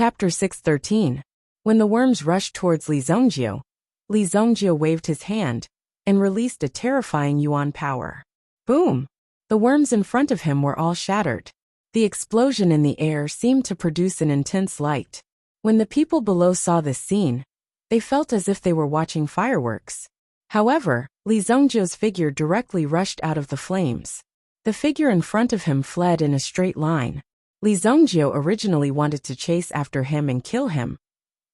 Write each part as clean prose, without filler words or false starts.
Chapter 613. When the worms rushed towards Li Zhongjie waved his hand and released a terrifying yuan power. Boom! The worms in front of him were all shattered. The explosion in the air seemed to produce an intense light. When the people below saw this scene, they felt as if they were watching fireworks. However, Li Zhongjie's figure directly rushed out of the flames. The figure in front of him fled in a straight line. Li Zhongjie originally wanted to chase after him and kill him,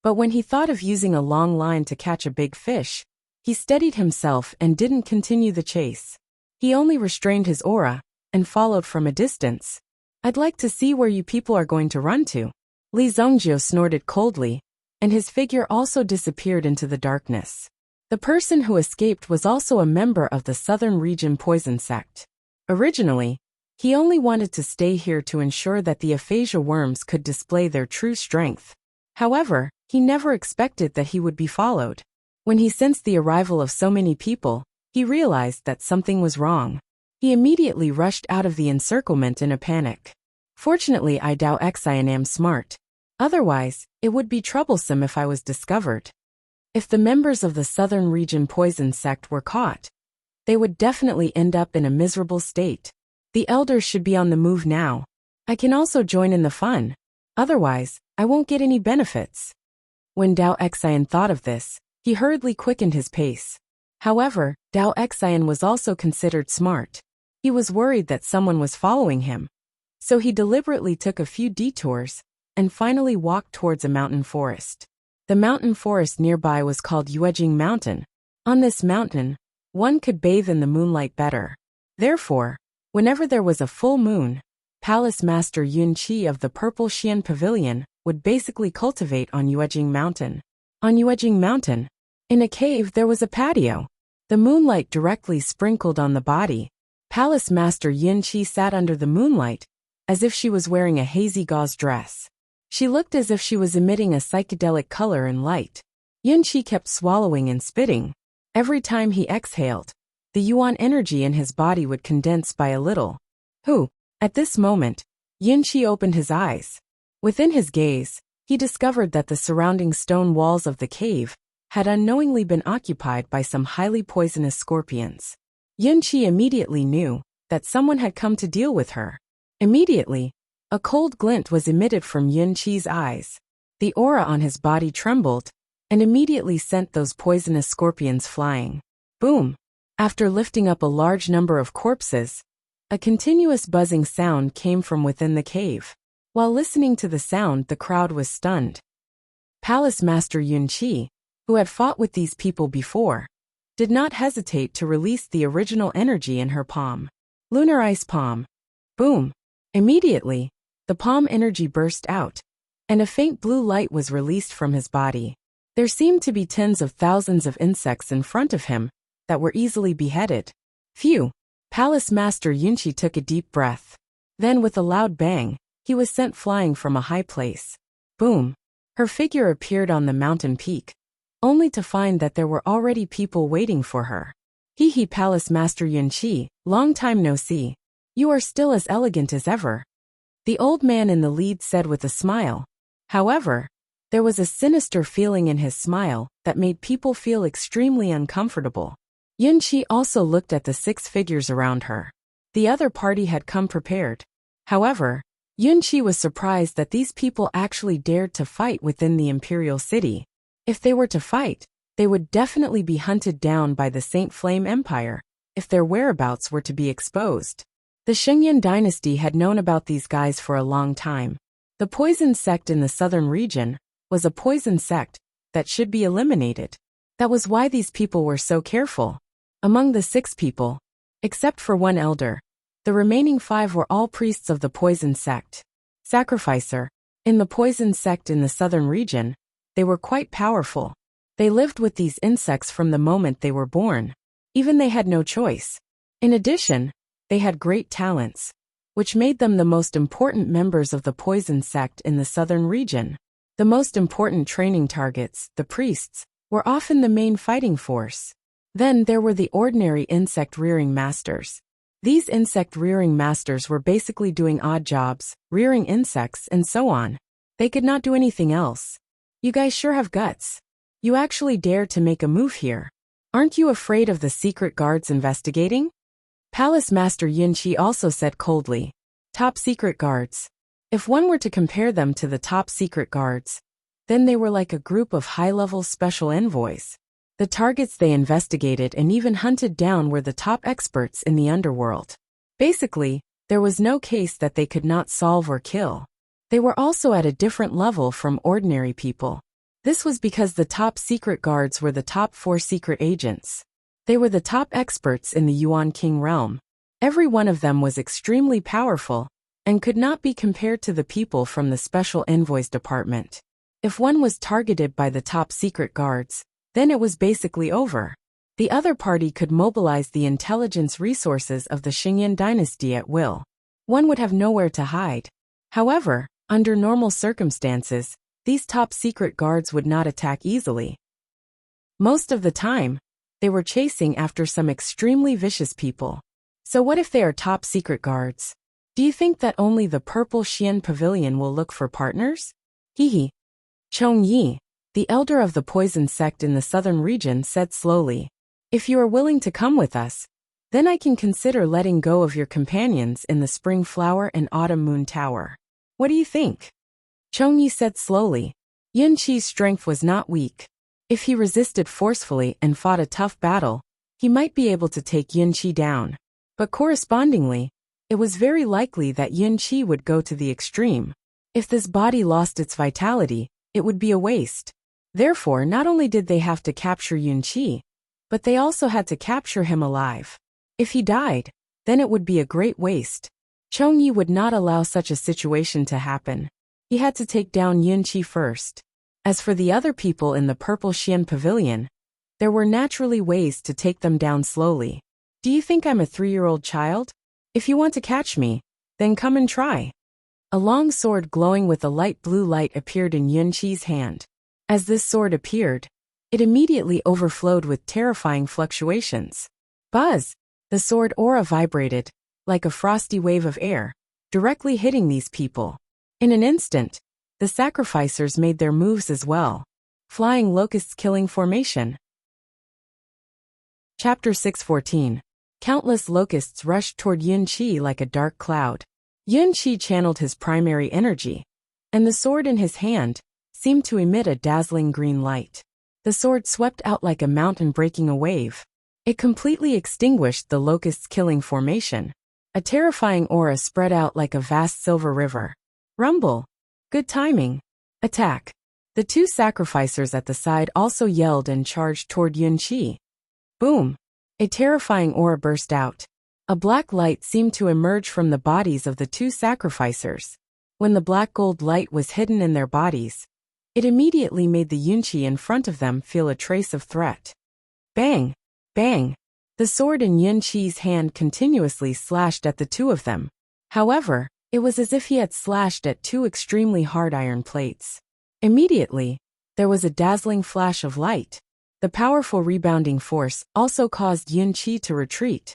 but when he thought of using a long line to catch a big fish, he steadied himself and didn't continue the chase. He only restrained his aura and followed from a distance. "I'd like to see where you people are going to run to." Li Zhongjie snorted coldly, and his figure also disappeared into the darkness. The person who escaped was also a member of the Southern Region Poison Sect. Originally, he only wanted to stay here to ensure that the aphasia worms could display their true strength. However, he never expected that he would be followed. When he sensed the arrival of so many people, he realized that something was wrong. He immediately rushed out of the encirclement in a panic. Fortunately, I am smart. Otherwise, it would be troublesome if I was discovered. If the members of the Southern Region Poison Sect were caught, they would definitely end up in a miserable state. The elders should be on the move now. I can also join in the fun. Otherwise, I won't get any benefits. When Dao Xian thought of this, he hurriedly quickened his pace. However, Dao Xian was also considered smart. He was worried that someone was following him. So he deliberately took a few detours and finally walked towards a mountain forest. The mountain forest nearby was called Yuejing Mountain. On this mountain, one could bathe in the moonlight better. Therefore, whenever there was a full moon, Palace Master Yun Qi of the Purple Xian Pavilion would basically cultivate on Yuejing Mountain. On Yuejing Mountain, in a cave there was a patio. The moonlight directly sprinkled on the body. Palace Master Yun Qi sat under the moonlight, as if she was wearing a hazy gauze dress. She looked as if she was emitting a psychedelic color and light. Yun Qi kept swallowing and spitting. Every time he exhaled, the yuan energy in his body would condense by a little. At this moment, Yun Qi opened his eyes. Within his gaze, he discovered that the surrounding stone walls of the cave had unknowingly been occupied by some highly poisonous scorpions. Yun Qi immediately knew that someone had come to deal with her. Immediately, a cold glint was emitted from Yun Qi's eyes. The aura on his body trembled and immediately sent those poisonous scorpions flying. Boom! After lifting up a large number of corpses, a continuous buzzing sound came from within the cave. While listening to the sound, the crowd was stunned. Palace Master Yun Qi, who had fought with these people before, did not hesitate to release the original energy in her palm. Lunar Ice Palm. Boom! Immediately, the palm energy burst out, and a faint blue light was released from his body. There seemed to be tens of thousands of insects in front of him that were easily beheaded. Phew! Palace Master Yun Qi took a deep breath. Then with a loud bang, he was sent flying from a high place. Boom! Her figure appeared on the mountain peak, only to find that there were already people waiting for her. Hee Palace Master Yun Qi, long time no see. You are still as elegant as ever. The old man in the lead said with a smile. However, there was a sinister feeling in his smile that made people feel extremely uncomfortable. Yun Qi also looked at the 6 figures around her. The other party had come prepared. However, Yun Qi was surprised that these people actually dared to fight within the imperial city. If they were to fight, they would definitely be hunted down by the Saint Flame Empire if their whereabouts were to be exposed. The Shengyan dynasty had known about these guys for a long time. The poison sect in the southern region was a poison sect that should be eliminated. That was why these people were so careful. Among the 6 people, except for one elder, the remaining 5 were all priests of the poison sect. Sacrificer. In the poison sect in the southern region, they were quite powerful. They lived with these insects from the moment they were born. Even they had no choice. In addition, they had great talents, which made them the most important members of the poison sect in the southern region. The most important training targets, the priests, were often the main fighting force. Then there were the ordinary insect-rearing masters. These insect-rearing masters were basically doing odd jobs, rearing insects, and so on. They could not do anything else. You guys sure have guts. You actually dare to make a move here. Aren't you afraid of the secret guards investigating? Palace Master Yunqi also said coldly. Top secret guards. If one were to compare them to the top secret guards, then they were like a group of high-level special envoys. The targets they investigated and even hunted down were the top experts in the underworld. Basically, there was no case that they could not solve or kill. They were also at a different level from ordinary people. This was because the top secret guards were the top 4 secret agents. They were the top experts in the Yuan King realm. Every one of them was extremely powerful and could not be compared to the people from the Special Envoys Department. If one was targeted by the top secret guards, then it was basically over. The other party could mobilize the intelligence resources of the Xingyan dynasty at will. One would have nowhere to hide. However, under normal circumstances, these top secret guards would not attack easily. Most of the time, they were chasing after some extremely vicious people. So what if they are top secret guards? Do you think that only the Purple Xian Pavilion will look for partners? Hehe. Chong Yi, the elder of the poison sect in the southern region, said slowly. If you are willing to come with us, then I can consider letting go of your companions in the Spring Flower and Autumn Moon Tower. What do you think? Chong Yi said slowly. Yunqi's strength was not weak. If he resisted forcefully and fought a tough battle, he might be able to take Yunqi down. But correspondingly, it was very likely that Yunqi would go to the extreme. If this body lost its vitality, it would be a waste. Therefore, not only did they have to capture Yunqi, but they also had to capture him alive. If he died, then it would be a great waste. Chong Yi would not allow such a situation to happen. He had to take down Yunqi first. As for the other people in the Purple Xian Pavilion, there were naturally ways to take them down slowly. Do you think I'm a 3-year-old child? If you want to catch me, then come and try. A long sword glowing with a light blue light appeared in Yunqi's hand. As this sword appeared, it immediately overflowed with terrifying fluctuations. Buzz! The sword aura vibrated, like a frosty wave of air, directly hitting these people. In an instant, the sacrificers made their moves as well. Flying locusts killing formation. Chapter 614. Countless locusts rushed toward Yunqi like a dark cloud. Yunqi channeled his primary energy, and the sword in his hand seemed to emit a dazzling green light. The sword swept out like a mountain breaking a wave. It completely extinguished the locusts killing formation. A terrifying aura spread out like a vast silver river. Rumble! Good timing. Attack! The 2 sacrificers at the side also yelled and charged toward Yunqi. Boom! A terrifying aura burst out. A black light seemed to emerge from the bodies of the 2 sacrificers. When the black gold light was hidden in their bodies, it immediately made the Yunqi in front of them feel a trace of threat. Bang! Bang! The sword in Yunqi's hand continuously slashed at the 2 of them. However, it was as if he had slashed at 2 extremely hard iron plates. Immediately, there was a dazzling flash of light. The powerful rebounding force also caused Yunqi to retreat.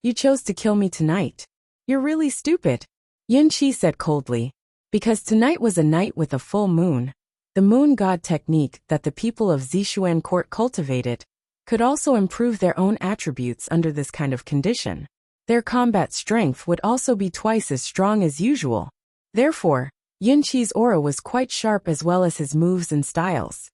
You chose to kill me tonight. You're really stupid, Yunqi said coldly. Because tonight was a night with a full moon. The moon god technique that the people of Zishuan court cultivated could also improve their own attributes under this kind of condition. Their combat strength would also be twice as strong as usual. Therefore, Yunqi's aura was quite sharp as well as his moves and styles.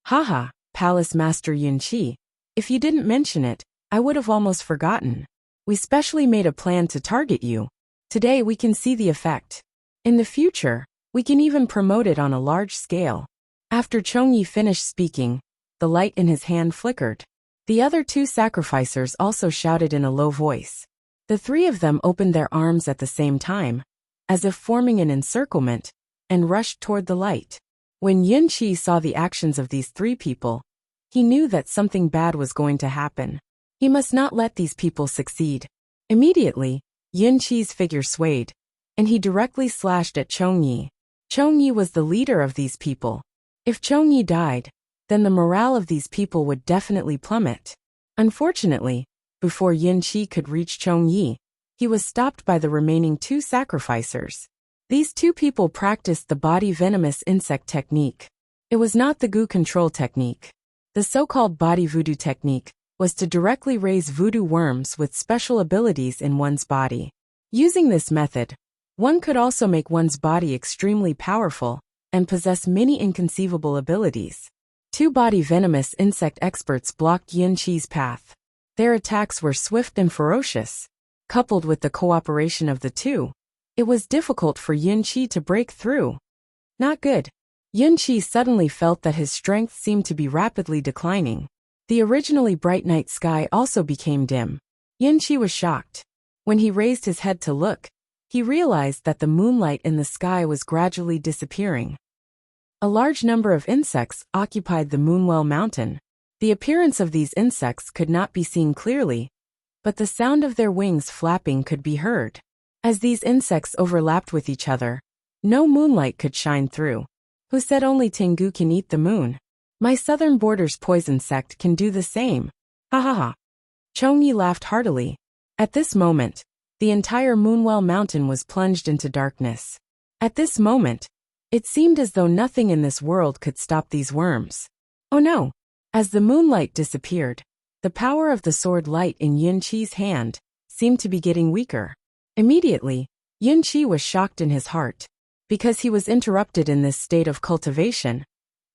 Haha, Palace Master Yunqi, if you didn't mention it, I would have almost forgotten. We specially made a plan to target you. Today we can see the effect. In the future, we can even promote it on a large scale. After Chong Yi finished speaking, the light in his hand flickered. The other 2 sacrificers also shouted in a low voice. The 3 of them opened their arms at the same time, as if forming an encirclement, and rushed toward the light. When Yunqi saw the actions of these 3 people, he knew that something bad was going to happen. He must not let these people succeed. Immediately, Yunqi's figure swayed, and he directly slashed at Chong Yi. Chong Yi was the leader of these people. If Chong Yi died, then the morale of these people would definitely plummet. Unfortunately, before Yunqi could reach Chong Yi, he was stopped by the remaining 2 sacrificers. These two people practiced the body venomous insect technique. It was not the goo control technique. The so-called body voodoo technique was to directly raise voodoo worms with special abilities in one's body. Using this method, one could also make one's body extremely powerful and possess many inconceivable abilities. Two body venomous insect experts blocked Yin Qi's path. Their attacks were swift and ferocious. Coupled with the cooperation of the two, it was difficult for Yin Qi to break through. Not good. Yin Qi suddenly felt that his strength seemed to be rapidly declining. The originally bright night sky also became dim. Yin Qi was shocked. When he raised his head to look, he realized that the moonlight in the sky was gradually disappearing. A large number of insects occupied the Moonwell Mountain. The appearance of these insects could not be seen clearly, but the sound of their wings flapping could be heard. As these insects overlapped with each other, no moonlight could shine through. Who said only Tengu can eat the moon? My southern border's poison sect can do the same. Ha ha ha. Chongyi laughed heartily. At this moment, the entire Moonwell Mountain was plunged into darkness. At this moment, it seemed as though nothing in this world could stop these worms. Oh no! As the moonlight disappeared, the power of the sword light in Yin Qi's hand seemed to be getting weaker. Immediately, Yin Qi was shocked in his heart. Because he was interrupted in this state of cultivation,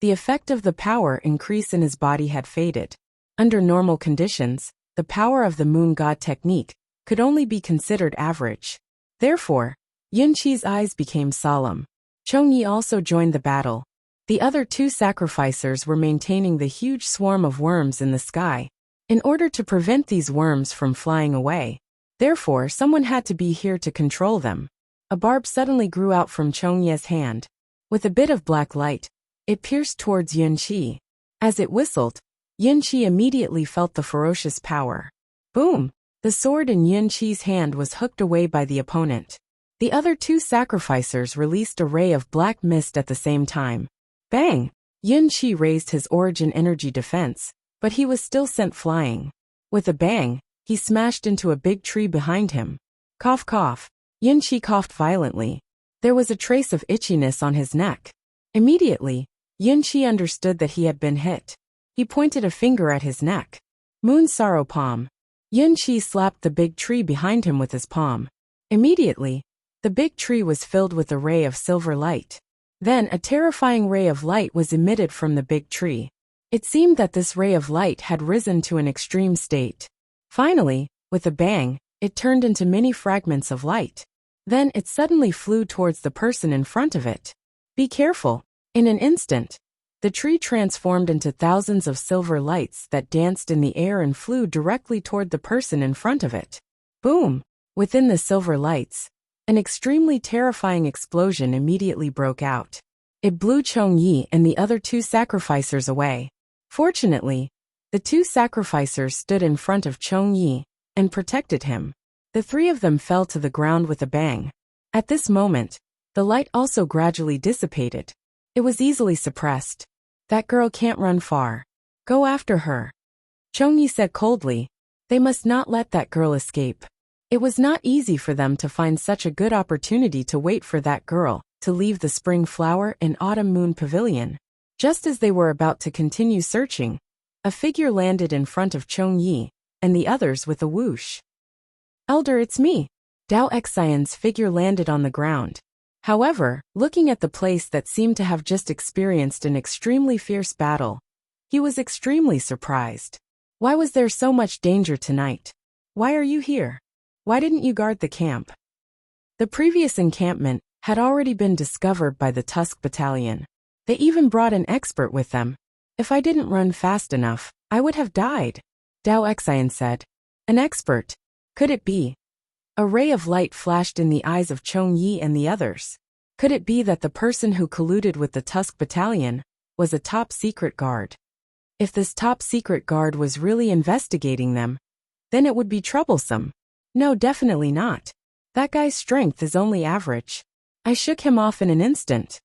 the effect of the power increase in his body had faded. Under normal conditions, the power of the moon god technique could only be considered average. Therefore, Yin Qi's eyes became solemn. Chongyi also joined the battle. The other two sacrificers were maintaining the huge swarm of worms in the sky, in order to prevent these worms from flying away. Therefore, someone had to be here to control them. A barb suddenly grew out from Chongyi's hand. With a bit of black light, it pierced towards Yin Qi. As it whistled, Yin Qi immediately felt the ferocious power. Boom! The sword in Yin Qi's hand was hooked away by the opponent. The other two sacrificers released a ray of black mist at the same time. Bang! Yin Qi raised his origin energy defense, but he was still sent flying. With a bang, he smashed into a big tree behind him. Cough cough. Yin Qi coughed violently. There was a trace of itchiness on his neck. Immediately, Yin Qi understood that he had been hit. He pointed a finger at his neck. Moon Sorrow Palm. Yin Qi slapped the big tree behind him with his palm. Immediately, the big tree was filled with a ray of silver light. Then a terrifying ray of light was emitted from the big tree. It seemed that this ray of light had risen to an extreme state. Finally, with a bang, it turned into many fragments of light. Then it suddenly flew towards the person in front of it. Be careful. In an instant, the tree transformed into thousands of silver lights that danced in the air and flew directly toward the person in front of it. Boom! Within the silver lights, an extremely terrifying explosion immediately broke out. It blew Chongyi and the other two sacrificers away. Fortunately, the two sacrificers stood in front of Chongyi and protected him. The three of them fell to the ground with a bang. At this moment, the light also gradually dissipated. It was easily suppressed. That girl can't run far. Go after her. Chongyi said coldly. They must not let that girl escape. It was not easy for them to find such a good opportunity to wait for that girl to leave the spring flower and autumn moon pavilion. Just as they were about to continue searching, a figure landed in front of Chongyi and the others with a whoosh. Elder, it's me. Dao Xian's figure landed on the ground. However, looking at the place that seemed to have just experienced an extremely fierce battle, he was extremely surprised. Why was there so much danger tonight? Why are you here? Why didn't you guard the camp? The previous encampment had already been discovered by the Tusk Battalion. They even brought an expert with them. If I didn't run fast enough, I would have died, Dao Xian said. An expert? Could it be? A ray of light flashed in the eyes of Chongyi and the others. Could it be that the person who colluded with the Tusk Battalion was a top-secret guard? If this top-secret guard was really investigating them, then it would be troublesome. No, definitely not. That guy's strength is only average. I shook him off in an instant.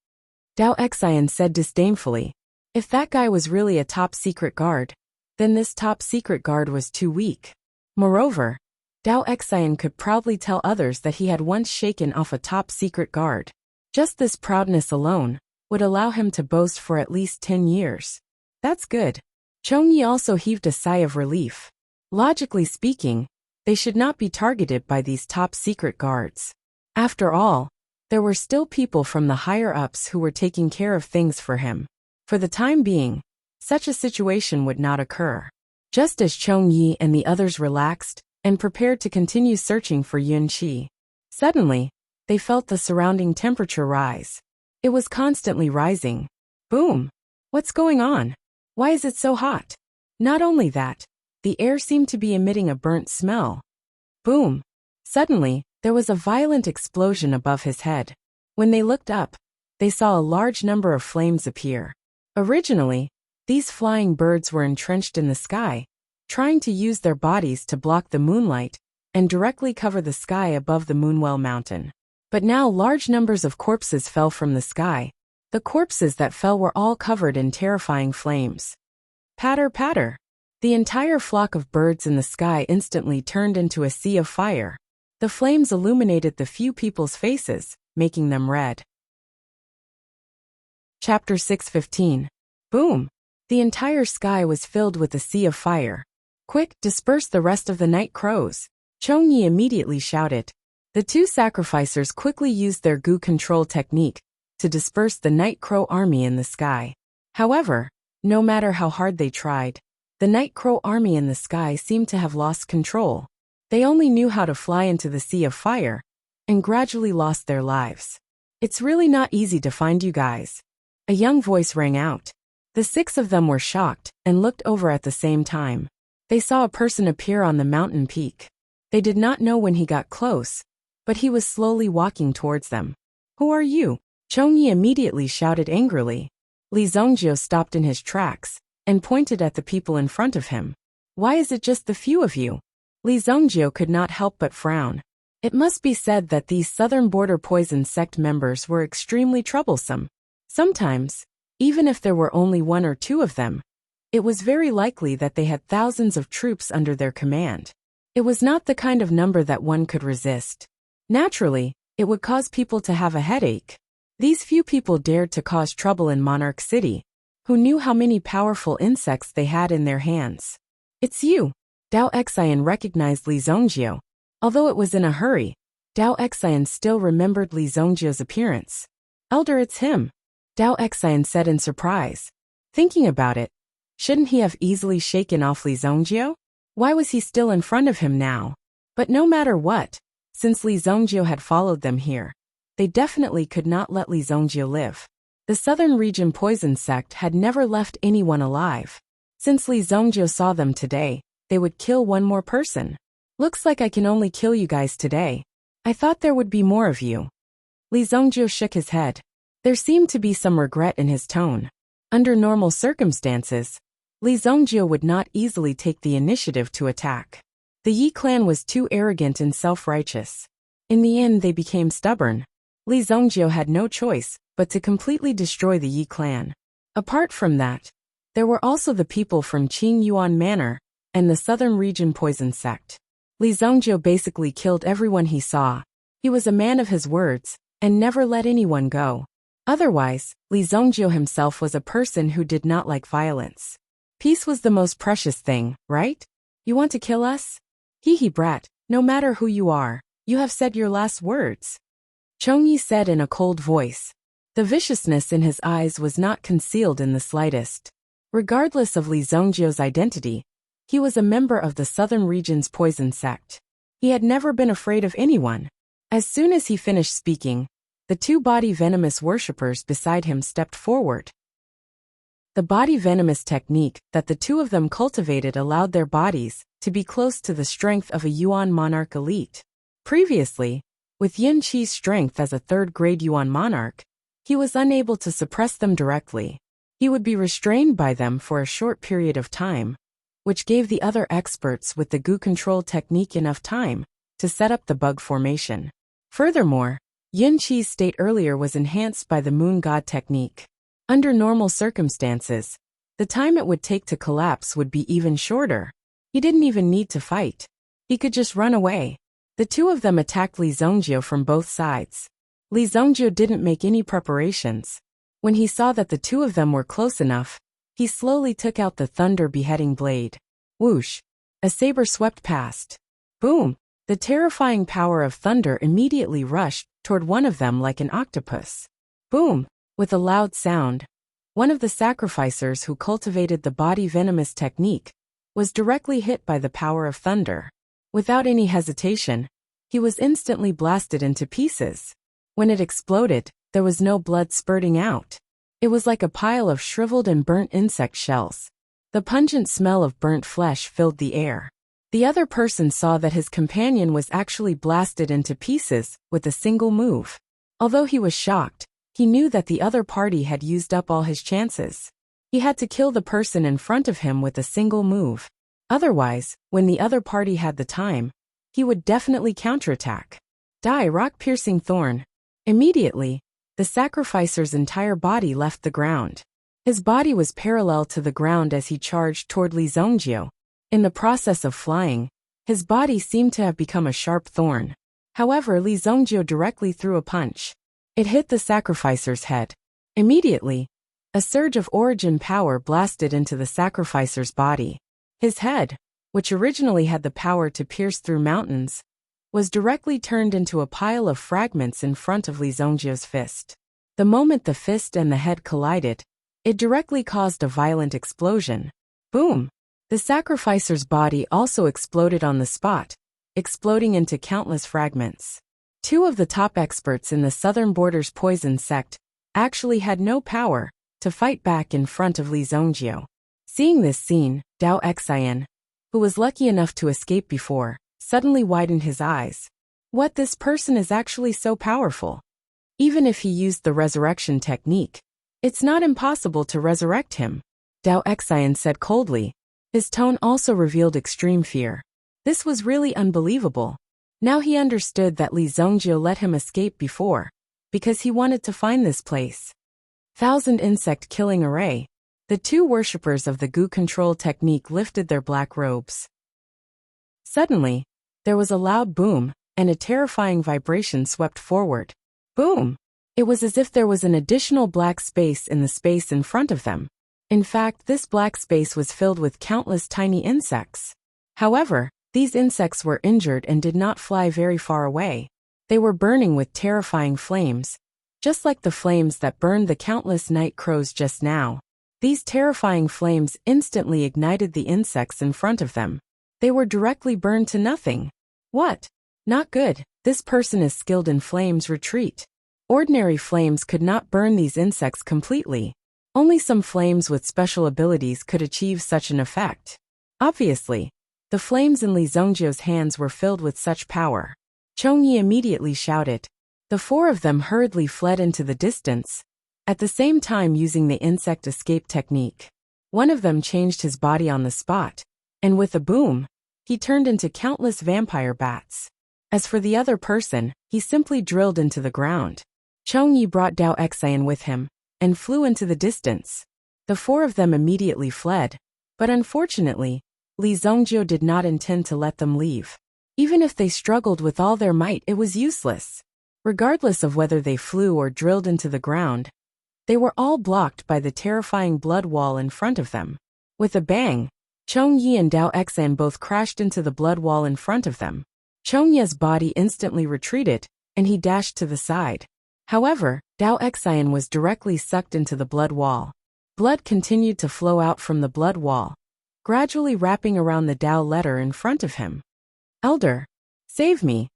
Dao Xian said disdainfully. If that guy was really a top-secret guard, then this top-secret guard was too weak. Moreover, Dao Xian could proudly tell others that he had once shaken off a top-secret guard. Just this proudness alone would allow him to boast for at least 10 years. That's good. Chongyi also heaved a sigh of relief. Logically speaking, they should not be targeted by these top-secret guards. After all, there were still people from the higher-ups who were taking care of things for him. For the time being, such a situation would not occur. Just as Chongyi and the others relaxed and prepared to continue searching for Yunqi, suddenly, they felt the surrounding temperature rise. It was constantly rising. Boom! What's going on? Why is it so hot? Not only that, the air seemed to be emitting a burnt smell. Boom! Suddenly, there was a violent explosion above his head. When they looked up, they saw a large number of flames appear. Originally, these flying birds were entrenched in the sky, trying to use their bodies to block the moonlight and directly cover the sky above the Moonwell Mountain. But now large numbers of corpses fell from the sky. The corpses that fell were all covered in terrifying flames. Patter, patter. The entire flock of birds in the sky instantly turned into a sea of fire. The flames illuminated the few people's faces, making them red. Chapter 6:15. Boom! The entire sky was filled with a sea of fire. Quick, disperse the rest of the night crows. Chongyi immediately shouted. The two sacrificers quickly used their goo control technique to disperse the night crow army in the sky. However, no matter how hard they tried, the night crow army in the sky seemed to have lost control. They only knew how to fly into the sea of fire and gradually lost their lives. It's really not easy to find you guys. A young voice rang out. The 6 of them were shocked and looked over at the same time. They saw a person appear on the mountain peak. They did not know when he got close, but he was slowly walking towards them. Who are you? Chongyi immediately shouted angrily. Li Zongjio stopped in his tracks and pointed at the people in front of him. Why is it just the few of you? Li Zongjio could not help but frown. It must be said that these southern border poison sect members were extremely troublesome. Sometimes, even if there were only 1 or 2 of them, it was very likely that they had thousands of troops under their command. It was not the kind of number that one could resist. Naturally, it would cause people to have a headache. These few people dared to cause trouble in Monarch City, who knew how many powerful insects they had in their hands. It's you. Dao Xian recognized Li Zongjio. Although it was in a hurry, Dao Xian still remembered Li Zongjio's appearance. Elder, it's him. Dao Xian said in surprise. Thinking about it, shouldn't he have easily shaken off Li Zongjio? Why was he still in front of him now? But no matter what, since Li Zongjio had followed them here, they definitely could not let Li Zongjio live. The Southern Region Poison Sect had never left anyone alive. Since Li Zongjio saw them today, they would kill one more person. Looks like I can only kill you guys today. I thought there would be more of you. Li Zongjio shook his head. There seemed to be some regret in his tone. Under normal circumstances, Li Zongjio would not easily take the initiative to attack. The Yi clan was too arrogant and self-righteous. In the end they became stubborn. Li Zongjio had no choice but to completely destroy the Yi clan. Apart from that, there were also the people from Qing Yuan Manor and the Southern Region Poison Sect. Li Zongjio basically killed everyone he saw. He was a man of his words and never let anyone go. Otherwise, Li Zongjio himself was a person who did not like violence. Peace was the most precious thing, right? You want to kill us? Hee brat, no matter who you are, you have said your last words. Chongyi said in a cold voice. The viciousness in his eyes was not concealed in the slightest. Regardless of Li Zongjio's identity, he was a member of the Southern Region's Poison Sect. He had never been afraid of anyone. As soon as he finished speaking, the 2 body venomous worshippers beside him stepped forward. The body venomous technique that the 2 of them cultivated allowed their bodies to be close to the strength of a Yuan monarch elite. Previously, with Yin Qi's strength as a 3rd-grade Yuan monarch, he was unable to suppress them directly. He would be restrained by them for a short period of time, which gave the other experts with the goo control technique enough time to set up the bug formation. Furthermore, Yin Qi's state earlier was enhanced by the moon god technique. Under normal circumstances, the time it would take to collapse would be even shorter. He didn't even need to fight. He could just run away. The two of them attacked Li Zongjie from both sides. Li Zongjie didn't make any preparations. When he saw that the two of them were close enough, he slowly took out the thunder beheading blade. Whoosh! A saber swept past. Boom! The terrifying power of thunder immediately rushed toward one of them like an octopus. Boom! With a loud sound, one of the sacrificers who cultivated the body venomous technique was directly hit by the power of thunder. Without any hesitation, he was instantly blasted into pieces. When it exploded, there was no blood spurting out. It was like a pile of shriveled and burnt insect shells. The pungent smell of burnt flesh filled the air. The other person saw that his companion was actually blasted into pieces with a single move. Although he was shocked, he knew that the other party had used up all his chances. He had to kill the person in front of him with a single move. Otherwise, when the other party had the time, he would definitely counterattack. Die, rock-piercing thorn. Immediately, the sacrificer's entire body left the ground. His body was parallel to the ground as he charged toward Li Zongjie. In the process of flying, his body seemed to have become a sharp thorn. However, Li Zongjie directly threw a punch. It hit the sacrificer's head. Immediately, a surge of origin power blasted into the sacrificer's body. His head, which originally had the power to pierce through mountains, was directly turned into a pile of fragments in front of Li Zongjie's fist. The moment the fist and the head collided, it directly caused a violent explosion. Boom! The sacrificer's body also exploded on the spot, exploding into countless fragments. Two of the top experts in the Southern Border's poison sect actually had no power to fight back in front of Li Zongjie. Seeing this scene, Dao Xian, who was lucky enough to escape before, suddenly widened his eyes. What, this person is actually so powerful? Even if he used the resurrection technique, it's not impossible to resurrect him, Dao Xian said coldly. His tone also revealed extreme fear. This was really unbelievable. Now he understood that Li Zongjie let him escape before, because he wanted to find this place. 1,000 insect killing array. The two worshippers of the Gu control technique lifted their black robes. Suddenly, there was a loud boom, and a terrifying vibration swept forward. Boom! It was as if there was an additional black space in the space in front of them. In fact, this black space was filled with countless tiny insects. However, these insects were injured and did not fly very far away. They were burning with terrifying flames, just like the flames that burned the countless night crows just now. These terrifying flames instantly ignited the insects in front of them. They were directly burned to nothing. What? Not good. This person is skilled in flames. Retreat. Ordinary flames could not burn these insects completely. Only some flames with special abilities could achieve such an effect. Obviously, the flames in Li Zongjie's hands were filled with such power. Chongyi immediately shouted. The four of them hurriedly fled into the distance, at the same time using the insect escape technique. One of them changed his body on the spot, and with a boom, he turned into countless vampire bats. As for the other person, he simply drilled into the ground. Chongyi brought Dao Xian with him, and flew into the distance. The four of them immediately fled, but unfortunately, Li Zongjie did not intend to let them leave. Even if they struggled with all their might, it was useless. Regardless of whether they flew or drilled into the ground, they were all blocked by the terrifying blood wall in front of them. With a bang, Chongyi and Dao Xian both crashed into the blood wall in front of them. Chongyi's body instantly retreated, and he dashed to the side. However, Dao Xian was directly sucked into the blood wall. Blood continued to flow out from the blood wall, gradually wrapping around the Dao letter in front of him. Elder, save me!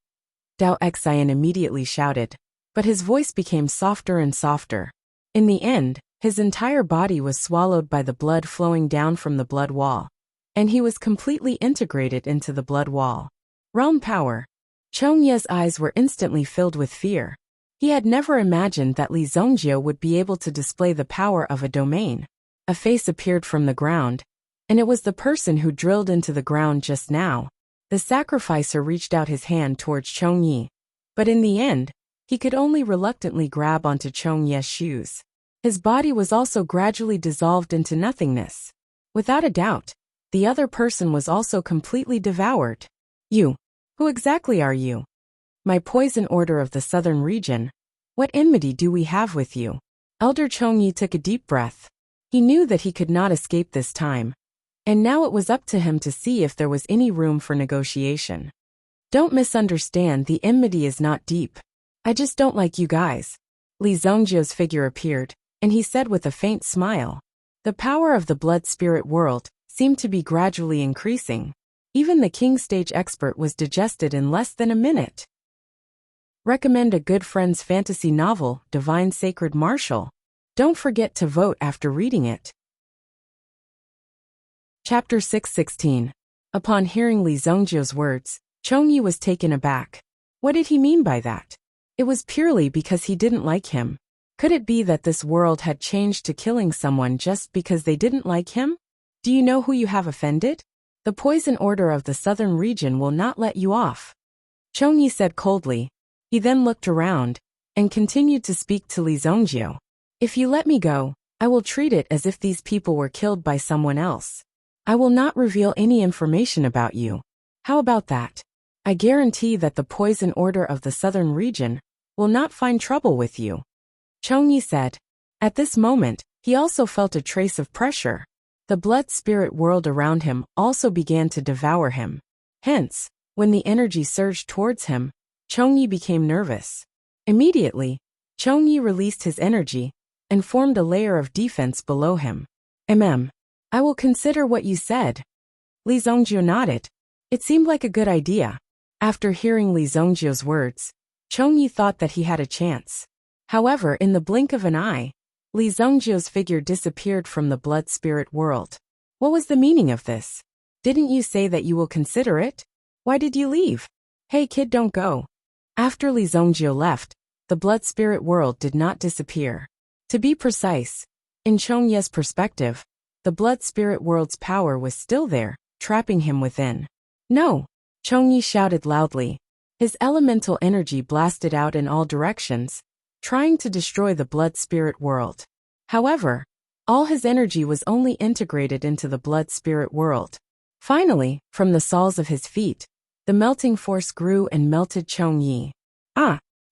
Dao Xian immediately shouted, but his voice became softer and softer. In the end, his entire body was swallowed by the blood flowing down from the blood wall, and he was completely integrated into the blood wall. Realm power. Chongyi's eyes were instantly filled with fear. He had never imagined that Li Zongjie would be able to display the power of a domain. A face appeared from the ground, and it was the person who drilled into the ground just now. The sacrificer reached out his hand towards Chongyi, but in the end, he could only reluctantly grab onto Chongyi's shoes. His body was also gradually dissolved into nothingness. Without a doubt, the other person was also completely devoured. You. Who exactly are you? My poison order of the southern region. What enmity do we have with you? Elder Chongyi took a deep breath. He knew that he could not escape this time. And now it was up to him to see if there was any room for negotiation. Don't misunderstand, the enmity is not deep. I just don't like you guys. Li Zhongjie's figure appeared, and he said with a faint smile. The power of the blood spirit world seemed to be gradually increasing. Even the king stage expert was digested in less than a minute. Recommend a good friend's fantasy novel, Divine Sacred Martial. Don't forget to vote after reading it. Chapter 616. Upon hearing Li Zhongjie's words, Chongyi was taken aback. What did he mean by that? It was purely because he didn't like him. Could it be that this world had changed to killing someone just because they didn't like him? Do you know who you have offended? The poison order of the southern region will not let you off. Chongyi said coldly. He then looked around and continued to speak to Li Zhongjie. If you let me go, I will treat it as if these people were killed by someone else. I will not reveal any information about you. How about that? I guarantee that the poison order of the southern region will not find trouble with you. Chongyi said. At this moment, he also felt a trace of pressure. The blood spirit world around him also began to devour him. Hence, when the energy surged towards him, Chongyi became nervous. Immediately, Chongyi released his energy and formed a layer of defense below him. I will consider what you said. Li Zhongjie nodded. It seemed like a good idea. After hearing Li Zhongjie's words, Chongyi thought that he had a chance. However, in the blink of an eye, Li Zhongjie's figure disappeared from the blood spirit world. What was the meaning of this? Didn't you say that you will consider it? Why did you leave? Hey kid, don't go. After Li Zhongjie left, the blood spirit world did not disappear. To be precise, in Chongyi's perspective, the blood spirit world's power was still there, trapping him within. No! Chongyi shouted loudly. His elemental energy blasted out in all directions, trying to destroy the blood spirit world. However, all his energy was only integrated into the blood spirit world. Finally, from the soles of his feet, the melting force grew and melted Chongyi.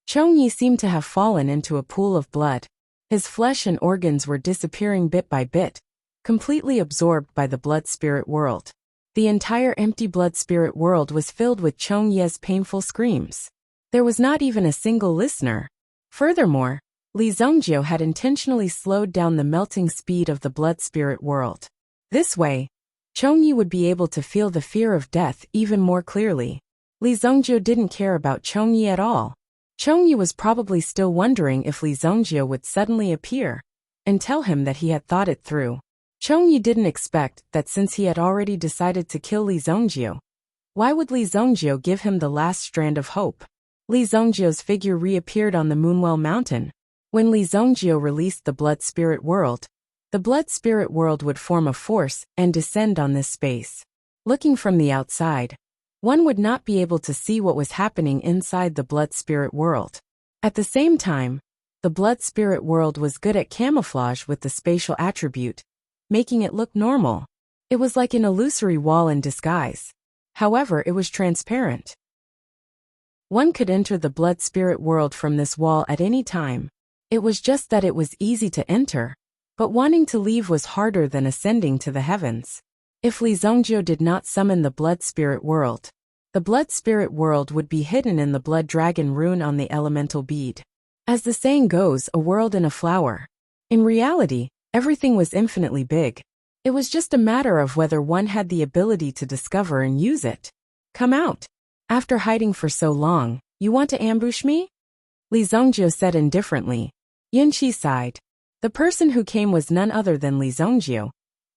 Chongyi seemed to have fallen into a pool of blood. His flesh and organs were disappearing bit by bit, completely absorbed by the blood spirit world. The entire empty blood spirit world was filled with Chongyi's painful screams. There was not even a single listener. Furthermore, Li Zhongjie had intentionally slowed down the melting speed of the blood spirit world. This way, Chongyi would be able to feel the fear of death even more clearly. Li Zhongjie didn't care about Chongyi at all. Chongyi was probably still wondering if Li Zhongjie would suddenly appear and tell him that he had thought it through. Chongyi didn't expect that since he had already decided to kill Li Zhongjie, why would Li Zhongjie give him the last strand of hope? Li Zhongjie's figure reappeared on the Moonwell Mountain. When Li Zhongjie released the blood spirit world, the blood spirit world would form a force and descend on this space. Looking from the outside, one would not be able to see what was happening inside the blood spirit world. At the same time, the blood spirit world was good at camouflage with the spatial attribute, making it look normal. It was like an illusory wall in disguise. However, it was transparent. One could enter the blood spirit world from this wall at any time. It was just that it was easy to enter, but wanting to leave was harder than ascending to the heavens. If Li Zhongjie did not summon the blood spirit world, the blood spirit world would be hidden in the blood dragon rune on the elemental bead. As the saying goes, a world in a flower. In reality, everything was infinitely big. It was just a matter of whether one had the ability to discover and use it. Come out. After hiding for so long, you want to ambush me? Li Zhongjie said indifferently. Yunqi sighed. The person who came was none other than Li Zhongjie,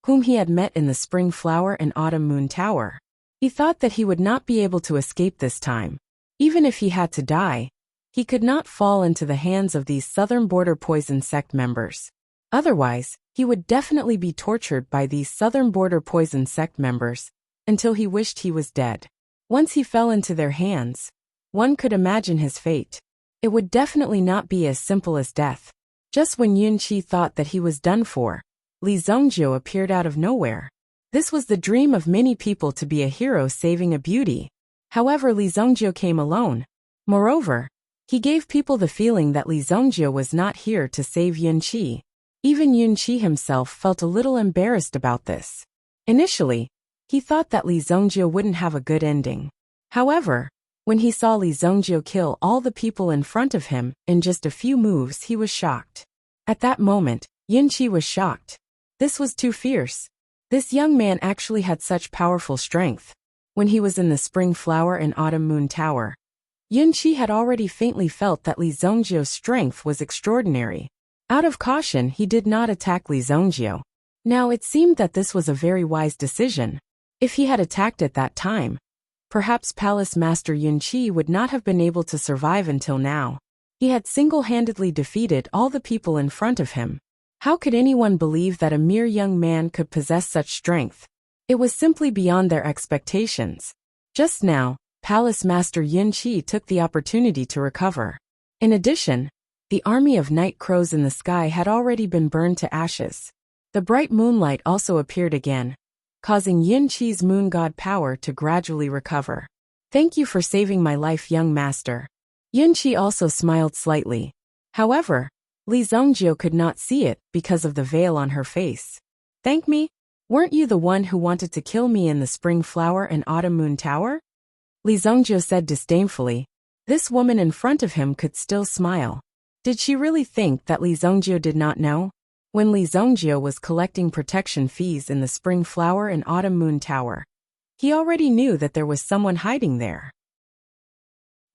whom he had met in the Spring Flower and Autumn Moon Tower. He thought that he would not be able to escape this time. Even if he had to die, he could not fall into the hands of these Southern Border Poison Sect members. Otherwise, he would definitely be tortured by these Southern Border Poison Sect members until he wished he was dead. Once he fell into their hands, one could imagine his fate. It would definitely not be as simple as death. Just when Yunqi thought that he was done for, Li Zhongjie appeared out of nowhere. This was the dream of many people, to be a hero saving a beauty. However, Li Zongjie came alone. Moreover, he gave people the feeling that Li Zongjie was not here to save Yunqi. Even Yunqi himself felt a little embarrassed about this. Initially, he thought that Li Zongjie wouldn't have a good ending. However, when he saw Li Zongjie kill all the people in front of him in just a few moves, he was shocked. At that moment, Yunqi was shocked. This was too fierce. This young man actually had such powerful strength. When he was in the Spring Flower and Autumn Moon Tower, Yunqi had already faintly felt that Li Zongjie's strength was extraordinary. Out of caution, he did not attack Li Zongjie. Now it seemed that this was a very wise decision. If he had attacked at that time, perhaps Palace Master Yunqi would not have been able to survive until now. He had single-handedly defeated all the people in front of him. How could anyone believe that a mere young man could possess such strength? It was simply beyond their expectations. Just now, Palace Master Yunqi took the opportunity to recover. In addition, the army of night crows in the sky had already been burned to ashes. The bright moonlight also appeared again, causing Yunqi's moon god power to gradually recover. Thank you for saving my life, young master. Yunqi also smiled slightly. However, Li Zongjie could not see it because of the veil on her face. Thank me? Weren't you the one who wanted to kill me in the Spring Flower and Autumn Moon Tower? Li Zongjie said disdainfully. This woman in front of him could still smile. Did she really think that Li Zongjie did not know? When Li Zongjie was collecting protection fees in the Spring Flower and Autumn Moon Tower, he already knew that there was someone hiding there.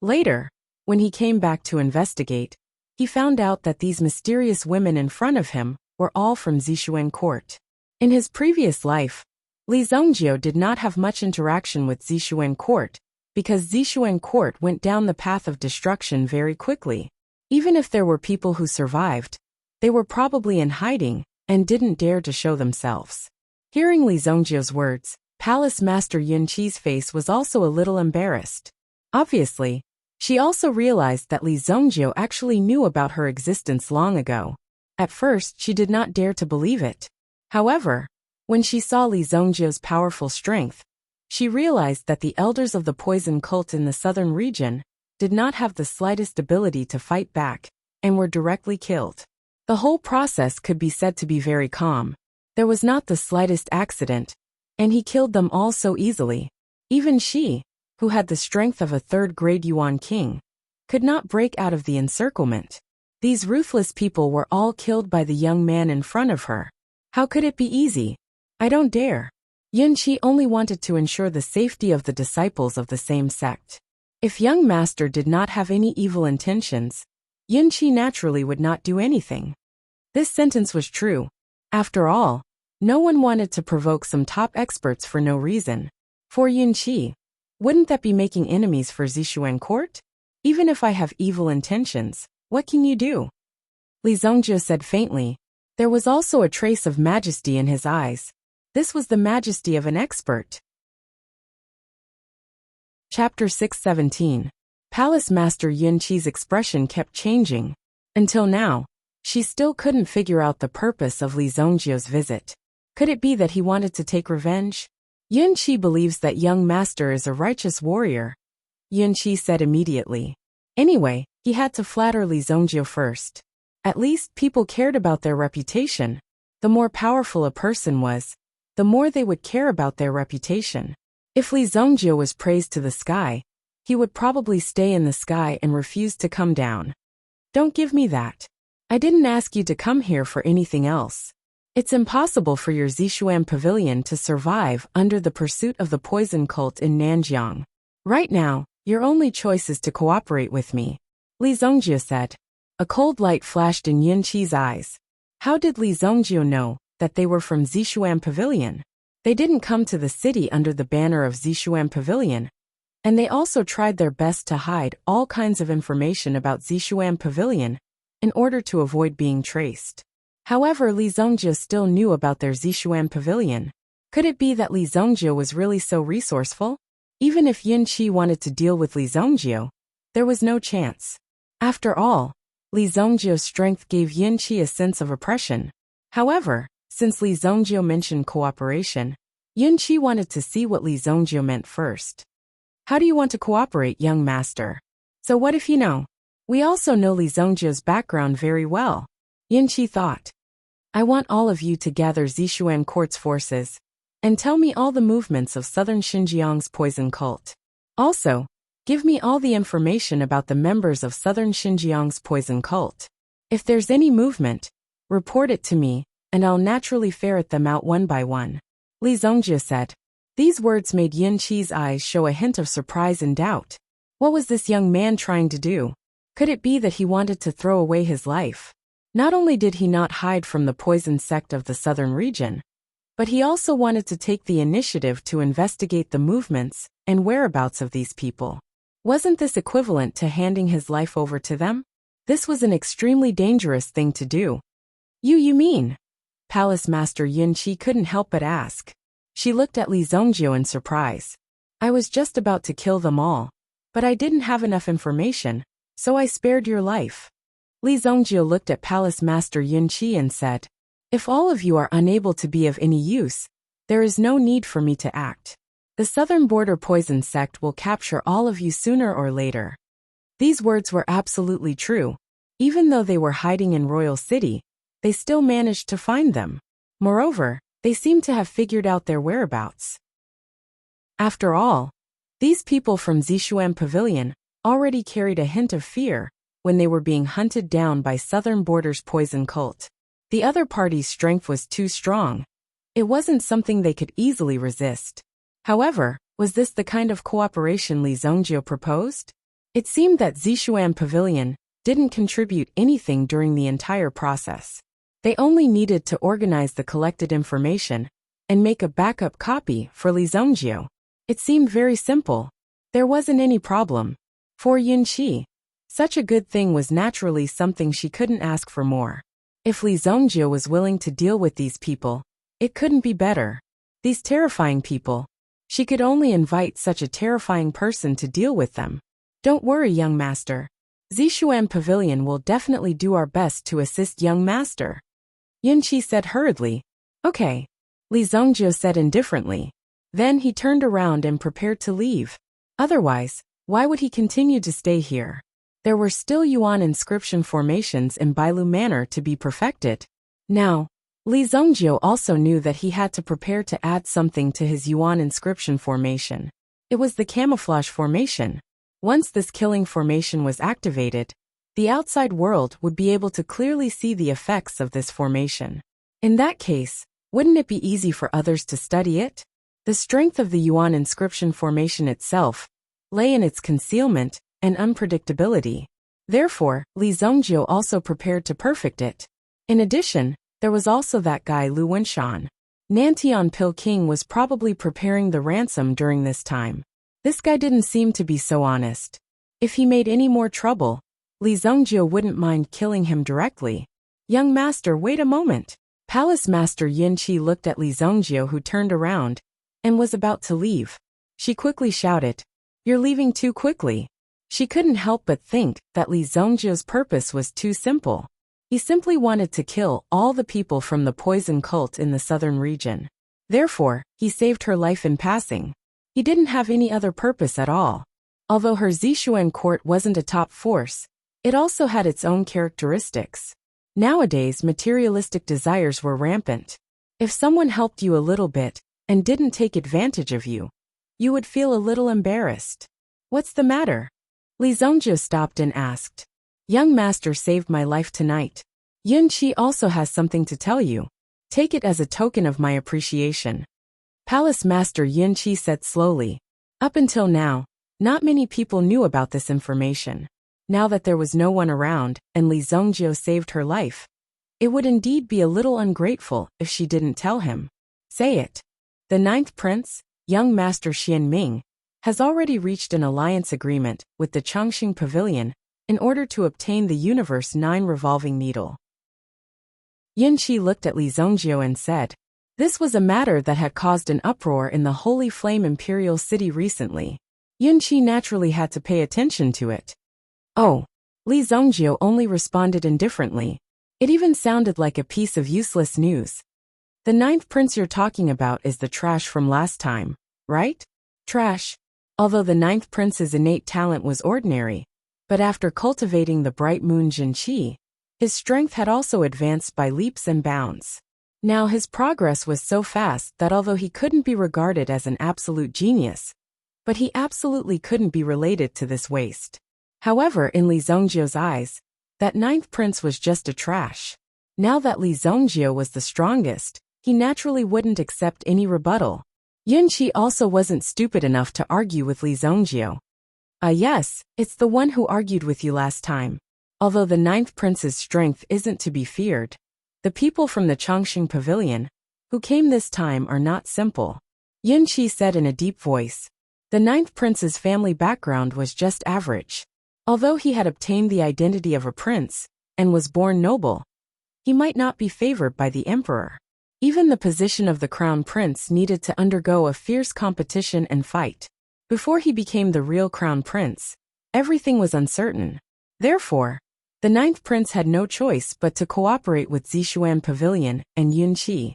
Later, when he came back to investigate, he found out that these mysterious women in front of him were all from Zixuan Court. In his previous life, Li Zongjie did not have much interaction with Zixuan Court because Zixuan Court went down the path of destruction very quickly. Even if there were people who survived, they were probably in hiding and didn't dare to show themselves. Hearing Li Zongjie's words, Palace Master Yunqi's face was also a little embarrassed. Obviously, she also realized that Li Zongjie actually knew about her existence long ago. At first, she did not dare to believe it. However, when she saw Li Zongjie's powerful strength, she realized that the elders of the poison cult in the southern region did not have the slightest ability to fight back and were directly killed. The whole process could be said to be very calm. There was not the slightest accident, and he killed them all so easily. Even she, who had the strength of a third-grade Yuan king, could not break out of the encirclement. These ruthless people were all killed by the young man in front of her. How could it be easy? I don't dare. Yunqi only wanted to ensure the safety of the disciples of the same sect. If young master did not have any evil intentions, Yunqi naturally would not do anything. This sentence was true. After all, no one wanted to provoke some top experts for no reason. For Yunqi, wouldn't that be making enemies for Zixuan Court? Even if I have evil intentions, what can you do? Li Zongjie said faintly. There was also a trace of majesty in his eyes. This was the majesty of an expert. Chapter 617. Palace Master Yunqi's expression kept changing. Until now, she still couldn't figure out the purpose of Li Zongjie's visit. Could it be that he wanted to take revenge? Yunqi believes that young master is a righteous warrior, Yunqi said immediately. Anyway, he had to flatter Li Zongjie first. At least people cared about their reputation. The more powerful a person was, the more they would care about their reputation. If Li Zongjie was praised to the sky, he would probably stay in the sky and refuse to come down. Don't give me that. I didn't ask you to come here for anything else. It's impossible for your Zixuan pavilion to survive under the pursuit of the poison cult in Nanjiang. Right now, your only choice is to cooperate with me, Li Zongjie said. A cold light flashed in Yunqi's eyes. How did Li Zongjie know that they were from Zixuan Pavilion? They didn't come to the city under the banner of Zixuan Pavilion, and they also tried their best to hide all kinds of information about Zixuan Pavilion in order to avoid being traced. However, Li Zongjie still knew about their Zixuan Pavilion. Could it be that Li Zongjie was really so resourceful? Even if Yunqi wanted to deal with Li Zongjie, there was no chance. After all, Li Zongjie's strength gave Yunqi a sense of oppression. However, since Li Zongjie mentioned cooperation, Yunqi wanted to see what Li Zongjie meant first. How do you want to cooperate, young master? So what if you know? We also know Li Zhongjie's background very well. Yinqi thought. I want all of you to gather Zishuan court's forces and tell me all the movements of southern Xinjiang's poison cult. Also, give me all the information about the members of southern Xinjiang's poison cult. If there's any movement, report it to me, and I'll naturally ferret them out one by one. Li Zhongjie said. These words made Yinqi's eyes show a hint of surprise and doubt. What was this young man trying to do? Could it be that he wanted to throw away his life? Not only did he not hide from the poison sect of the southern region, but he also wanted to take the initiative to investigate the movements and whereabouts of these people. Wasn't this equivalent to handing his life over to them? This was an extremely dangerous thing to do. You mean? Palace Master Yinqi couldn't help but ask. She looked at Li Zhongjie in surprise. I was just about to kill them all, but I didn't have enough information, so I spared your life. Li Zhongjie looked at Palace Master Yinqi and said, if all of you are unable to be of any use, there is no need for me to act. The southern border poison sect will capture all of you sooner or later. These words were absolutely true. Even though they were hiding in Royal City, they still managed to find them. Moreover, they seemed to have figured out their whereabouts. After all, these people from Zishuan Pavilion already carried a hint of fear when they were being hunted down by Southern Border's poison cult. The other party's strength was too strong. It wasn't something they could easily resist. However, was this the kind of cooperation Li Zhongjie proposed? It seemed that Zishuan Pavilion didn't contribute anything during the entire process. They only needed to organize the collected information and make a backup copy for Li Zhongjie. It seemed very simple. There wasn't any problem. For Yinqi, such a good thing was naturally something she couldn't ask for more. If Li Zhongjie was willing to deal with these people, it couldn't be better. These terrifying people. She could only invite such a terrifying person to deal with them. Don't worry, young master. Zishuan Pavilion will definitely do our best to assist young master. Yinqi said hurriedly. Okay. Li Zhongjie said indifferently. Then he turned around and prepared to leave. Otherwise, why would he continue to stay here? There were still Yuan inscription formations in Bailu Manor to be perfected. Now, Li Zhongjie also knew that he had to prepare to add something to his Yuan inscription formation. It was the camouflage formation. Once this killing formation was activated, the outside world would be able to clearly see the effects of this formation. In that case, wouldn't it be easy for others to study it? The strength of the Yuan inscription formation itself lay in its concealment and unpredictability. Therefore, Li Zhongjie also prepared to perfect it. In addition, there was also that guy Lu Wenshan. Nantian Pil King was probably preparing the ransom during this time. This guy didn't seem to be so honest. If he made any more trouble, Li Zhongjie wouldn't mind killing him directly. Young master, wait a moment. Palace Master Yinqi looked at Li Zhongjie, who turned around and was about to leave. She quickly shouted, You're leaving too quickly. She couldn't help but think that Li Zhongjie's purpose was too simple. He simply wanted to kill all the people from the poison cult in the southern region. Therefore, he saved her life in passing. He didn't have any other purpose at all. Although her Zishuan court wasn't a top force, it also had its own characteristics. Nowadays, materialistic desires were rampant. If someone helped you a little bit and didn't take advantage of you, you would feel a little embarrassed. What's the matter? Li Zhongjie stopped and asked. Young master saved my life tonight. Yinqi also has something to tell you. Take it as a token of my appreciation. Palace Master Yinqi said slowly. Up until now, not many people knew about this information. Now that there was no one around and Li Zhongjie saved her life, it would indeed be a little ungrateful if she didn't tell him. Say it. The ninth prince, young master Xian Ming, has already reached an alliance agreement with the Chongqing Pavilion in order to obtain the Universe 9 revolving needle. Yinqi looked at Li Zhongjie and said, This was a matter that had caused an uproar in the Holy Flame Imperial City recently. Yinqi naturally had to pay attention to it. Oh, Li Zhongjie only responded indifferently. It even sounded like a piece of useless news. The ninth prince you're talking about is the trash from last time, right? Trash? Although the ninth prince's innate talent was ordinary, but after cultivating the bright moon Jinqi, his strength had also advanced by leaps and bounds. Now his progress was so fast that although he couldn't be regarded as an absolute genius, but he absolutely couldn't be related to this waste. However, in Li Zongjio's eyes, that ninth prince was just a trash. Now that Li Zongjio was the strongest, he naturally wouldn't accept any rebuttal. Yunqi also wasn't stupid enough to argue with Li Zongjio. Yes, it's the one who argued with you last time. Although the ninth prince's strength isn't to be feared, the people from the Chongqing Pavilion, who came this time, are not simple. Yunqi said in a deep voice. The ninth prince's family background was just average. Although he had obtained the identity of a prince, and was born noble, he might not be favored by the emperor. Even the position of the crown prince needed to undergo a fierce competition and fight. Before he became the real crown prince, everything was uncertain. Therefore, the ninth prince had no choice but to cooperate with Zishuan Pavilion and Yunqi.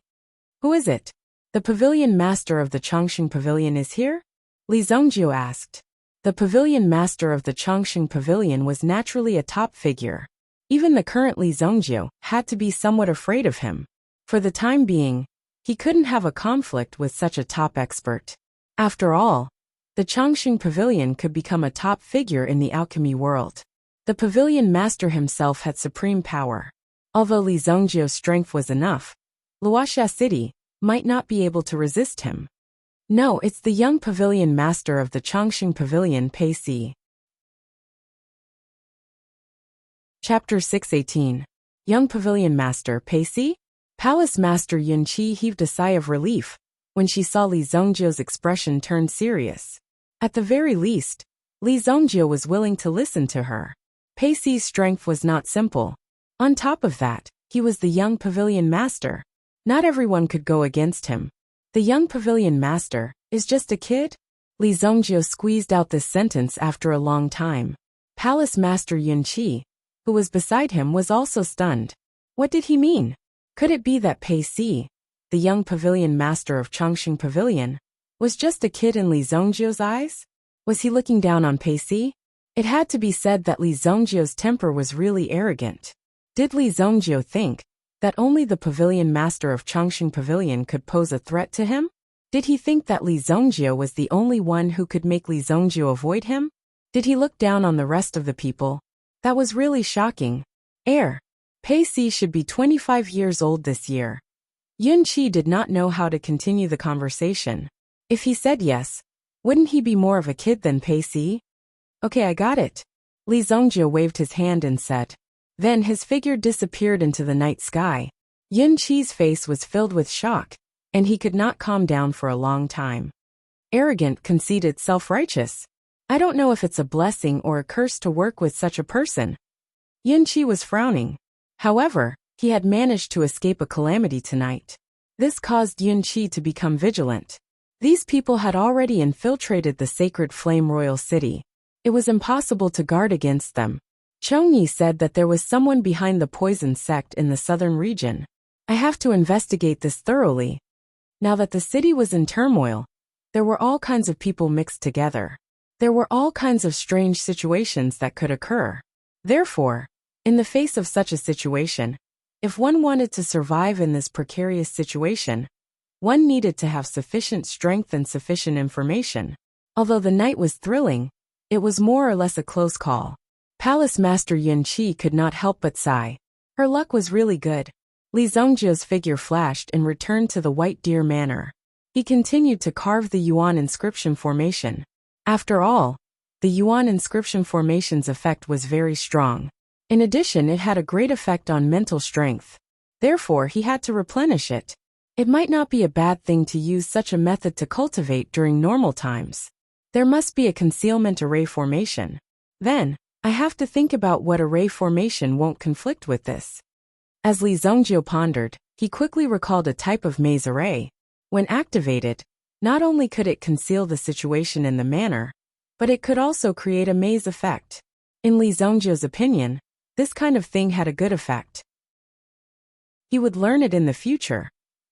Who is it? The pavilion master of the Chongqing Pavilion is here? Li Zongjio asked. The pavilion master of the Chongqing Pavilion was naturally a top figure. Even the current Li Zongjio had to be somewhat afraid of him. For the time being, he couldn't have a conflict with such a top expert. After all, the Chongqing Pavilion could become a top figure in the alchemy world. The pavilion master himself had supreme power. Although Li Zongjio's strength was enough, Wuxia City might not be able to resist him. No, it's the young pavilion master of the Chongqing Pavilion, Pei Si. Chapter 618. Young Pavilion Master Pei Si? Palace Master Yunqi heaved a sigh of relief when she saw Li Zongjio's expression turn serious. At the very least, Li Zongjio was willing to listen to her. Pei Si's strength was not simple. On top of that, he was the young pavilion master. Not everyone could go against him. The young pavilion master is just a kid? Li Zongjio squeezed out this sentence after a long time. Palace Master Yunqi, who was beside him, was also stunned. What did he mean? Could it be that Pei Si, the young pavilion master of Chongqing Pavilion, was just a kid in Li Zongjio's eyes? Was he looking down on Pei Si? It had to be said that Li Zongjio's temper was really arrogant. Did Li Zongjio think that only the pavilion master of Chongqing Pavilion could pose a threat to him? Did he think that Li Zongjio was the only one who could make Li Zongjio avoid him? Did he look down on the rest of the people? That was really shocking. Pei Si should be 25 years old this year. Yunqi did not know how to continue the conversation. If he said yes, wouldn't he be more of a kid than Pei Si? Okay, I got it. Li Zongjio waved his hand and said. Then his figure disappeared into the night sky. Yunqi's face was filled with shock, and he could not calm down for a long time. Arrogant, conceited, self-righteous. I don't know if it's a blessing or a curse to work with such a person. Yunqi was frowning. However, he had managed to escape a calamity tonight. This caused Yunqi to become vigilant. These people had already infiltrated the sacred Flame Royal City. It was impossible to guard against them. Chongyi said that there was someone behind the poison sect in the southern region. I have to investigate this thoroughly. Now that the city was in turmoil, there were all kinds of people mixed together. There were all kinds of strange situations that could occur. Therefore, in the face of such a situation, if one wanted to survive in this precarious situation, one needed to have sufficient strength and sufficient information. Although the night was thrilling, it was more or less a close call. Palace Master Yunqi could not help but sigh. Her luck was really good. Li Zongjio's figure flashed and returned to the White Deer Manor. He continued to carve the Yuan inscription formation. After all, the Yuan inscription formation's effect was very strong. In addition, it had a great effect on mental strength. Therefore, he had to replenish it. It might not be a bad thing to use such a method to cultivate during normal times. There must be a concealment array formation. Then, I have to think about what array formation won't conflict with this. As Li Zongjio pondered, he quickly recalled a type of maze array. When activated, not only could it conceal the situation in the manor, but it could also create a maze effect. In Li Zongjio's opinion, this kind of thing had a good effect. He would learn it in the future,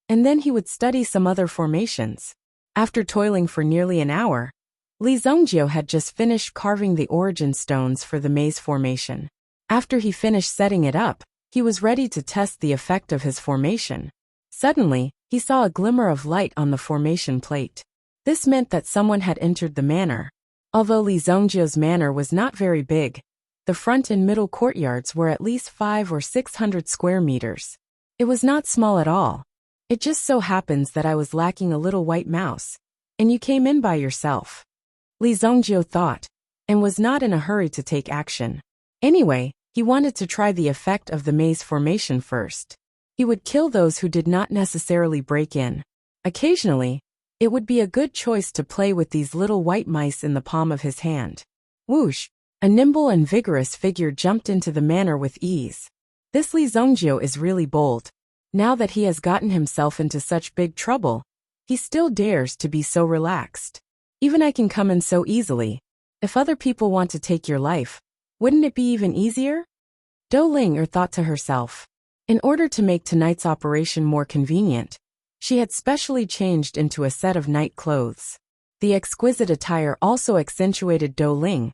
and then he would study some other formations. After toiling for nearly an hour, Li Zongjio had just finished carving the origin stones for the maze formation. After he finished setting it up, he was ready to test the effect of his formation. Suddenly, he saw a glimmer of light on the formation plate. This meant that someone had entered the manor. Although Li Zongjio's manor was not very big, the front and middle courtyards were at least 500 or 600 square meters. It was not small at all. It just so happens that I was lacking a little white mouse, and you came in by yourself. Li Zongjio thought, and was not in a hurry to take action. Anyway, he wanted to try the effect of the maze formation first. He would kill those who did not necessarily break in. Occasionally, it would be a good choice to play with these little white mice in the palm of his hand. Whoosh! A nimble and vigorous figure jumped into the manor with ease. This Li Zongjio is really bold. Now that he has gotten himself into such big trouble, he still dares to be so relaxed. Even I can come in so easily. If other people want to take your life, wouldn't it be even easier? Ling thought to herself. In order to make tonight's operation more convenient, she had specially changed into a set of night clothes. The exquisite attire also accentuated Ling's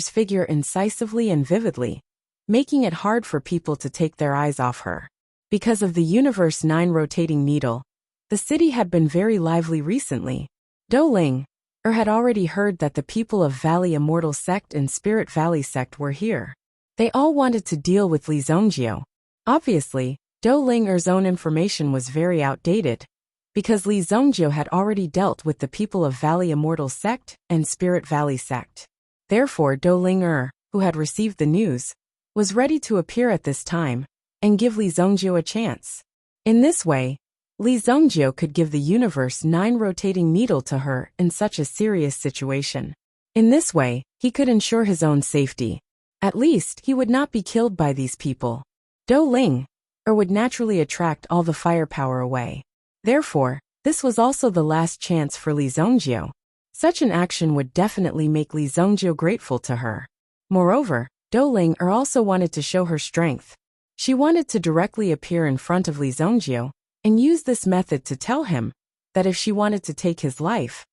figure incisively and vividly, making it hard for people to take their eyes off her. Because of the Universe 9 rotating needle, the city had been very lively recently. Ling had already heard that the people of Valley Immortal Sect and Spirit Valley Sect were here. They all wanted to deal with Li Zongjio. Obviously, Ling's own information was very outdated, because Li Zongjio had already dealt with the people of Valley Immortal Sect and Spirit Valley Sect. Therefore Ling, who had received the news, was ready to appear at this time, and give Li Zongjio a chance. In this way, Li Zongjio could give the Universe 9 rotating needle to her in such a serious situation. In this way, he could ensure his own safety. At least, he would not be killed by these people. Ling would naturally attract all the firepower away. Therefore, this was also the last chance for Li Zongjio. Such an action would definitely make Li Zongjio grateful to her. Moreover, Ling also wanted to show her strength. She wanted to directly appear in front of Li Zongjio and use this method to tell him that if she wanted to take his life,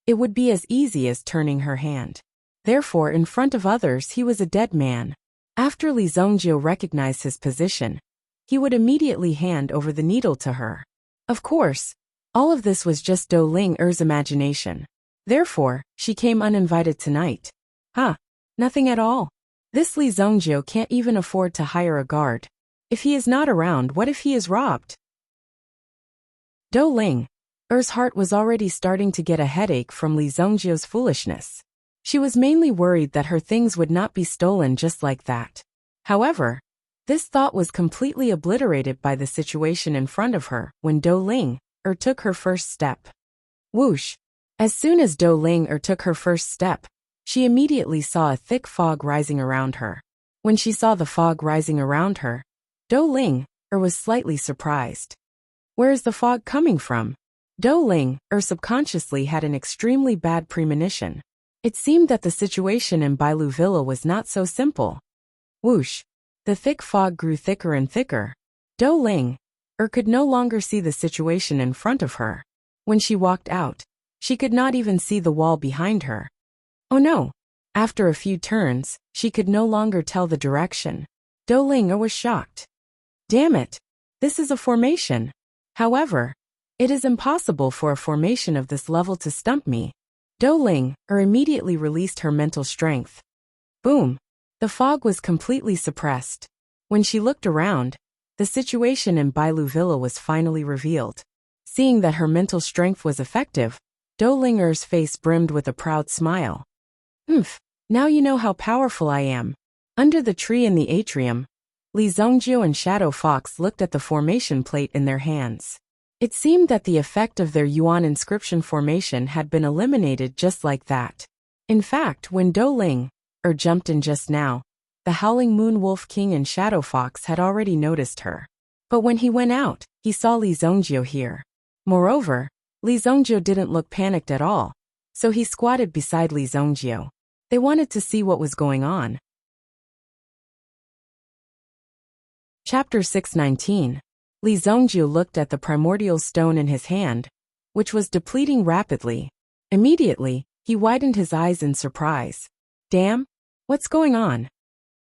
it would be as easy as turning her hand. Therefore, in front of others, he was a dead man. After Li Zongjio recognized his position, he would immediately hand over the needle to her. Of course, all of this was just Ling's imagination. Therefore, she came uninvited tonight. Nothing at all. This Li Zongjio can't even afford to hire a guard. If he is not around, what if he is robbed? Ling's heart was already starting to get a headache from Li Zongjio's foolishness. She was mainly worried that her things would not be stolen just like that. However, this thought was completely obliterated by the situation in front of her when Ling took her first step. Whoosh! As soon as Ling took her first step, she immediately saw a thick fog rising around her. When she saw the fog rising around her, Ling was slightly surprised. Where is the fog coming from? Ling subconsciously had an extremely bad premonition. It seemed that the situation in Bailu Villa was not so simple. Whoosh! The thick fog grew thicker and thicker. Ling could no longer see the situation in front of her. When she walked out, she could not even see the wall behind her. Oh no! After a few turns, she could no longer tell the direction. Ling was shocked. Damn it! This is a formation. However, it is impossible for a formation of this level to stump me. Ling immediately released her mental strength. Boom! The fog was completely suppressed. When she looked around, the situation in Bailu Villa was finally revealed. Seeing that her mental strength was effective, Ling's face brimmed with a proud smile. Now you know how powerful I am. Under the tree in the atrium, Li Zongjio and Shadow Fox looked at the formation plate in their hands. It seemed that the effect of their Yuan inscription formation had been eliminated just like that. In fact, when Ling jumped in just now, the Howling Moon Wolf King and Shadow Fox had already noticed her. But when he went out, he saw Li Zongjio here. Moreover, Li Zongjio didn't look panicked at all, so he squatted beside Li Zongjio. They wanted to see what was going on. Chapter 619. Li Zongjio looked at the primordial stone in his hand, which was depleting rapidly. Immediately, He widened his eyes in surprise. Damn, what's going on?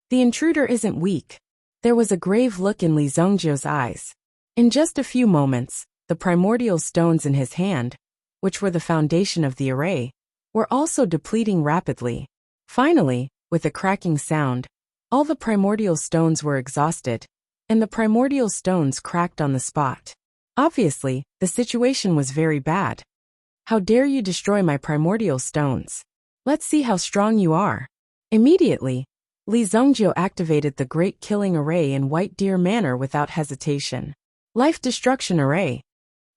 The intruder isn't weak. There was a grave look in Li Zongjiu's eyes. In just a few moments, the primordial stones in his hand, which were the foundation of the array, were also depleting rapidly. Finally, with a cracking sound, all the primordial stones were exhausted, and the primordial stones cracked on the spot. Obviously, the situation was very bad. How dare you destroy my primordial stones? Let's see how strong you are. Immediately, Li Zongjiu activated the Great Killing Array in White Deer manner without hesitation. Life Destruction Array.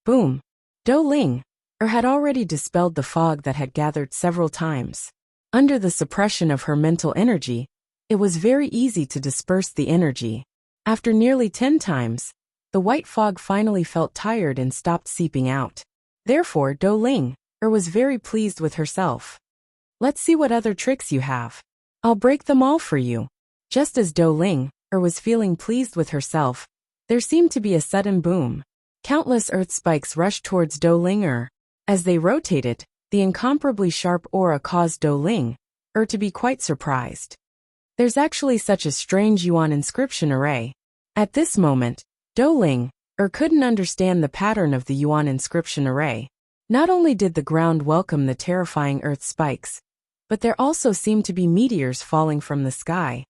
Boom. Dou Ling had already dispelled the fog that had gathered several times. Under the suppression of her mental energy, it was very easy to disperse the energy. After nearly 10 times, the white fog finally felt tired and stopped seeping out. Therefore, Dou Ling was very pleased with herself. Let's see what other tricks you have. I'll break them all for you. Just as Dou Ling was feeling pleased with herself, there seemed to be a sudden boom. Countless earth spikes rushed towards Dou Ling. As they rotated, the incomparably sharp aura caused Dou Ling to be quite surprised. There's actually such a strange Yuan inscription array. At this moment, Dou Ling couldn't understand the pattern of the Yuan inscription array. Not only did the ground welcome the terrifying earth spikes, but there also seemed to be meteors falling from the sky.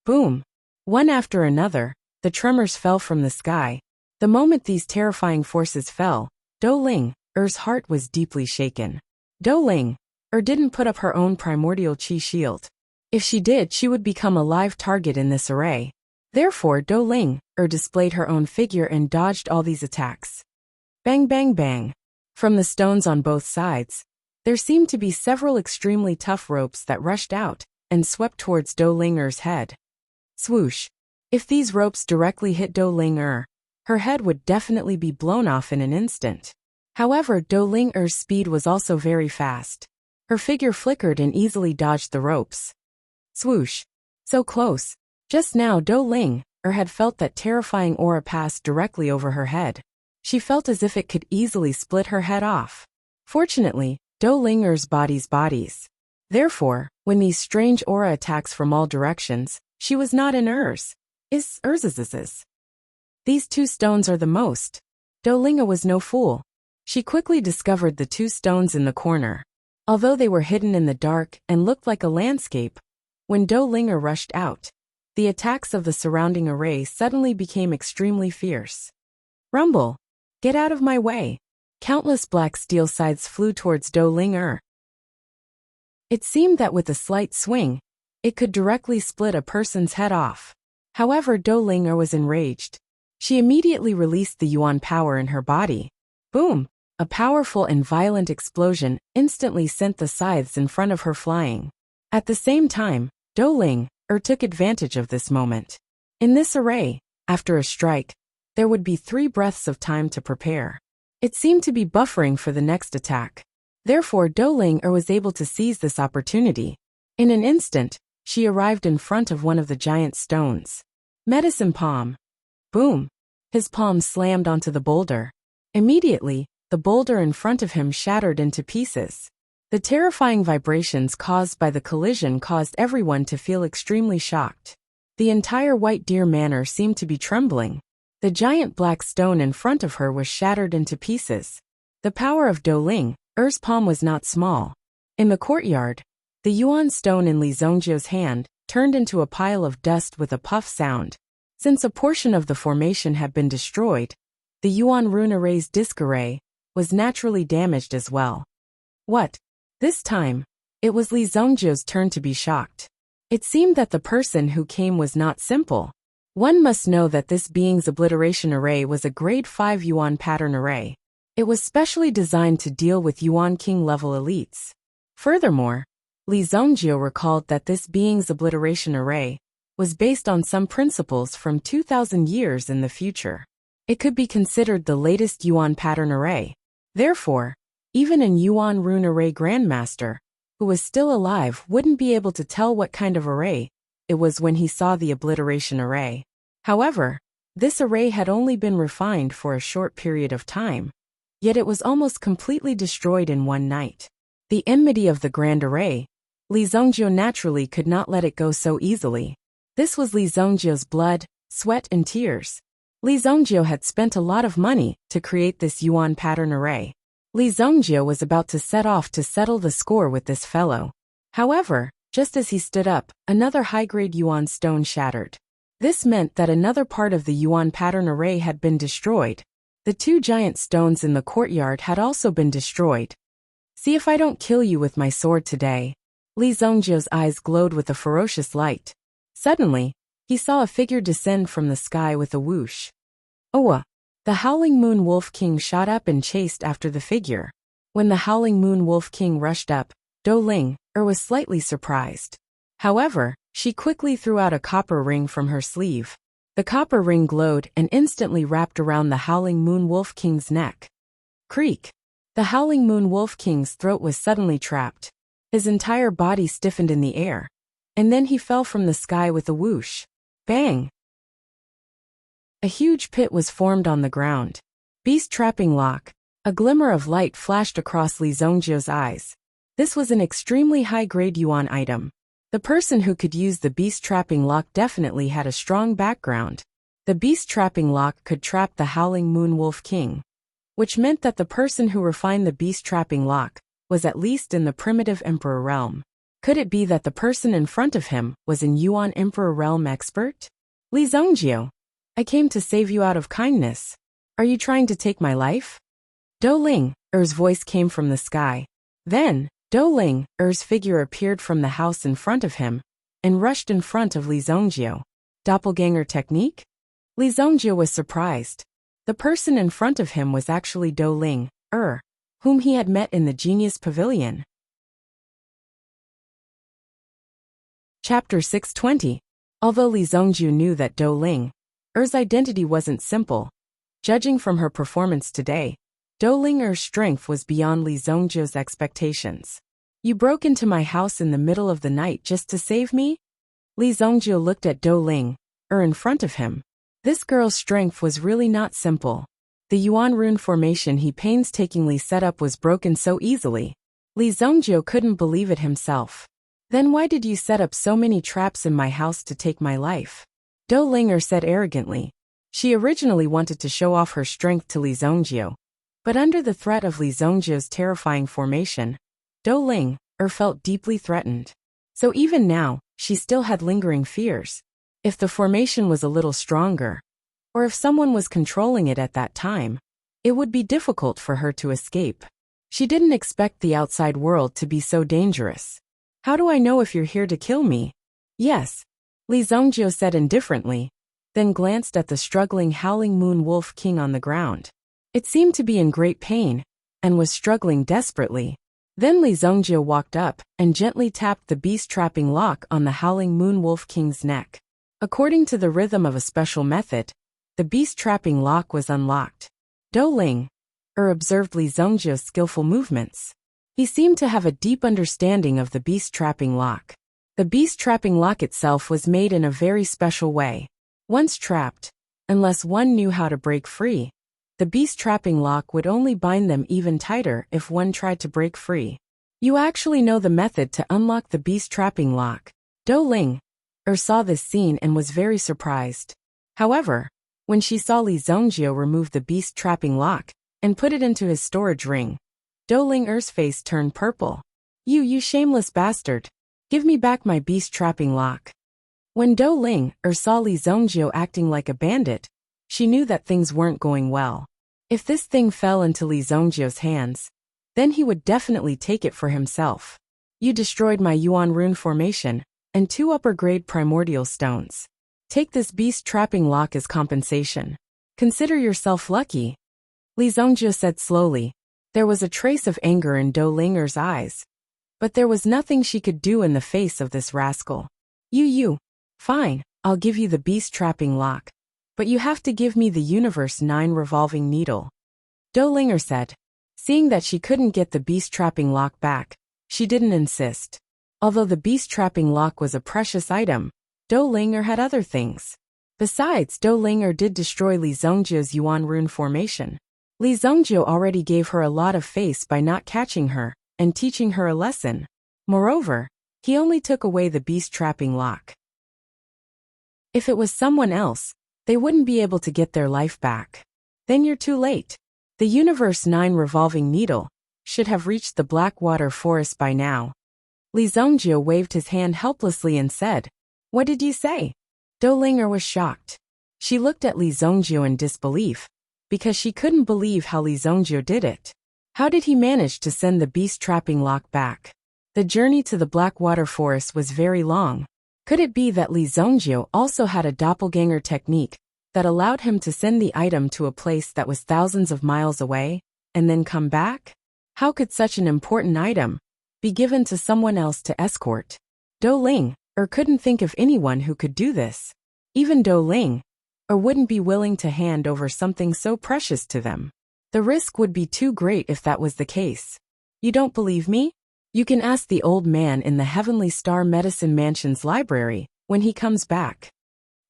Boom! One after another, the tremors fell from the sky. The moment these terrifying forces fell, Dou Ling's heart was deeply shaken. Dou Ling didn't put up her own primordial qi shield. If she did, she would become a live target in this array. Therefore, Dou Ling displayed her own figure and dodged all these attacks. Bang bang bang. From the stones on both sides, there seemed to be several extremely tough ropes that rushed out and swept towards Dou Ling's head. Swoosh. If these ropes directly hit Dou Ling, her head would definitely be blown off in an instant. However, Dou Ling's speed was also very fast. Her figure flickered and easily dodged the ropes. Swoosh. So close. Just now Dou Ling had felt that terrifying aura pass directly over her head. She felt as if it could easily split her head off. Fortunately, Dou Ling's bodies. Therefore, when these strange aura attacks from all directions, she was not in Urs. These two stones are the most. Dou Ling was no fool. She quickly discovered the two stones in the corner. Although they were hidden in the dark and looked like a landscape, when Dou Ling rushed out, the attacks of the surrounding array suddenly became extremely fierce. Rumble! Get out of my way! Countless black steel scythes flew towards Dou Ling. It seemed that with a slight swing, it could directly split a person's head off. However, Dou Ling was enraged. She immediately released the Yuan power in her body. Boom! A powerful and violent explosion instantly sent the scythes in front of her flying. At the same time, Dou Ling took advantage of this moment. In this array, after a strike, there would be 3 breaths of time to prepare. It seemed to be buffering for the next attack. Therefore, Dou Ling was able to seize this opportunity. In an instant, she arrived in front of one of the giant stones. Medicine palm. Boom! His palm slammed onto the boulder. Immediately, the boulder in front of him shattered into pieces. The terrifying vibrations caused by the collision caused everyone to feel extremely shocked. The entire White Deer Manor seemed to be trembling. The giant black stone in front of her was shattered into pieces. The power of Dou Ling's palm was not small. In the courtyard, the Yuan stone in Li Zongjiu's hand turned into a pile of dust with a puff sound. Since a portion of the formation had been destroyed, the Yuan rune array's disc array was naturally damaged as well. What? This time, it was Li Zongjiu's turn to be shocked. It seemed that the person who came was not simple. One must know that this being's obliteration array was a grade 5 Yuan pattern array. It was specially designed to deal with Yuan King level elites. Furthermore, Li Zongjiu recalled that this being's obliteration array was based on some principles from 2,000 years in the future. It could be considered the latest Yuan pattern array. Therefore, even an Yuan rune array grandmaster, who was still alive, wouldn't be able to tell what kind of array it was when he saw the obliteration array. However, this array had only been refined for a short period of time, yet it was almost completely destroyed in one night. The enmity of the Grand Array, Li Zongjiu naturally could not let it go so easily. This was Li Zongjiu's blood, sweat and tears. Li Zongjiu had spent a lot of money to create this yuan pattern array. Li Zongjiu was about to set off to settle the score with this fellow. However, just as he stood up, another high-grade yuan stone shattered. This meant that another part of the yuan pattern array had been destroyed. The 2 giant stones in the courtyard had also been destroyed. See if I don't kill you with my sword today. Li Zongjiu's eyes glowed with a ferocious light. Suddenly, he saw a figure descend from the sky with a whoosh. Oa! The Howling Moon Wolf King shot up and chased after the figure. When the Howling Moon Wolf King rushed up, Dou Ling was slightly surprised. However, she quickly threw out a copper ring from her sleeve. The copper ring glowed and instantly wrapped around the Howling Moon Wolf King's neck. Creak! The Howling Moon Wolf King's throat was suddenly trapped. His entire body stiffened in the air. And then he fell from the sky with a whoosh. Bang! A huge pit was formed on the ground. Beast trapping lock. A glimmer of light flashed across Li Zongjiu's eyes. This was an extremely high-grade yuan item. The person who could use the beast trapping lock definitely had a strong background. The beast trapping lock could trap the Howling Moon Wolf King, which meant that the person who refined the beast trapping lock was at least in the primitive emperor realm. Could it be that the person in front of him was an yuan emperor realm expert? Li Zongjiu, I came to save you out of kindness. Are you trying to take my life? Dou Ling's voice came from the sky. Then, Dou Ling's figure appeared from the house in front of him and rushed in front of Li Zongjiu. Doppelganger technique? Li Zongjiu was surprised. The person in front of him was actually Dou Ling, whom he had met in the Genius Pavilion. Chapter 620. Although Li Zongjiu knew that Dou Ling's identity wasn't simple, judging from her performance today, Dou Ling's strength was beyond Li Zongjiu's expectations. You broke into my house in the middle of the night just to save me? Li Zongjiu looked at Dou Ling in front of him. This girl's strength was really not simple. The yuan rune formation he painstakingly set up was broken so easily. Li Zongjiu couldn't believe it himself. Then why did you set up so many traps in my house to take my life? Dou Ling said arrogantly. She originally wanted to show off her strength to Li Zongjiu, but under the threat of Li Zongjiu's terrifying formation, Dou Ling felt deeply threatened. So even now, she still had lingering fears. If the formation was a little stronger, or if someone was controlling it at that time, it would be difficult for her to escape. She didn't expect the outside world to be so dangerous. How do I know if you're here to kill me? Yes, Li Zongjiu said indifferently, then glanced at the struggling Howling Moon Wolf King on the ground. It seemed to be in great pain, and was struggling desperately. Then Li Zongjiu walked up and gently tapped the beast trapping lock on the Howling Moon Wolf King's neck. According to the rhythm of a special method, the beast trapping lock was unlocked. Dou Ling observed Li Zongjiu's skillful movements. He seemed to have a deep understanding of the beast trapping lock. The beast trapping lock itself was made in a very special way. Once trapped, unless one knew how to break free, the beast trapping lock would only bind them even tighter if one tried to break free. You actually know the method to unlock the beast trapping lock. Dou Ling saw this scene and was very surprised. However, when she saw Li Zongjiu remove the beast trapping lock and put it into his storage ring, Dou Ling's face turned purple. You shameless bastard. Give me back my beast trapping lock. When Dou Ling saw Li Zongjiu acting like a bandit, she knew that things weren't going well. If this thing fell into Li Zongjiu's hands, then he would definitely take it for himself. You destroyed my yuan rune formation and 2 upper-grade primordial stones. Take this beast trapping lock as compensation. Consider yourself lucky. Li Zongjiu said slowly. There was a trace of anger in Dou Ling's eyes, but there was nothing she could do in the face of this rascal. Fine, I'll give you the beast trapping lock, but you have to give me the Universe 9 revolving needle. Dou Ling said. Seeing that she couldn't get the beast trapping lock back, she didn't insist. Although the beast trapping lock was a precious item, Dou Ling had other things. Besides, Dou Ling did destroy Li Zongjiu's yuan rune formation. Li Zongjiu already gave her a lot of face by not catching her, and teaching her a lesson. Moreover, he only took away the beast-trapping lock. If it was someone else, they wouldn't be able to get their life back. Then you're too late. The Universe 9 revolving needle should have reached the Blackwater Forest by now. Li Zongjie waved his hand helplessly and said, "What did you say?" Dolinger was shocked. She looked at Li Zongjie in disbelief, because she couldn't believe how Li Zongjie did it. How did he manage to send the beast-trapping lock back? The journey to the Blackwater Forest was very long. Could it be that Li Zongjie also had a doppelganger technique that allowed him to send the item to a place that was thousands of miles away, and then come back? How could such an important item be given to someone else to escort? Dolinger couldn't think of anyone who could do this. Even Dolinger wouldn't be willing to hand over something so precious to them. The risk would be too great if that was the case. You don't believe me? You can ask the old man in the Heavenly Star Medicine Mansion's library when he comes back.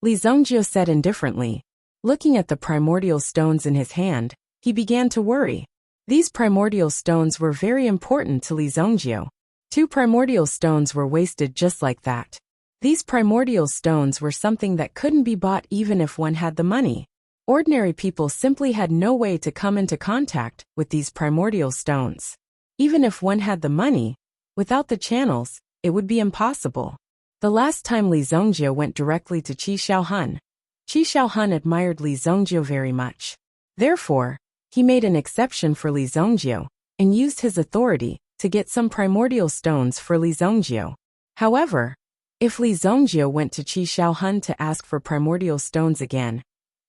Li Zongjie said indifferently. Looking at the primordial stones in his hand, he began to worry. These primordial stones were very important to Li Zongjie. 2 primordial stones were wasted just like that. These primordial stones were something that couldn't be bought even if one had the money. Ordinary people simply had no way to come into contact with these primordial stones. Even if one had the money, without the channels, it would be impossible. The last time Li Zongjie went directly to Qi Xiaohun. Qi Xiaohun admired Li Zongjie very much. Therefore, he made an exception for Li Zongjie and used his authority to get some primordial stones for Li Zongjie. However, if Li Zongjie went to Qi Xiaohun to ask for primordial stones again,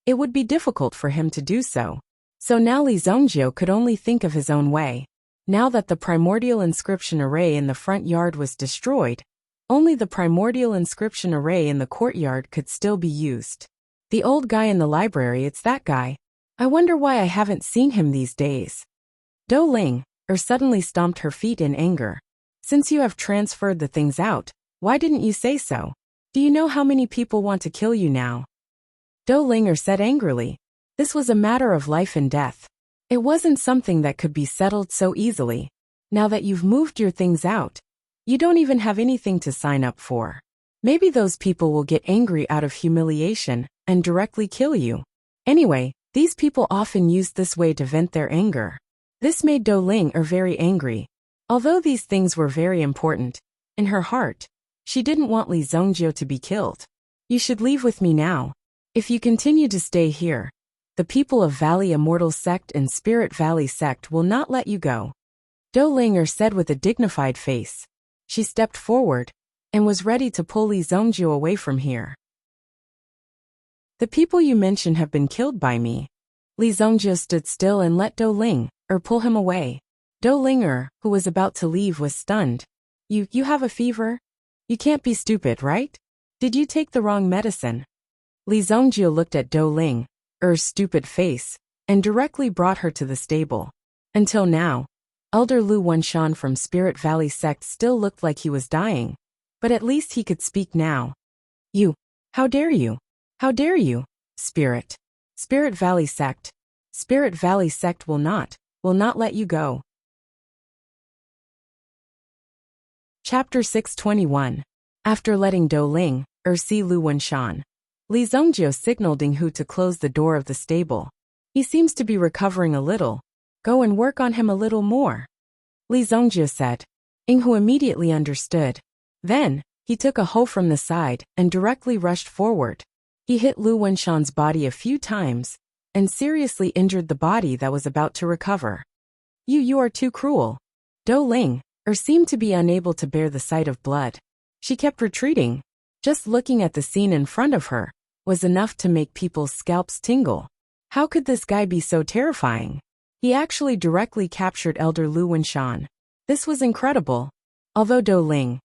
it would be difficult for him to do so. So now Li Zongjie could only think of his own way. Now that the primordial inscription array in the front yard was destroyed, only the primordial inscription array in the courtyard could still be used. The old guy in the library, it's that guy. I wonder why I haven't seen him these days. Dolinger suddenly stomped her feet in anger. Since you have transferred the things out, why didn't you say so? Do you know how many people want to kill you now? Dolinger said angrily. This was a matter of life and death. It wasn't something that could be settled so easily. Now that you've moved your things out, you don't even have anything to sign up for. Maybe those people will get angry out of humiliation and directly kill you. Anyway, these people often use this way to vent their anger. This made Dolinger very angry. Although these things were very important, in her heart, she didn't want Li Zongjie to be killed. You should leave with me now. If you continue to stay here, the people of Valley Immortal Sect and Spirit Valley Sect will not let you go. Dolinger said with a dignified face. She stepped forward and was ready to pull Li Zongjie away from here. The people you mention have been killed by me. Li Zongjie stood still and let Dolinger pull him away. Dolinger, who was about to leave, was stunned. You have a fever? You can't be stupid, right? Did you take the wrong medicine? Li Zongjie looked at Dolinger's stupid face and directly brought her to the stable. Until now, Elder Lu Wenshan from Spirit Valley Sect still looked like he was dying, but at least he could speak now. You, how dare you? How dare you, Spirit Valley Sect. Spirit Valley Sect will not let you go. Chapter 621. After letting Dolinger see Lu Wenshan, Li Zongjie signaled Inghu to close the door of the stable. He seems to be recovering a little. Go and work on him a little more, Li Zongjie said. Inghu immediately understood. Then, he took a hoe from the side and directly rushed forward. He hit Lu Wenshan's body a few times and seriously injured the body that was about to recover. You are too cruel. Dolinger seemed to be unable to bear the sight of blood. She kept retreating. Just looking at the scene in front of her was enough to make people's scalps tingle. How could this guy be so terrifying? He actually directly captured Elder Lu Wenshan. This was incredible. Although Dolinger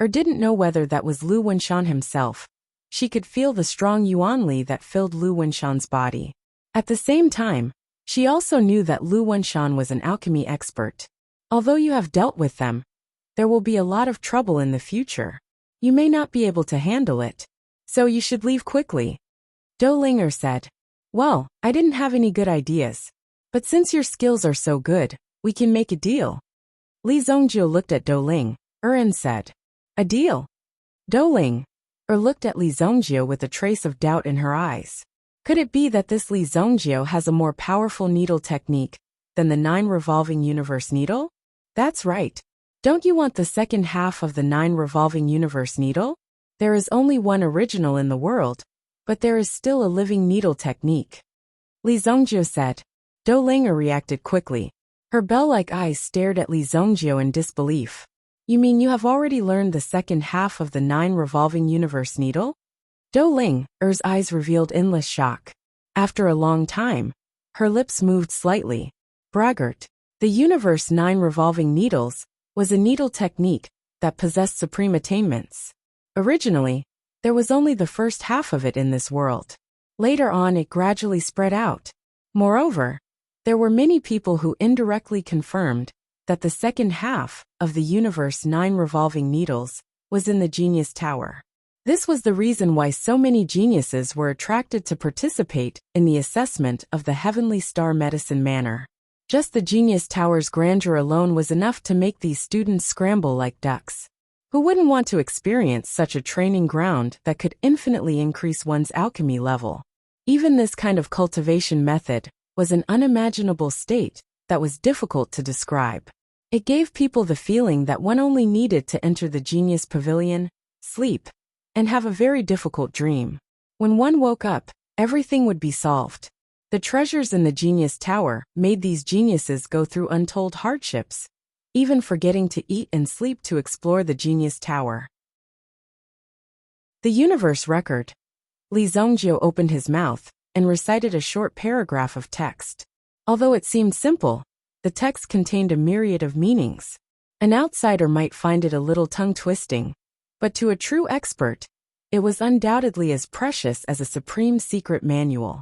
didn't know whether that was Lu Wenshan himself, she could feel the strong yuanli that filled Lu Wenshan's body. At the same time, she also knew that Lu Wenshan was an alchemy expert. Although you have dealt with them, there will be a lot of trouble in the future. You may not be able to handle it, so you should leave quickly. Dolinger said. Well, I didn't have any good ideas. But since your skills are so good, we can make a deal. Li Zhongjiu looked at Douling and said, "A deal." Douling looked at Li Zhongjiu with a trace of doubt in her eyes. Could it be that this Li Zhongjiu has a more powerful needle technique than the 9 revolving universe needle? That's right. Don't you want the second half of the 9 revolving universe needle? There is only one original in the world, but there is still a living needle technique. Li Zhongjiu said. Douling reacted quickly. Her bell-like eyes stared at Li Zhongjiu in disbelief. You mean you have already learned the second half of the 9 revolving universe needle? Douling's eyes revealed endless shock. After a long time, her lips moved slightly. Braggart. The universe 9 revolving needles was a needle technique that possessed supreme attainments. Originally, there was only the first half of it in this world. Later on it gradually spread out. Moreover, there were many people who indirectly confirmed that the second half of the universe 9 revolving needles was in the Genius Tower. This was the reason why so many geniuses were attracted to participate in the assessment of the Heavenly Star Medicine Manor. Just the Genius Tower's grandeur alone was enough to make these students scramble like ducks. Who wouldn't want to experience such a training ground that could infinitely increase one's alchemy level? Even this kind of cultivation method was an unimaginable state that was difficult to describe. It gave people the feeling that one only needed to enter the Genius Pavilion, sleep, and have a very difficult dream. When one woke up, everything would be solved. The treasures in the Genius Tower made these geniuses go through untold hardships, even forgetting to eat and sleep to explore the Genius Tower. The universe record. Li Zhongjiu opened his mouth and recited a short paragraph of text. Although it seemed simple, the text contained a myriad of meanings. An outsider might find it a little tongue-twisting, but to a true expert, it was undoubtedly as precious as a supreme secret manual.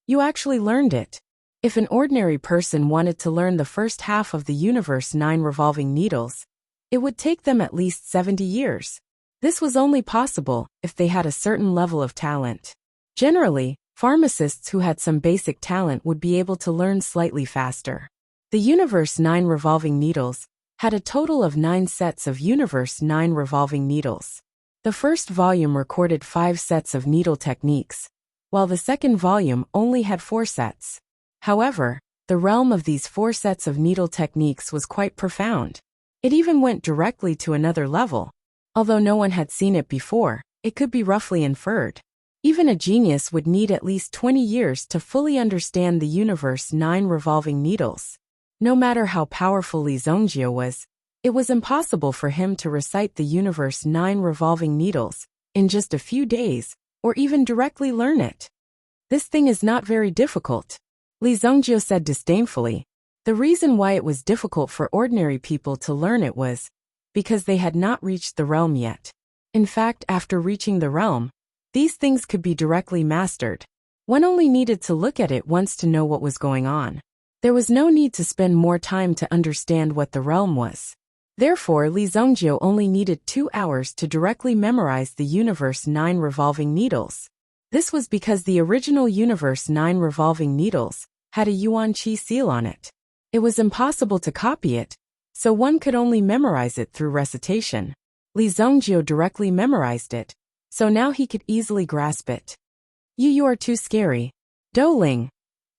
You actually learned it. If an ordinary person wanted to learn the first half of the universe 9 revolving needles, it would take them at least 70 years. This was only possible if they had a certain level of talent. Generally, pharmacists who had some basic talent would be able to learn slightly faster. The universe 9 revolving needles had a total of 9 sets of universe 9 revolving needles. The first volume recorded 5 sets of needle techniques, while the second volume only had 4 sets. However, the realm of these 4 sets of needle techniques was quite profound. It even went directly to another level. Although no one had seen it before, it could be roughly inferred. Even a genius would need at least 20 years to fully understand the universe 9 revolving needles. No matter how powerful Li Zhongjiu was, it was impossible for him to recite the universe 9 revolving needles in just a few days, or even directly learn it. This thing is not very difficult, Li Zhongjiu said disdainfully. The reason why it was difficult for ordinary people to learn it was because they had not reached the realm yet. In fact, after reaching the realm, these things could be directly mastered. One only needed to look at it once to know what was going on. There was no need to spend more time to understand what the realm was. Therefore, Li Zhongjiu only needed 2 hours to directly memorize the universe 9 revolving needles. This was because the original universe 9 revolving needles had a Yuan Qi seal on it. It was impossible to copy it, so one could only memorize it through recitation. Li Zhongjiu directly memorized it, so now he could easily grasp it. You are too scary. Douling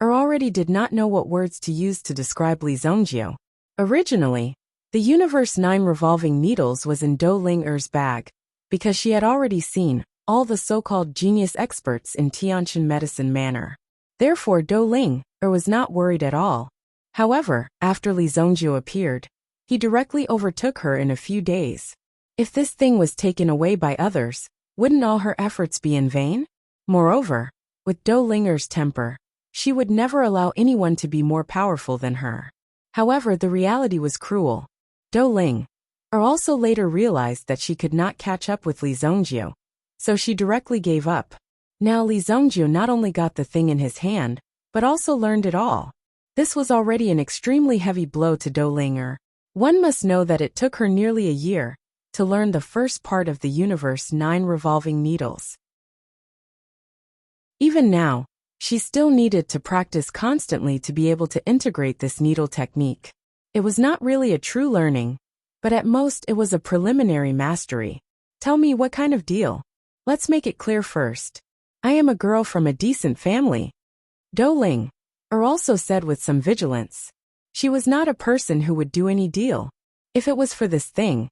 already did not know what words to use to describe Li Zhongjiu. Originally, the universe 9 revolving needles was in Douling's bag, because she had already seen all the so-called genius experts in Tianqian Medicine Manor. Therefore Douling was not worried at all. However, after Li Zhongjiu appeared, he directly overtook her in a few days. If this thing was taken away by others, wouldn't all her efforts be in vain? Moreover, with Douling's temper, she would never allow anyone to be more powerful than her. However, the reality was cruel. Douling also later realized that she could not catch up with Li Zhongjiu, so she directly gave up. Now Li Zhongjiu not only got the thing in his hand, but also learned it all. This was already an extremely heavy blow to Douling. One must know that it took her nearly a year to learn the first part of the universe 9 revolving needles. Even now, she still needed to practice constantly to be able to integrate this needle technique. It was not really a true learning, but at most it was a preliminary mastery. Tell me what kind of deal? Let's make it clear first. I am a girl from a decent family. Doling, also said with some vigilance. She was not a person who would do any deal. If it was for this thing,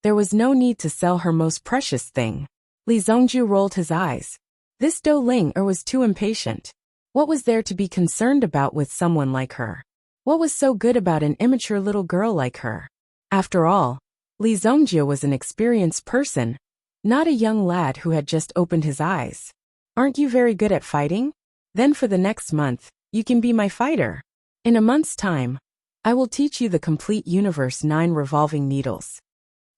there was no need to sell her most precious thing. Li Zongju rolled his eyes. This Doling was too impatient. What was there to be concerned about with someone like her? What was so good about an immature little girl like her? After all, Li Zongju was an experienced person, not a young lad who had just opened his eyes. Aren't you very good at fighting? Then for the next month, you can be my fighter. In a month's time, I will teach you the complete universe 9 revolving needles.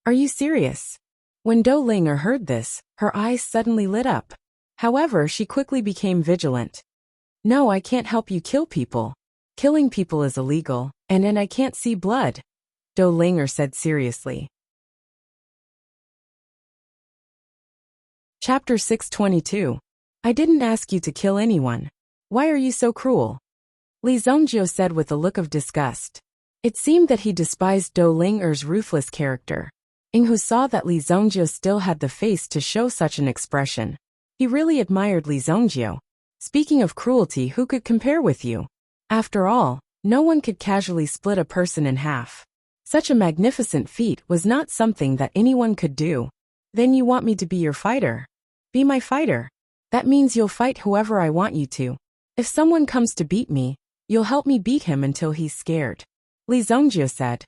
Are you serious? When Doling heard this, her eyes suddenly lit up. However, she quickly became vigilant. No, I can't help you kill people. Killing people is illegal, and I can't see blood, Doling said seriously. Chapter 622. I didn't ask you to kill anyone. Why are you so cruel? Li Zongjiu said with a look of disgust. It seemed that he despised Doling's ruthless character. Inghu saw that Li Zongjiu still had the face to show such an expression. He really admired Li Zongjiu. Speaking of cruelty, who could compare with you? After all, no one could casually split a person in half. Such a magnificent feat was not something that anyone could do. Then you want me to be your fighter? Be my fighter. That means you'll fight whoever I want you to. If someone comes to beat me, you'll help me beat him until he's scared. Li Zongjiu said.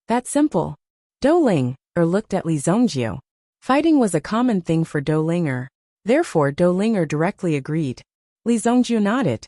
That's simple. Doling looked at Li Zongjiu. Fighting was a common thing for Doling. Therefore Doling directly agreed. Li Zongjiu nodded.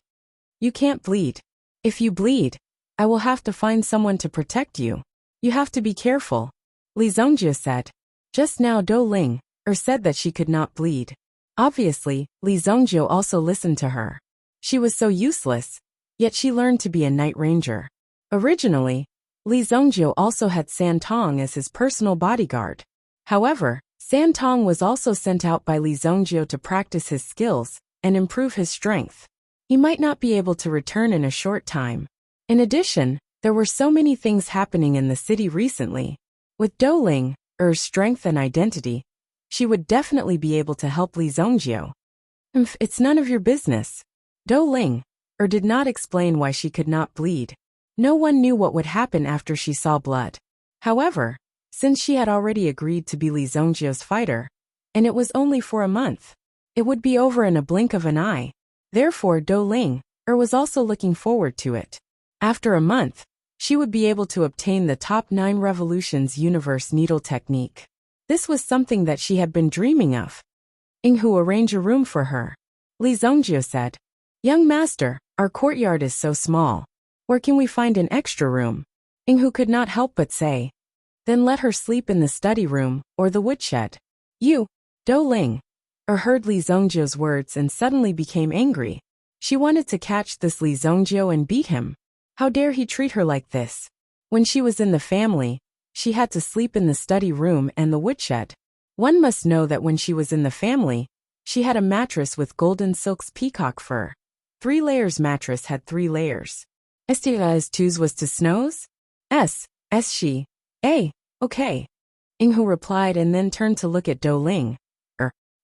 You can't bleed. If you bleed, I will have to find someone to protect you. You have to be careful. Li Zongjiu said. Just now Doling said that she could not bleed. Obviously, Li Zongjiu also listened to her. She was so useless, yet she learned to be a night ranger. Originally, Li Zongjiu also had Santong as his personal bodyguard. However, Santong was also sent out by Li Zongjiu to practice his skills and improve his strength. He might not be able to return in a short time. In addition, there were so many things happening in the city recently. With Doling's strength and identity, she would definitely be able to help Li Zongjiu. It's none of your business. Doling did not explain why she could not bleed. No one knew what would happen after she saw blood. However, since she had already agreed to be Li Zongjiu's fighter, and it was only for a month, it would be over in a blink of an eye. Therefore Doling was also looking forward to it. After a month, she would be able to obtain the top 9 revolutions universe needle technique. This was something that she had been dreaming of. Inghu arrange a room for her. Li Zongjiu said. Young master, our courtyard is so small. Where can we find an extra room? Inghu could not help but say. Then let her sleep in the study room, or the woodshed. You, Doling, heard Li Zongjiu's words and suddenly became angry. She wanted to catch this Li Zongjiu and beat him. How dare he treat her like this? When she was in the family, she had to sleep in the study room and the woodshed. One must know that when she was in the family, she had a mattress with golden silk's peacock fur. 3 layers mattress had 3 layers. Estira's twos was to snows? S she. Okay. Inghu replied and then turned to look at Doling.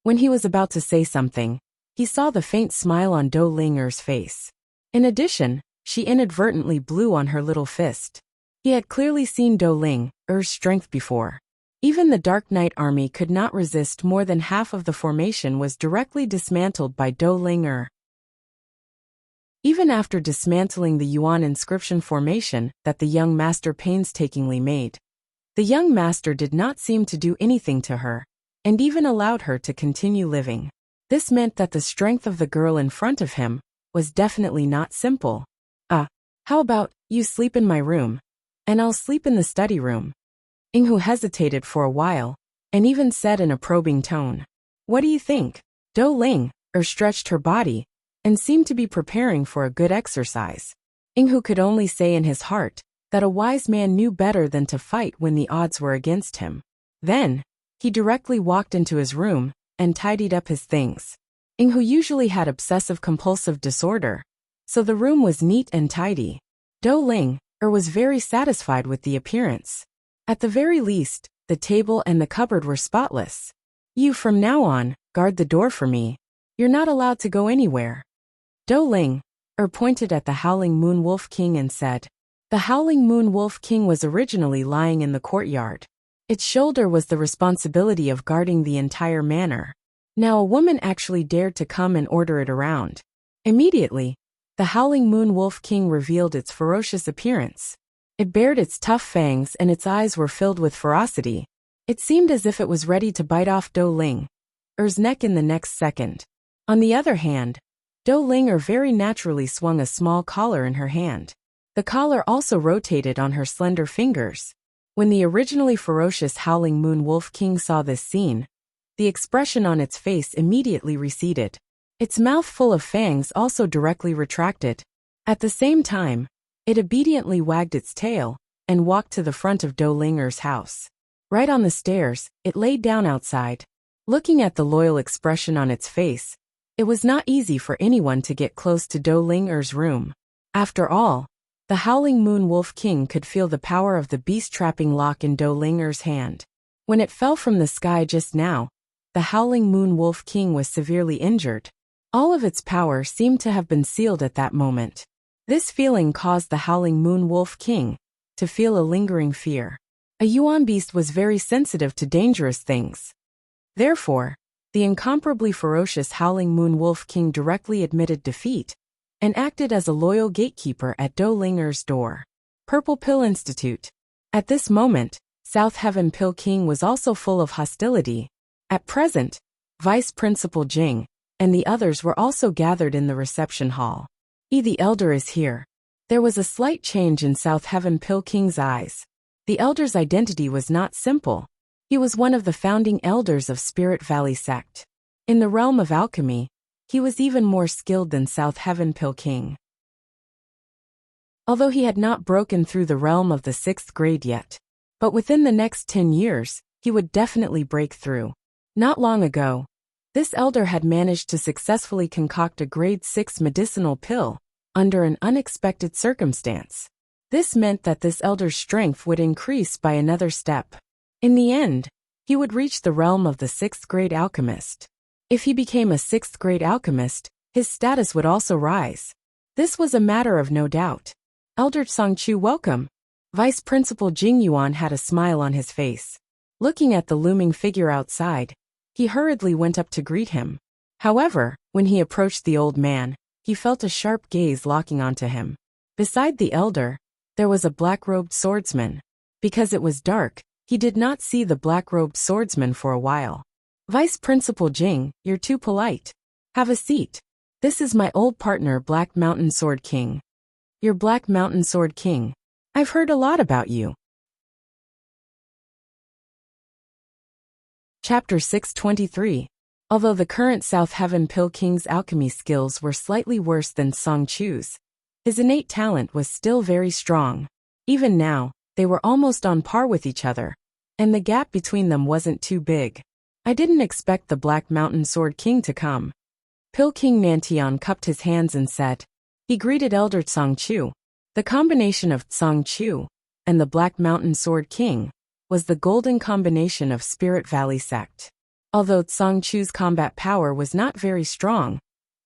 When he was about to say something, he saw the faint smile on Doling's face. In addition, she inadvertently blew on her little fist. He had clearly seen Doling's strength before. Even the Dark Knight army could not resist. More than half of the formation was directly dismantled by Doling. Even after dismantling the Yuan inscription formation that the young master painstakingly made, the young master did not seem to do anything to her, and even allowed her to continue living. This meant that the strength of the girl in front of him was definitely not simple. How about, you sleep in my room, and I'll sleep in the study room? Inghu hesitated for a while, and even said in a probing tone. What do you think? Doling stretched her body, and seemed to be preparing for a good exercise. Inghu could only say in his heart that a wise man knew better than to fight when the odds were against him. Then, he directly walked into his room and tidied up his things. Inghu usually had obsessive-compulsive disorder, so the room was neat and tidy. Doling was very satisfied with the appearance. At the very least, the table and the cupboard were spotless. You from now on, guard the door for me. You're not allowed to go anywhere. Ling pointed at the Howling Moon Wolf King and said. The Howling Moon Wolf King was originally lying in the courtyard. Its shoulder was the responsibility of guarding the entire manor. Now a woman actually dared to come and order it around. Immediately, the Howling Moon Wolf King revealed its ferocious appearance. It bared its tough fangs and its eyes were filled with ferocity. It seemed as if it was ready to bite off Ling's neck in the next second. On the other hand, Ling very naturally swung a small collar in her hand. The collar also rotated on her slender fingers. When the originally ferocious Howling Moon Wolf King saw this scene, the expression on its face immediately receded. Its mouth full of fangs also directly retracted. At the same time, it obediently wagged its tail and walked to the front of Ling's house. Right on the stairs, it laid down outside. Looking at the loyal expression on its face, it was not easy for anyone to get close to Ling's room. After all, the Howling Moon Wolf King could feel the power of the beast-trapping lock in Ling's hand. When it fell from the sky just now, the Howling Moon Wolf King was severely injured. All of its power seemed to have been sealed at that moment. This feeling caused the Howling Moon Wolf King to feel a lingering fear. A Yuan beast was very sensitive to dangerous things. Therefore, the incomparably ferocious Howling Moon Wolf King directly admitted defeat and acted as a loyal gatekeeper at Ling's door. Purple Pill Institute. At this moment, South Heaven Pill King was also full of hostility. At present, Vice Principal Jing and the others were also gathered in the reception hall. The Elder is here. There was a slight change in South Heaven Pill King's eyes. The Elder's identity was not simple. He was one of the founding elders of Spirit Valley Sect. In the realm of alchemy, he was even more skilled than South Heaven Pill King. Although he had not broken through the realm of the 6th grade yet, but within the next 10 years, he would definitely break through. Not long ago, this elder had managed to successfully concoct a grade 6 medicinal pill under an unexpected circumstance. This meant that this elder's strength would increase by another step. In the end, he would reach the realm of the 6th grade alchemist. If he became a 6th grade alchemist, his status would also rise. This was a matter of no doubt. Elder Songchu, welcome. Vice Principal Jing Yuan had a smile on his face. Looking at the looming figure outside, he hurriedly went up to greet him. However, when he approached the old man, he felt a sharp gaze locking onto him. Beside the elder, there was a black-robed swordsman. Because it was dark, he did not see the black-robed swordsman for a while. Vice Principal Jing, you're too polite. Have a seat. This is my old partner Black Mountain Sword King. You're Black Mountain Sword King. I've heard a lot about you. Chapter 623. Although the current South Heaven Pill King's alchemy skills were slightly worse than Song Chu's, his innate talent was still very strong. Even now, they were almost on par with each other, and the gap between them wasn't too big. I didn't expect the Black Mountain Sword King to come. Pill King Nantian cupped his hands and said. He greeted Elder Tsang Chu. The combination of Tsang Chu and the Black Mountain Sword King was the golden combination of Spirit Valley Sect. Although Tsang Chu's combat power was not very strong,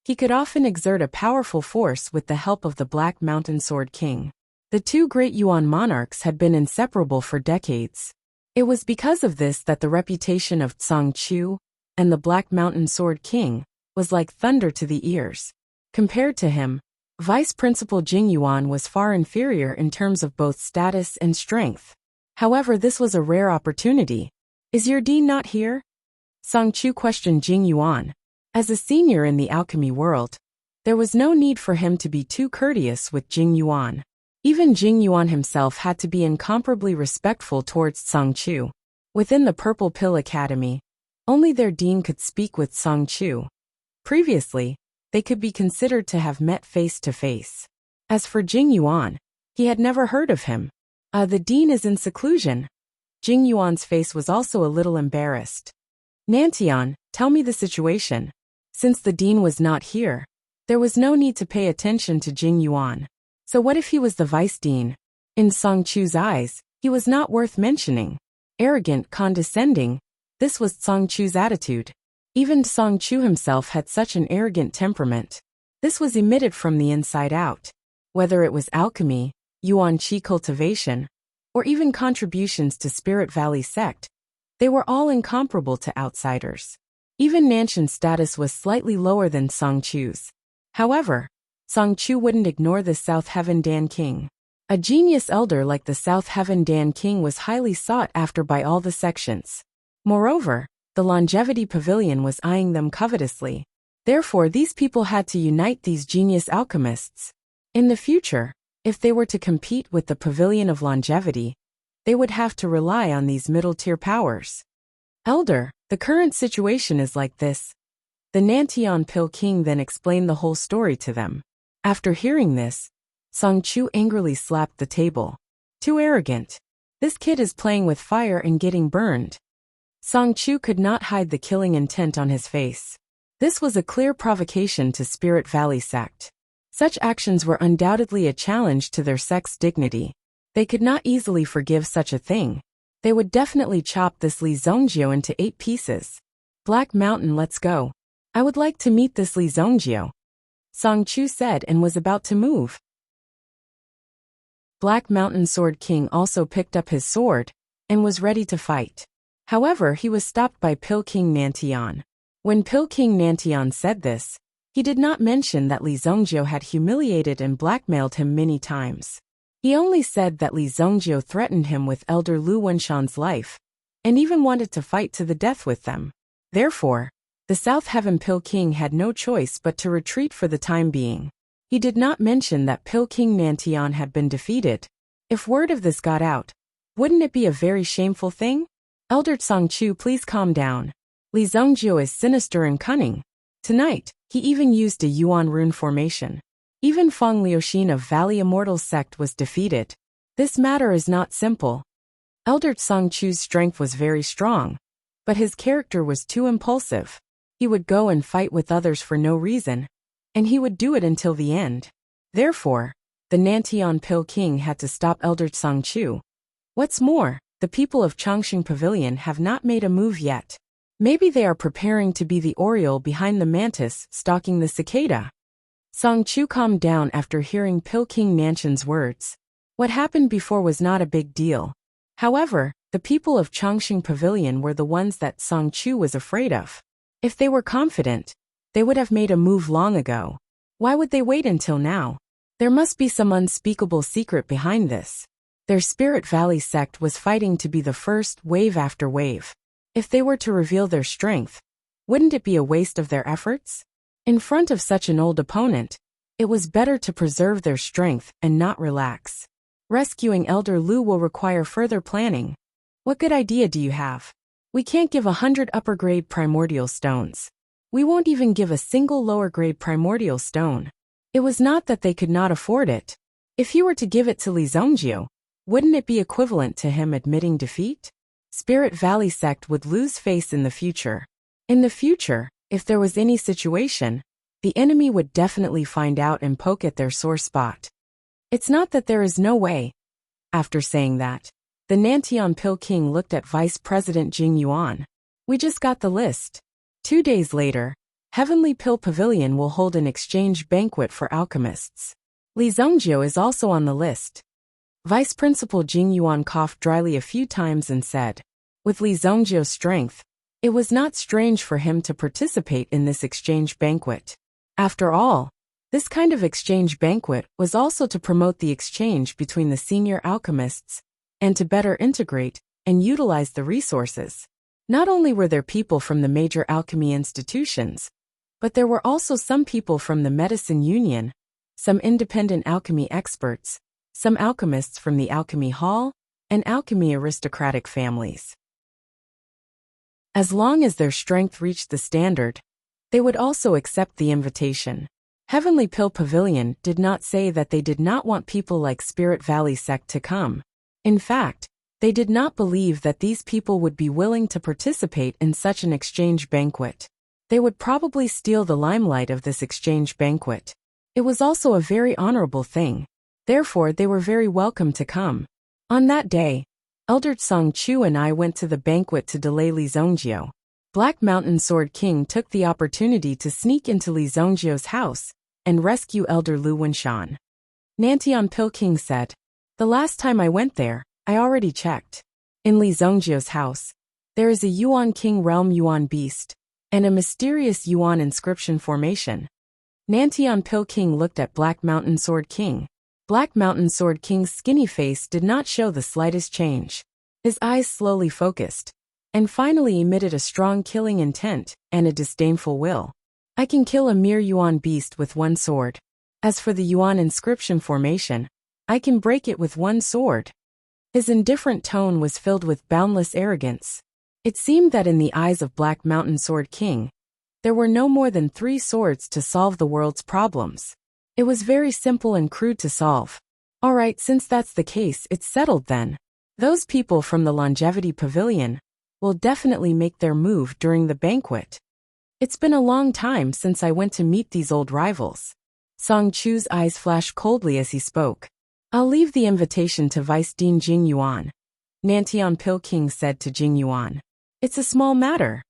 he could often exert a powerful force with the help of the Black Mountain Sword King. The two great Yuan monarchs had been inseparable for decades. It was because of this that the reputation of Tsang Chu and the Black Mountain Sword King was like thunder to the ears. Compared to him, Vice Principal Jing Yuan was far inferior in terms of both status and strength. However, this was a rare opportunity. Is your dean not here? Tsang Chu questioned Jing Yuan. As a senior in the alchemy world, there was no need for him to be too courteous with Jing Yuan. Even Jing Yuan himself had to be incomparably respectful towards Tsang Chu. Within the Purple Pill Academy, only their dean could speak with Tsang Chu. Previously, they could be considered to have met face to face. As for Jing Yuan, he had never heard of him. The dean is in seclusion. Jing Yuan's face was also a little embarrassed. Nantian, tell me the situation. Since the dean was not here, there was no need to pay attention to Jing Yuan. So what if he was the vice dean? In Song Chu's eyes, he was not worth mentioning. Arrogant, condescending, this was Song Chu's attitude. Even Song Chu himself had such an arrogant temperament. This was emitted from the inside out. Whether it was alchemy, yuan qi cultivation, or even contributions to Spirit Valley sect, they were all incomparable to outsiders. Even Nanshan's status was slightly lower than Song Chu's. However, Song Chu wouldn't ignore the South Heaven Dan King. A genius elder like the South Heaven Dan King was highly sought after by all the sections. Moreover, the Longevity Pavilion was eyeing them covetously. Therefore, these people had to unite these genius alchemists. In the future, if they were to compete with the Pavilion of Longevity, they would have to rely on these middle-tier powers. Elder, the current situation is like this. The Nantian Pill King then explained the whole story to them. After hearing this, Song Chu angrily slapped the table. Too arrogant. This kid is playing with fire and getting burned. Song Chu could not hide the killing intent on his face. This was a clear provocation to Spirit Valley sect. Such actions were undoubtedly a challenge to their sect's dignity. They could not easily forgive such a thing. They would definitely chop this Li Zongjio into 8 pieces. Black Mountain, let's go. I would like to meet this Li Zongjio, Song Chu said and was about to move. Black Mountain Sword King also picked up his sword and was ready to fight. However, he was stopped by Pill King Nantian. When Pill King Nantian said this, he did not mention that Li Zongjio had humiliated and blackmailed him many times. He only said that Li Zongjio threatened him with Elder Lu Wenshan's life, and even wanted to fight to the death with them. Therefore, the South Heaven Pill King had no choice but to retreat for the time being. He did not mention that Pill King Nantian had been defeated. If word of this got out, wouldn't it be a very shameful thing? Elder Song Chu, please calm down. Li Zongjio is sinister and cunning. Tonight, he even used a Yuan rune formation. Even Feng Liuxin of Valley Immortals sect was defeated. This matter is not simple. Elder Song Chu's strength was very strong, but his character was too impulsive. He would go and fight with others for no reason, and he would do it until the end. Therefore, the Nantian Pill King had to stop Elder Song Chu. What's more, the people of Chongqing Pavilion have not made a move yet. Maybe they are preparing to be the oriole behind the mantis stalking the cicada. Song Chu calmed down after hearing Pill King Nanshan's words. What happened before was not a big deal. However, the people of Chongqing Pavilion were the ones that Song Chu was afraid of. If they were confident, they would have made a move long ago. Why would they wait until now? There must be some unspeakable secret behind this. Their Spirit Valley sect was fighting to be the first, wave after wave. If they were to reveal their strength, wouldn't it be a waste of their efforts? In front of such an old opponent, it was better to preserve their strength and not relax. Rescuing Elder Lu will require further planning. What good idea do you have? We can't give 100 upper-grade primordial stones. We won't even give a single lower-grade primordial stone. It was not that they could not afford it. If you were to give it to Li Zongjio, wouldn't it be equivalent to him admitting defeat? Spirit Valley sect would lose face in the future. In the future, if there was any situation, the enemy would definitely find out and poke at their sore spot. It's not that there is no way. After saying that, the Nantian Pill King looked at Vice President Jing Yuan. We just got the list. 2 days later, Heavenly Pill Pavilion will hold an exchange banquet for alchemists. Li Zongjio is also on the list. Vice Principal Jing Yuan coughed dryly a few times and said, with Li Zongjio's strength, it was not strange for him to participate in this exchange banquet. After all, this kind of exchange banquet was also to promote the exchange between the senior alchemists and to better integrate and utilize the resources. Not only were there people from the major alchemy institutions, but there were also some people from the Medicine Union, some independent alchemy experts, some alchemists from the Alchemy Hall, and alchemy aristocratic families. As long as their strength reached the standard, they would also accept the invitation. Heavenly Pill Pavilion did not say that they did not want people like Spirit Valley sect to come. In fact, they did not believe that these people would be willing to participate in such an exchange banquet. They would probably steal the limelight of this exchange banquet. It was also a very honorable thing. Therefore they were very welcome to come. On that day, Elder Song Chu and I went to the banquet to delay Li Zongjio. Black Mountain Sword King took the opportunity to sneak into Li Zongjio's house and rescue Elder Lu Wenshan. Nantian Pil King said, "The last time I went there, I already checked. In Li Zongjio's house, there is a Yuan King realm Yuan beast, and a mysterious Yuan inscription formation." Nantian Pil King looked at Black Mountain Sword King. Black Mountain Sword King's skinny face did not show the slightest change. His eyes slowly focused, and finally emitted a strong killing intent and a disdainful will. "I can kill a mere Yuan beast with one sword. As for the Yuan inscription formation, I can break it with one sword." His indifferent tone was filled with boundless arrogance. It seemed that in the eyes of Black Mountain Sword King, there were no more than 3 swords to solve the world's problems. It was very simple and crude to solve. Alright, since that's the case, it's settled then. Those people from the Longevity Pavilion will definitely make their move during the banquet. It's been a long time since I went to meet these old rivals. Song Chu's eyes flashed coldly as he spoke. "I'll leave the invitation to Vice Dean Jing Yuan," Nantian Pil King said to Jing Yuan. "It's a small matter."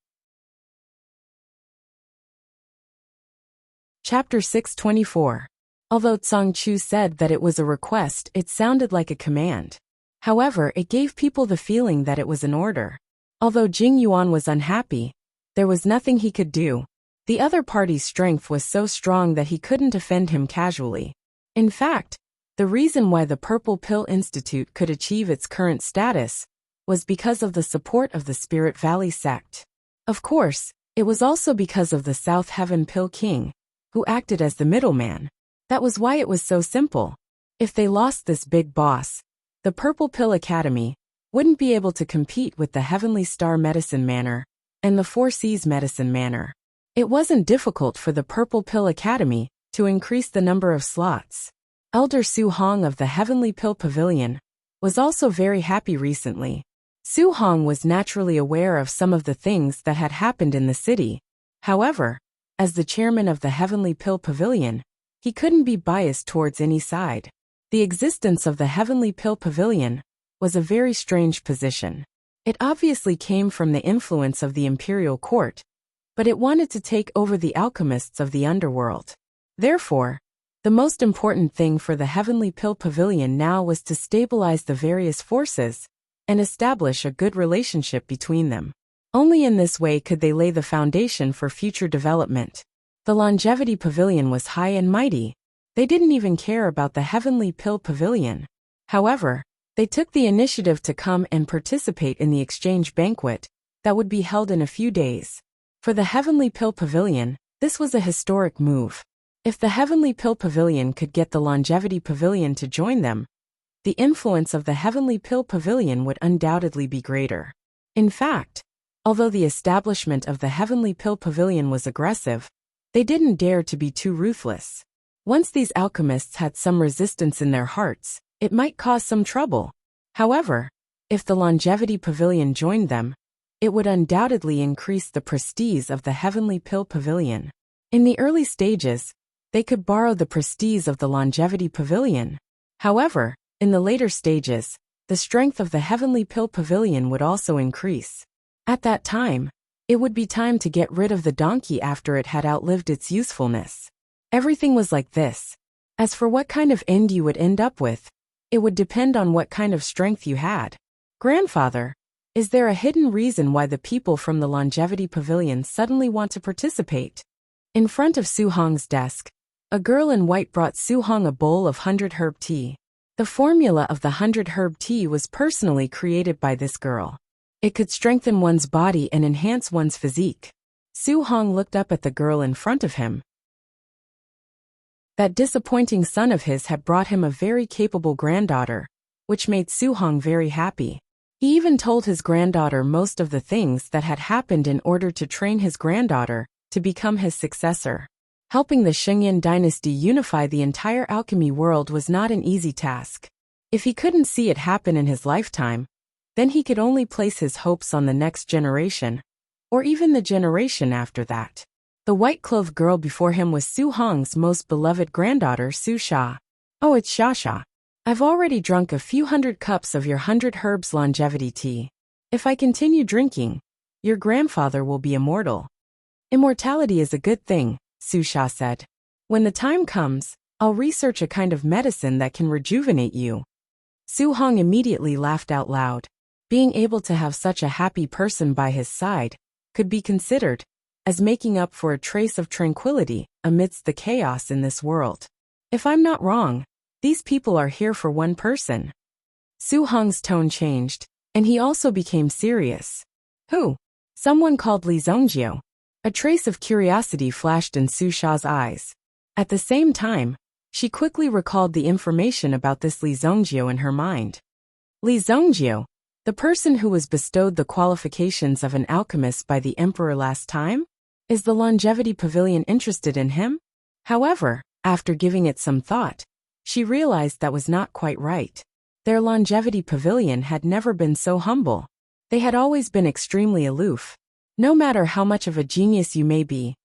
Chapter 624. Although Song Chu said that it was a request, it sounded like a command. However, it gave people the feeling that it was an order. Although Jing Yuan was unhappy, there was nothing he could do. The other party's strength was so strong that he couldn't offend him casually. In fact, the reason why the Purple Pill Institute could achieve its current status was because of the support of the Spirit Valley sect. Of course, it was also because of the South Heaven Pill King, who acted as the middleman. That was why it was so simple. If they lost this big boss, the Purple Pill Academy wouldn't be able to compete with the Heavenly Star Medicine Manor and the Four Seas Medicine Manor. It wasn't difficult for the Purple Pill Academy to increase the number of slots. Elder Su Hong of the Heavenly Pill Pavilion was also very happy recently. Su Hong was naturally aware of some of the things that had happened in the city. However, as the chairman of the Heavenly Pill Pavilion, he couldn't be biased towards any side. The existence of the Heavenly Pill Pavilion was a very strange position. It obviously came from the influence of the imperial court, but it wanted to take over the alchemists of the underworld. Therefore, the most important thing for the Heavenly Pill Pavilion now was to stabilize the various forces and establish a good relationship between them. Only in this way could they lay the foundation for future development. The Longevity Pavilion was high and mighty. They didn't even care about the Heavenly Pill Pavilion. However, they took the initiative to come and participate in the exchange banquet that would be held in a few days. For the Heavenly Pill Pavilion, this was a historic move. If the Heavenly Pill Pavilion could get the Longevity Pavilion to join them, the influence of the Heavenly Pill Pavilion would undoubtedly be greater. In fact, although the establishment of the Heavenly Pill Pavilion was aggressive, they didn't dare to be too ruthless. Once these alchemists had some resistance in their hearts, it might cause some trouble. However, if the Longevity Pavilion joined them, it would undoubtedly increase the prestige of the Heavenly Pill Pavilion. In the early stages, they could borrow the prestige of the Longevity Pavilion. However, in the later stages, the strength of the Heavenly Pill Pavilion would also increase. At that time, it would be time to get rid of the donkey after it had outlived its usefulness. Everything was like this. As for what kind of end you would end up with, it would depend on what kind of strength you had. Grandfather, is there a hidden reason why the people from the Longevity Pavilion suddenly want to participate? In front of Su Hong's desk, a girl in white brought Su Hong a bowl of 100 herb tea. The formula of the 100 herb tea was personally created by this girl. It could strengthen one's body and enhance one's physique. Su Hong looked up at the girl in front of him. That disappointing son of his had brought him a very capable granddaughter, which made Su Hong very happy. He even told his granddaughter most of the things that had happened in order to train his granddaughter to become his successor. Helping the Shengyan dynasty unify the entire alchemy world was not an easy task. If he couldn't see it happen in his lifetime, then he could only place his hopes on the next generation, or even the generation after that. The white-clothed girl before him was Su Hong's most beloved granddaughter, Su Sha. Oh, it's Shasha. I've already drunk a few hundred cups of your 100 herbs longevity tea. If I continue drinking, your grandfather will be immortal. Immortality is a good thing, Su Sha said. When the time comes, I'll research a kind of medicine that can rejuvenate you. Su Hong immediately laughed out loud. Being able to have such a happy person by his side could be considered as making up for a trace of tranquility amidst the chaos in this world. If I'm not wrong, these people are here for one person. Su Hong's tone changed, and he also became serious. Who? Someone called Li Zongjio. A trace of curiosity flashed in Su Sha's eyes. At the same time, she quickly recalled the information about this Li Zongjio in her mind. Li Zongjio, the person who was bestowed the qualifications of an alchemist by the emperor last time? Is the Longevity Pavilion interested in him? However, after giving it some thought, she realized that was not quite right. Their Longevity Pavilion had never been so humble. They had always been extremely aloof. No matter how much of a genius you may be,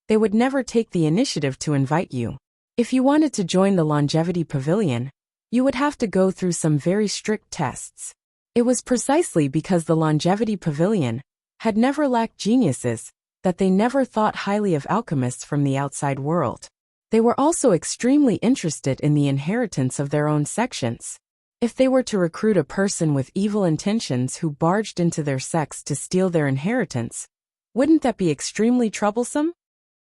they would never take the initiative to invite you. If you wanted to join the Longevity Pavilion, you would have to go through some very strict tests. It was precisely because the Longevity Pavilion had never lacked geniuses that they never thought highly of alchemists from the outside world. They were also extremely interested in the inheritance of their own sections. If they were to recruit a person with evil intentions who barged into their sects to steal their inheritance, wouldn't that be extremely troublesome?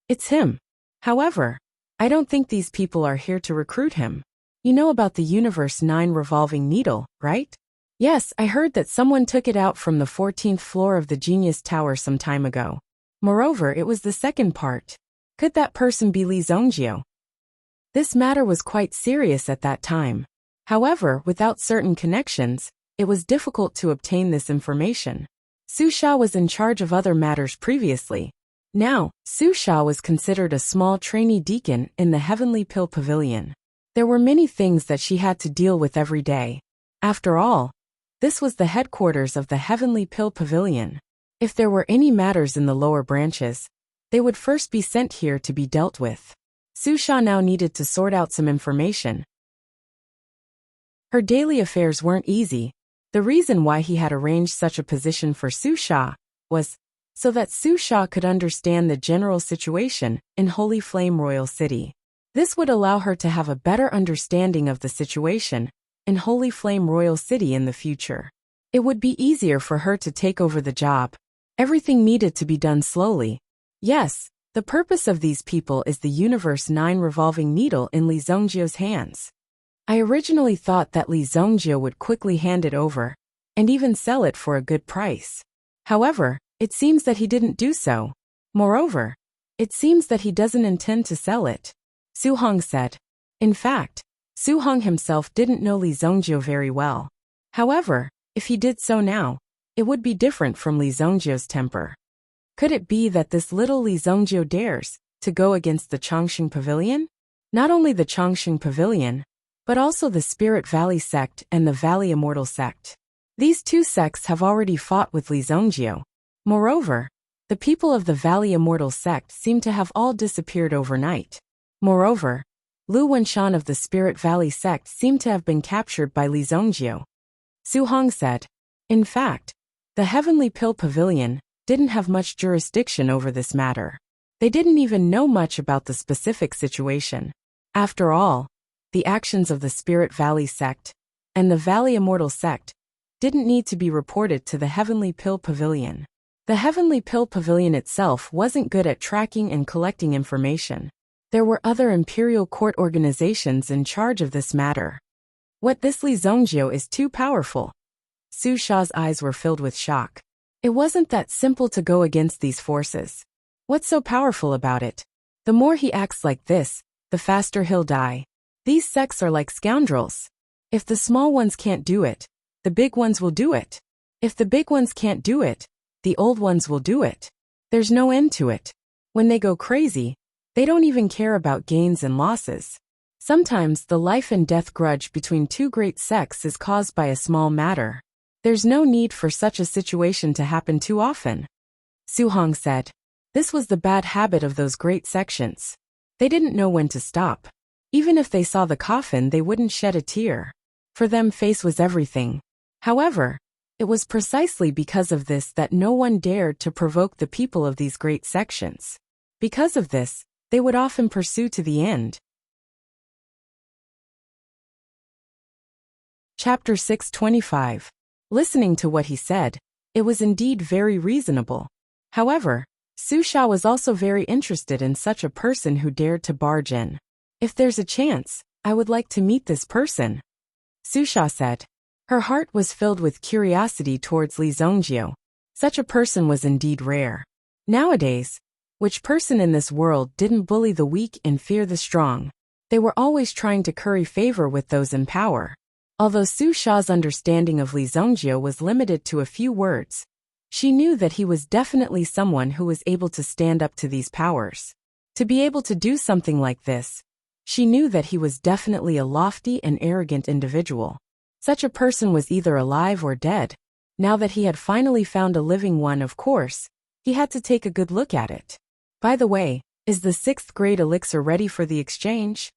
It's him. However, I don't think these people are here to recruit him. You know about the Universe 9 revolving needle, right? Yes, I heard that someone took it out from the 14th floor of the Genius Tower some time ago. Moreover, it was the second part. Could that person be Li Zongjio? This matter was quite serious at that time. However, without certain connections, it was difficult to obtain this information. Su Sha was in charge of other matters previously. Now, Su Sha was considered a small trainee deacon in the Heavenly Pill Pavilion. There were many things that she had to deal with every day. After all, this was the headquarters of the Heavenly Pill Pavilion. If there were any matters in the lower branches, they would first be sent here to be dealt with. Su Sha now needed to sort out some information. Her daily affairs weren't easy. The reason why he had arranged such a position for Su Sha was so that Su Sha could understand the general situation in Holy Flame Royal City. This would allow her to have a better understanding of the situation in Holy Flame Royal City in the future. It would be easier for her to take over the job. Everything needed to be done slowly. Yes, the purpose of these people is the Universe 9 revolving needle in Li Zongjio's hands. I originally thought that Li Zongjio would quickly hand it over, and even sell it for a good price. However, it seems that he didn't do so. Moreover, it seems that he doesn't intend to sell it. Su Hong said. In fact, Su Hong himself didn't know Li Zongjio very well. However, if he did so now, it would be different from Li Zongjio's temper. Could it be that this little Li Zongjio dares to go against the Chongqing Pavilion? Not only the Chongqing Pavilion, but also the Spirit Valley sect and the Valley Immortal sect. These two sects have already fought with Li Zongjio. Moreover, the people of the Valley Immortal sect seem to have all disappeared overnight. Moreover, Lu Wenshan of the Spirit Valley sect seemed to have been captured by Li Zongjio. Su Hong said. In fact, the Heavenly Pill Pavilion didn't have much jurisdiction over this matter. They didn't even know much about the specific situation. After all, the actions of the Spirit Valley sect and the Valley Immortal sect didn't need to be reported to the Heavenly Pill Pavilion. The Heavenly Pill Pavilion itself wasn't good at tracking and collecting information. There were other imperial court organizations in charge of this matter. What this Li Zongjio is too powerful. Su Sha's eyes were filled with shock. It wasn't that simple to go against these forces. What's so powerful about it? The more he acts like this, the faster he'll die. These sects are like scoundrels. If the small ones can't do it, the big ones will do it. If the big ones can't do it, the old ones will do it. There's no end to it. When they go crazy, they don't even care about gains and losses. Sometimes the life and death grudge between two great sects is caused by a small matter. There's no need for such a situation to happen too often. Su Hong said. This was the bad habit of those great sections. They didn't know when to stop. Even if they saw the coffin, they wouldn't shed a tear. For them, face was everything. However, it was precisely because of this that no one dared to provoke the people of these great sections. Because of this, they would often pursue to the end. Chapter 625. Listening to what he said, it was indeed very reasonable. However, Su Sha was also very interested in such a person who dared to barge in. If there's a chance, I would like to meet this person, Su Sha said. Her heart was filled with curiosity towards Li Zongjio. Such a person was indeed rare. Nowadays, which person in this world didn't bully the weak and fear the strong? They were always trying to curry favor with those in power. Although Su Sha's understanding of Li Zongjio was limited to a few words, she knew that he was definitely someone who was able to stand up to these powers. To be able to do something like this, she knew that he was definitely a lofty and arrogant individual. Such a person was either alive or dead. Now that he had finally found a living one, of course, he had to take a good look at it. By the way, is the 6th grade elixir ready for the exchange?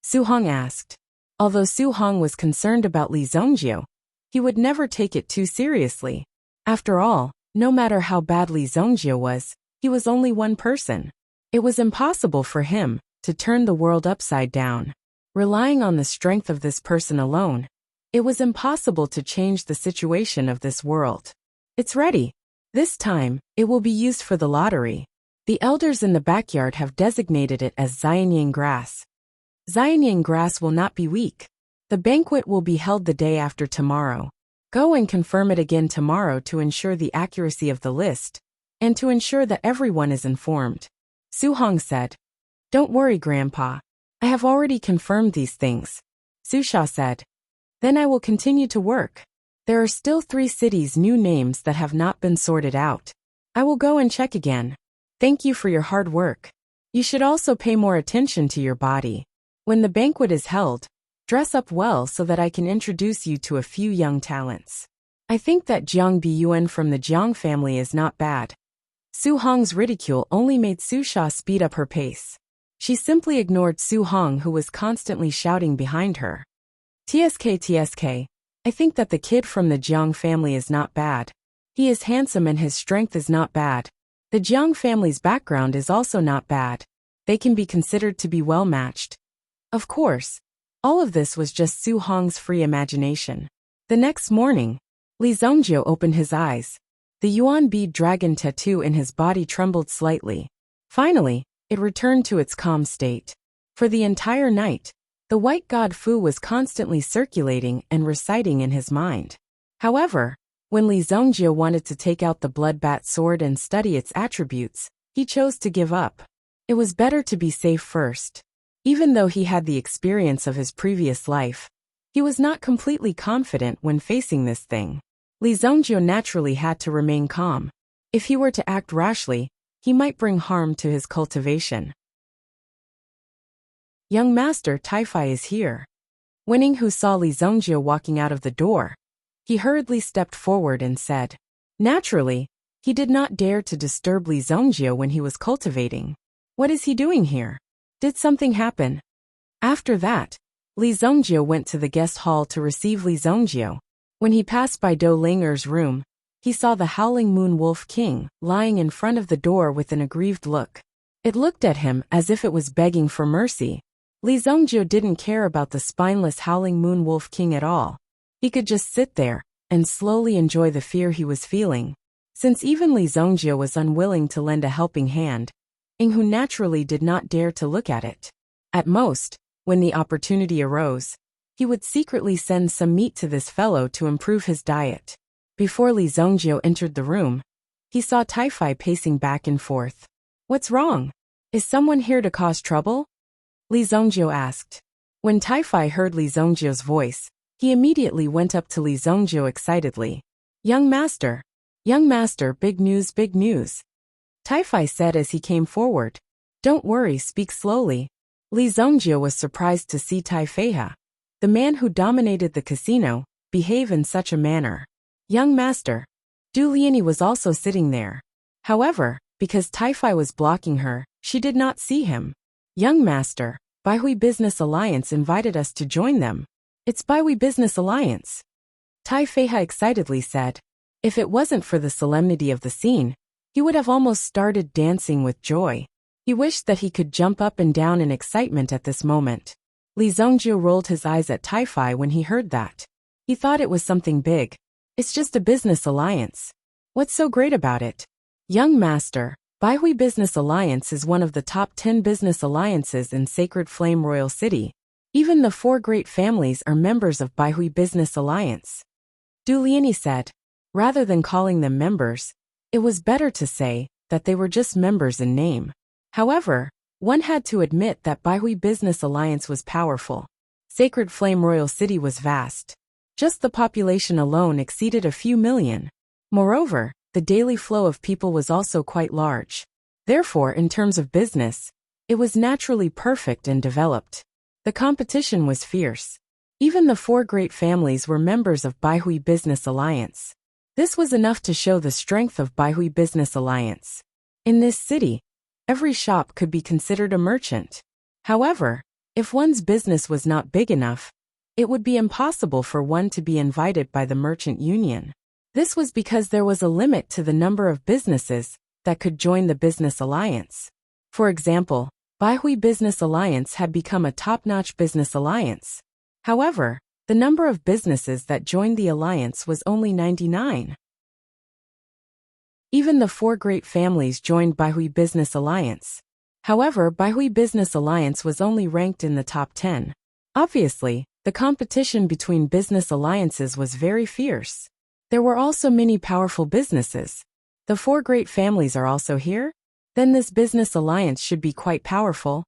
Su Hong asked. Although Su Hong was concerned about Li Zongjio, he would never take it too seriously. After all, no matter how bad Li Zongjio was, he was only one person. It was impossible for him to turn the world upside down. Relying on the strength of this person alone, it was impossible to change the situation of this world. It's ready. This time, it will be used for the lottery. The elders in the backyard have designated it as Xianyang grass. Xianyang grass will not be weak. The banquet will be held the day after tomorrow. Go and confirm it again tomorrow to ensure the accuracy of the list, and to ensure that everyone is informed. Su Hong said. Don't worry, Grandpa. I have already confirmed these things, Su Sha said. Then I will continue to work. There are still 3 cities' new names that have not been sorted out. I will go and check again. Thank you for your hard work. You should also pay more attention to your body. When the banquet is held, dress up well so that I can introduce you to a few young talents. I think that Jiang Biyuan from the Jiang family is not bad. Su Hong's ridicule only made Su Sha speed up her pace. She simply ignored Su Hong, who was constantly shouting behind her. TSK, I think that the kid from the Jiang family is not bad. He is handsome and his strength is not bad. The Jiang family's background is also not bad. They can be considered to be well matched. Of course, all of this was just Su Hong's free imagination. The next morning, Li Zongjio opened his eyes. The yuan bead dragon tattoo in his body trembled slightly. Finally, it returned to its calm state. For the entire night, the white god Fu was constantly circulating and reciting in his mind. However, when Li Zongjio wanted to take out the bloodbat sword and study its attributes, he chose to give up. It was better to be safe first. Even though he had the experience of his previous life, he was not completely confident when facing this thing. Li Zongjio naturally had to remain calm. If he were to act rashly, he might bring harm to his cultivation. Young Master Taifai is here. Winning, who saw Li Zongjio walking out of the door, he hurriedly stepped forward and said. Naturally, he did not dare to disturb Li Zongjio when he was cultivating. What is he doing here? Did something happen? After that, Li Zongjio went to the guest hall to receive Li Zongjio. When he passed by Do Linger's room, he saw the Howling Moon Wolf King lying in front of the door with an aggrieved look. It looked at him as if it was begging for mercy. Li Zongjio didn't care about the spineless Howling Moon Wolf King at all. He could just sit there and slowly enjoy the fear he was feeling. Since even Li Zongjio was unwilling to lend a helping hand, Yinghu naturally did not dare to look at it. At most, when the opportunity arose, he would secretly send some meat to this fellow to improve his diet. Before Li Zongjio entered the room, he saw Taifai pacing back and forth. What's wrong? Is someone here to cause trouble? Li Zongjio asked. When Taifai heard Li Zongjio's voice, he immediately went up to Li Zongjio excitedly. Young master, big news, big news. Taifai said as he came forward. Don't worry, speak slowly. Li Zongjio was surprised to see Taifei, the man who dominated the casino, behave in such a manner. Young master. Du Liani was also sitting there. However, because Taifai was blocking her, she did not see him. Young master, Baihui Business Alliance invited us to join them. It's Baihui Business Alliance. Tai Feiha excitedly said. If it wasn't for the solemnity of the scene, he would have almost started dancing with joy. He wished that he could jump up and down in excitement at this moment. Li Zongjiu rolled his eyes at Tai Fei when he heard that. He thought it was something big. It's just a business alliance. What's so great about it? Young master, Baihui Business Alliance is one of the top 10 business alliances in Sacred Flame Royal City. Even the 4 great families are members of Baihui Business Alliance. Du Liani said. Rather than calling them members, it was better to say that they were just members in name. However, one had to admit that Baihui Business Alliance was powerful. Sacred Flame Royal City was vast. Just the population alone exceeded a few million. Moreover, the daily flow of people was also quite large. Therefore, in terms of business, it was naturally perfect and developed. The competition was fierce. Even the 4 great families were members of Baihui Business Alliance. This was enough to show the strength of Baihui Business Alliance. In this city, every shop could be considered a merchant. However, if one's business was not big enough, it would be impossible for one to be invited by the merchant union. This was because there was a limit to the number of businesses that could join the business alliance. For example, Baihui Business Alliance had become a top-notch business alliance. However, the number of businesses that joined the alliance was only 99. Even the 4 great families joined Baihui Business Alliance. However, Baihui Business Alliance was only ranked in the top 10. Obviously, the competition between business alliances was very fierce. There were also many powerful businesses. The 4 great families are also here? Then this business alliance should be quite powerful.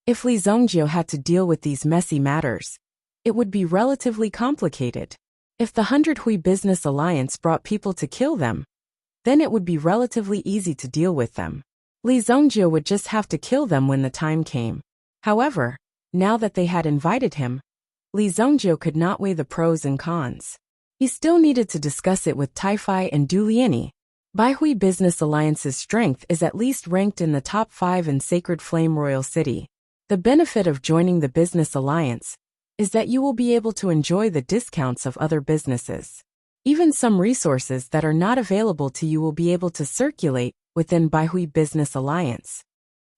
If Li Zongjiu had to deal with these messy matters, it would be relatively complicated. If the 100 Hui Business Alliance brought people to kill them, then it would be relatively easy to deal with them. Li Zongjiu would just have to kill them when the time came. However, now that they had invited him, Li Zongjiu could not weigh the pros and cons. He still needed to discuss it with Tai Fei and Du Liani. Baihui Business Alliance's strength is at least ranked in the top 5 in Sacred Flame Royal City. The benefit of joining the business alliance is that you will be able to enjoy the discounts of other businesses. Even some resources that are not available to you will be able to circulate within Baihui Business Alliance.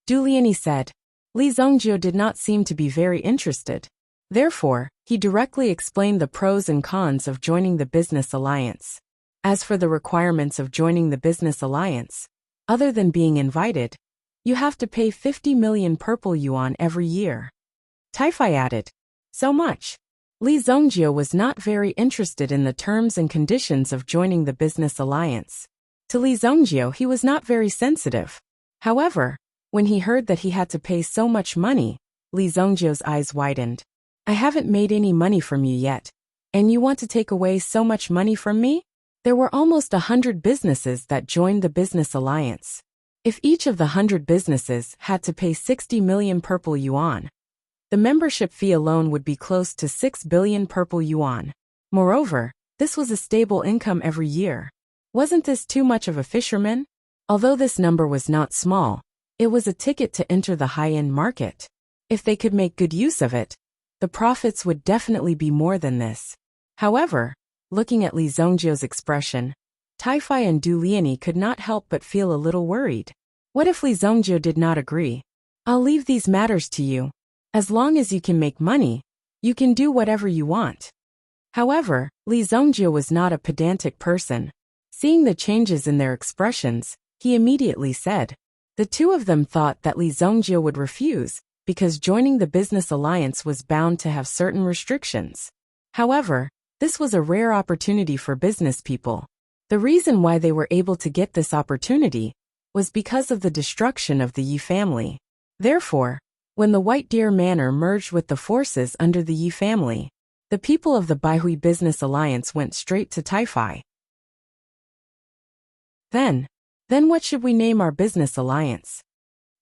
Du Liani said. Li Zongjiu did not seem to be very interested. Therefore, he directly explained the pros and cons of joining the business alliance. As for the requirements of joining the business alliance, other than being invited, you have to pay 50 million purple yuan every year. Tai Fei added. So much. Li Zongjiu was not very interested in the terms and conditions of joining the business alliance. To Li Zongjiu, he was not very sensitive. However, when he heard that he had to pay so much money, Li Zongjiu's eyes widened. I haven't made any money from you yet, and you want to take away so much money from me? There were almost 100 businesses that joined the business alliance. If each of the 100 businesses had to pay 60 million purple yuan, the membership fee alone would be close to 6 billion purple yuan. Moreover, this was a stable income every year. Wasn't this too much of a fisherman? Although this number was not small, it was a ticket to enter the high-end market. If they could make good use of it, the profits would definitely be more than this. However, looking at Li Zongjiu's expression, Tai Fei and Du Liani could not help but feel a little worried. What if Li Zongjiu did not agree? I'll leave these matters to you. As long as you can make money, you can do whatever you want. However, Li Zongjiu was not a pedantic person. Seeing the changes in their expressions, he immediately said. The two of them thought that Li Zongjiu would refuse, because joining the business alliance was bound to have certain restrictions. However, this was a rare opportunity for business people. The reason why they were able to get this opportunity was because of the destruction of the Yi family. Therefore, when the White Deer Manor merged with the forces under the Yi family, the people of the Baihui Business Alliance went straight to Tai Fei. Then what should we name our business alliance?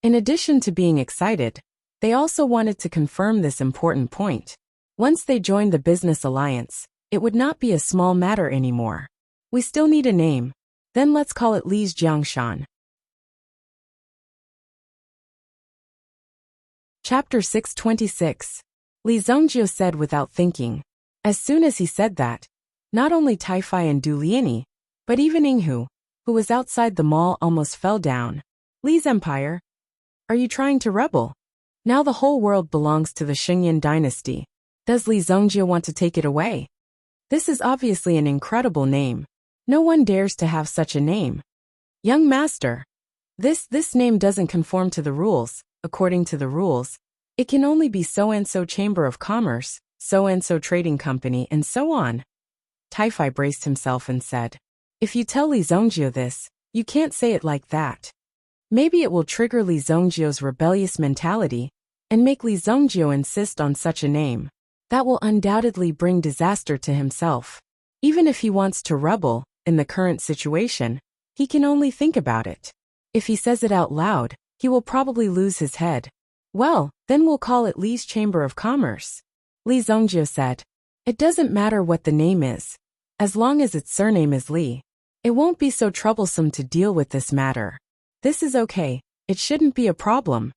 In addition to being excited, they also wanted to confirm this important point. Once they joined the business alliance, it would not be a small matter anymore. We still need a name. Then let's call it Li's Jiangshan. Chapter 626. Li Zongjio said without thinking. As soon as he said that, not only Taifai and Du Liani, but even Yinghu, who was outside the mall, almost fell down. Li's empire? Are you trying to rebel? Now the whole world belongs to the Xingyan dynasty. Does Li Zongjio want to take it away? This is obviously an incredible name. No one dares to have such a name. Young master. This name doesn't conform to the rules. According to the rules, it can only be so-and-so Chamber of Commerce, so-and-so Trading Company, and so on. Taifai braced himself and said, if you tell Li Zongjio this, you can't say it like that. Maybe it will trigger Li Zongjio's rebellious mentality and make Li Zongjio insist on such a name. That will undoubtedly bring disaster to himself. Even if he wants to rebel, in the current situation, he can only think about it. If he says it out loud, he will probably lose his head. Well, then we'll call it Li's Chamber of Commerce. Li Zongjio said. It doesn't matter what the name is, as long as its surname is Li. It won't be so troublesome to deal with this matter. This is okay, it shouldn't be a problem.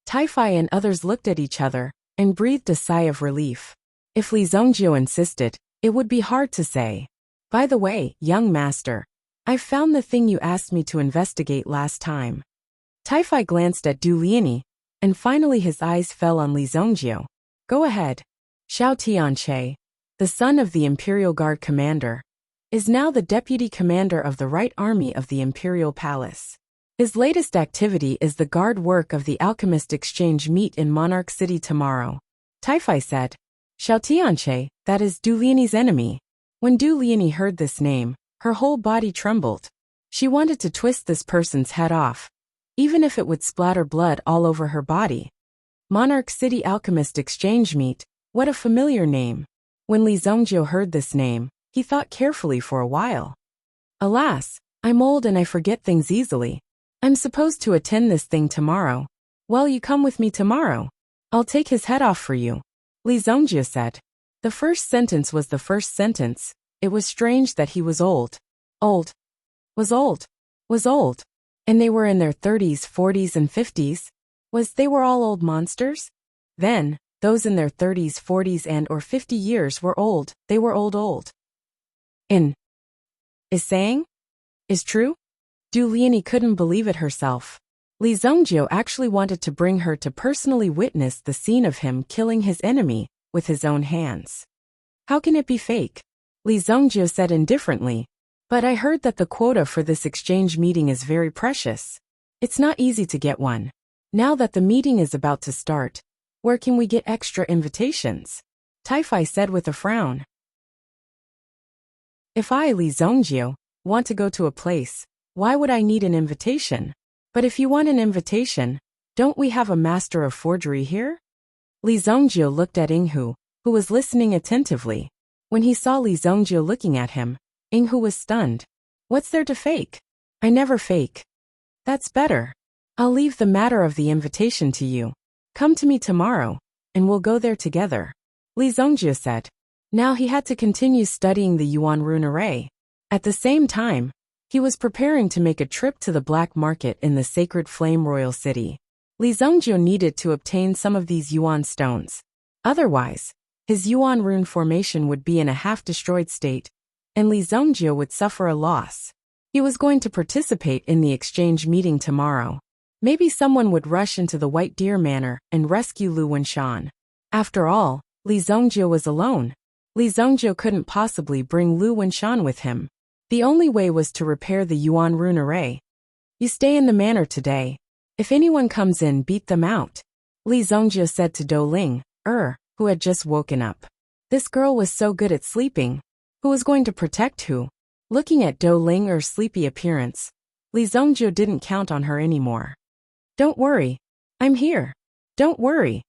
Taifai and others looked at each other and breathed a sigh of relief. If Li Zongjio insisted, it would be hard to say. By the way, young master, I've found the thing you asked me to investigate last time. Taifai glanced at Du Liani, and finally his eyes fell on Li Zongjio. Go ahead. Xiao Tianche, the son of the Imperial Guard commander, is now the deputy commander of the Right Army of the Imperial Palace. His latest activity is the guard work of the Alchemist Exchange meet in Monarch City tomorrow. Taifai said. Xiao Tianche, that is Du Liani's enemy. When Du Liani heard this name, her whole body trembled. She wanted to twist this person's head off, even if it would splatter blood all over her body. Monarch City Alchemist Exchange meet, what a familiar name. When Li Zongjio heard this name, he thought carefully for a while. Alas, I'm old and I forget things easily. I'm supposed to attend this thing tomorrow. Well, you come with me tomorrow. I'll take his head off for you. Li Zongjio said. The first sentence was the first sentence. It was strange that he was old. Old. Was old. Was old. And they were in their 30s, 40s, and 50s. They were all old monsters? Then, those in their 30s, 40s, and or 50 years were old. They were old. Is saying? Is true? Du Liani couldn't believe it herself. Li Zongjio actually wanted to bring her to personally witness the scene of him killing his enemy with his own hands. How can it be fake? Li Zongjio said indifferently. But I heard that the quota for this exchange meeting is very precious. It's not easy to get one. Now that the meeting is about to start, where can we get extra invitations? Taifai said with a frown. If I, Li Zongjio, want to go to a place, why would I need an invitation? But if you want an invitation, don't we have a master of forgery here? Li Zongjio looked at Yinghu, who was listening attentively. When he saw Li Zongjio looking at him, Yinghu was stunned. What's there to fake? I never fake. That's better. I'll leave the matter of the invitation to you. Come to me tomorrow, and we'll go there together. Li Zongjio said. Now he had to continue studying the Yuan rune array. At the same time, he was preparing to make a trip to the black market in the Sacred Flame Royal City. Li Zongjio needed to obtain some of these Yuan stones. Otherwise, his Yuan rune formation would be in a half-destroyed state, and Li Zongjio would suffer a loss. He was going to participate in the exchange meeting tomorrow. Maybe someone would rush into the White Deer Manor and rescue Lu Wenshan. After all, Li Zongjio was alone. Li Zongjio couldn't possibly bring Lu Wenshan with him. The only way was to repair the Yuan rune array. You stay in the manor today. If anyone comes in, beat them out. Li Zongjio said to Do Ling, who had just woken up. This girl was so good at sleeping. Who was going to protect who? Looking at Do Ling's sleepy appearance, Li Zongjio didn't count on her anymore. Don't worry. I'm here. Don't worry.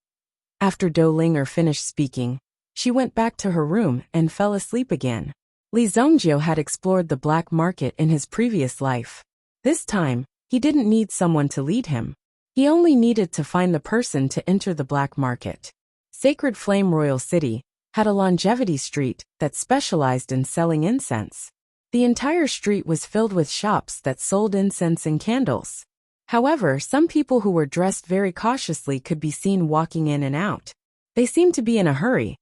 After Do Ling finished speaking, she went back to her room and fell asleep again. Li Zongjio had explored the black market in his previous life. This time, he didn't need someone to lead him. He only needed to find the person to enter the black market. Sacred Flame Royal City had a longevity street that specialized in selling incense. The entire street was filled with shops that sold incense and candles. However, some people who were dressed very cautiously could be seen walking in and out. They seemed to be in a hurry,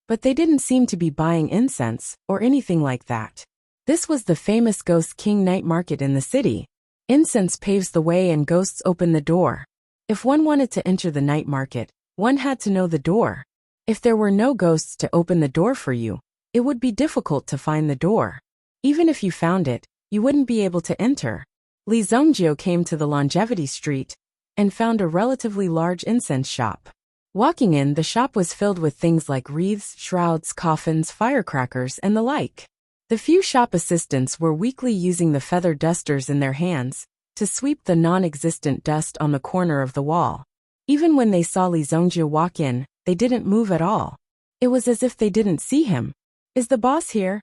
but they didn't seem to be buying incense or anything like that. This was the famous Ghost King night market in the city. Incense paves the way and ghosts open the door. If one wanted to enter the night market, one had to know the door. If there were no ghosts to open the door for you, it would be difficult to find the door. Even if you found it, you wouldn't be able to enter. Li Zongjio came to the Longevity Street and found a relatively large incense shop. Walking in, the shop was filled with things like wreaths, shrouds, coffins, firecrackers, and the like. The few shop assistants were weakly using the feather dusters in their hands to sweep the non-existent dust on the corner of the wall. Even when they saw Li Zongjio walk in, they didn't move at all. It was as if they didn't see him. "Is the boss here?"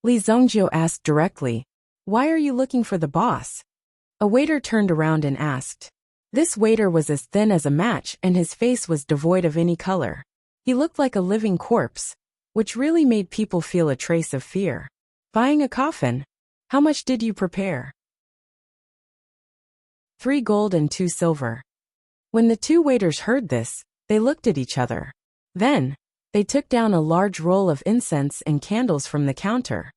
Li Zongjio asked directly. "Why are you looking for the boss?" A waiter turned around and asked. This waiter was as thin as a match and his face was devoid of any color. He looked like a living corpse, which really made people feel a trace of fear. "Buying a coffin? How much did you prepare?" 3 gold and 2 silver. When the 2 waiters heard this, they looked at each other. Then, they took down a large roll of incense and candles from the counter.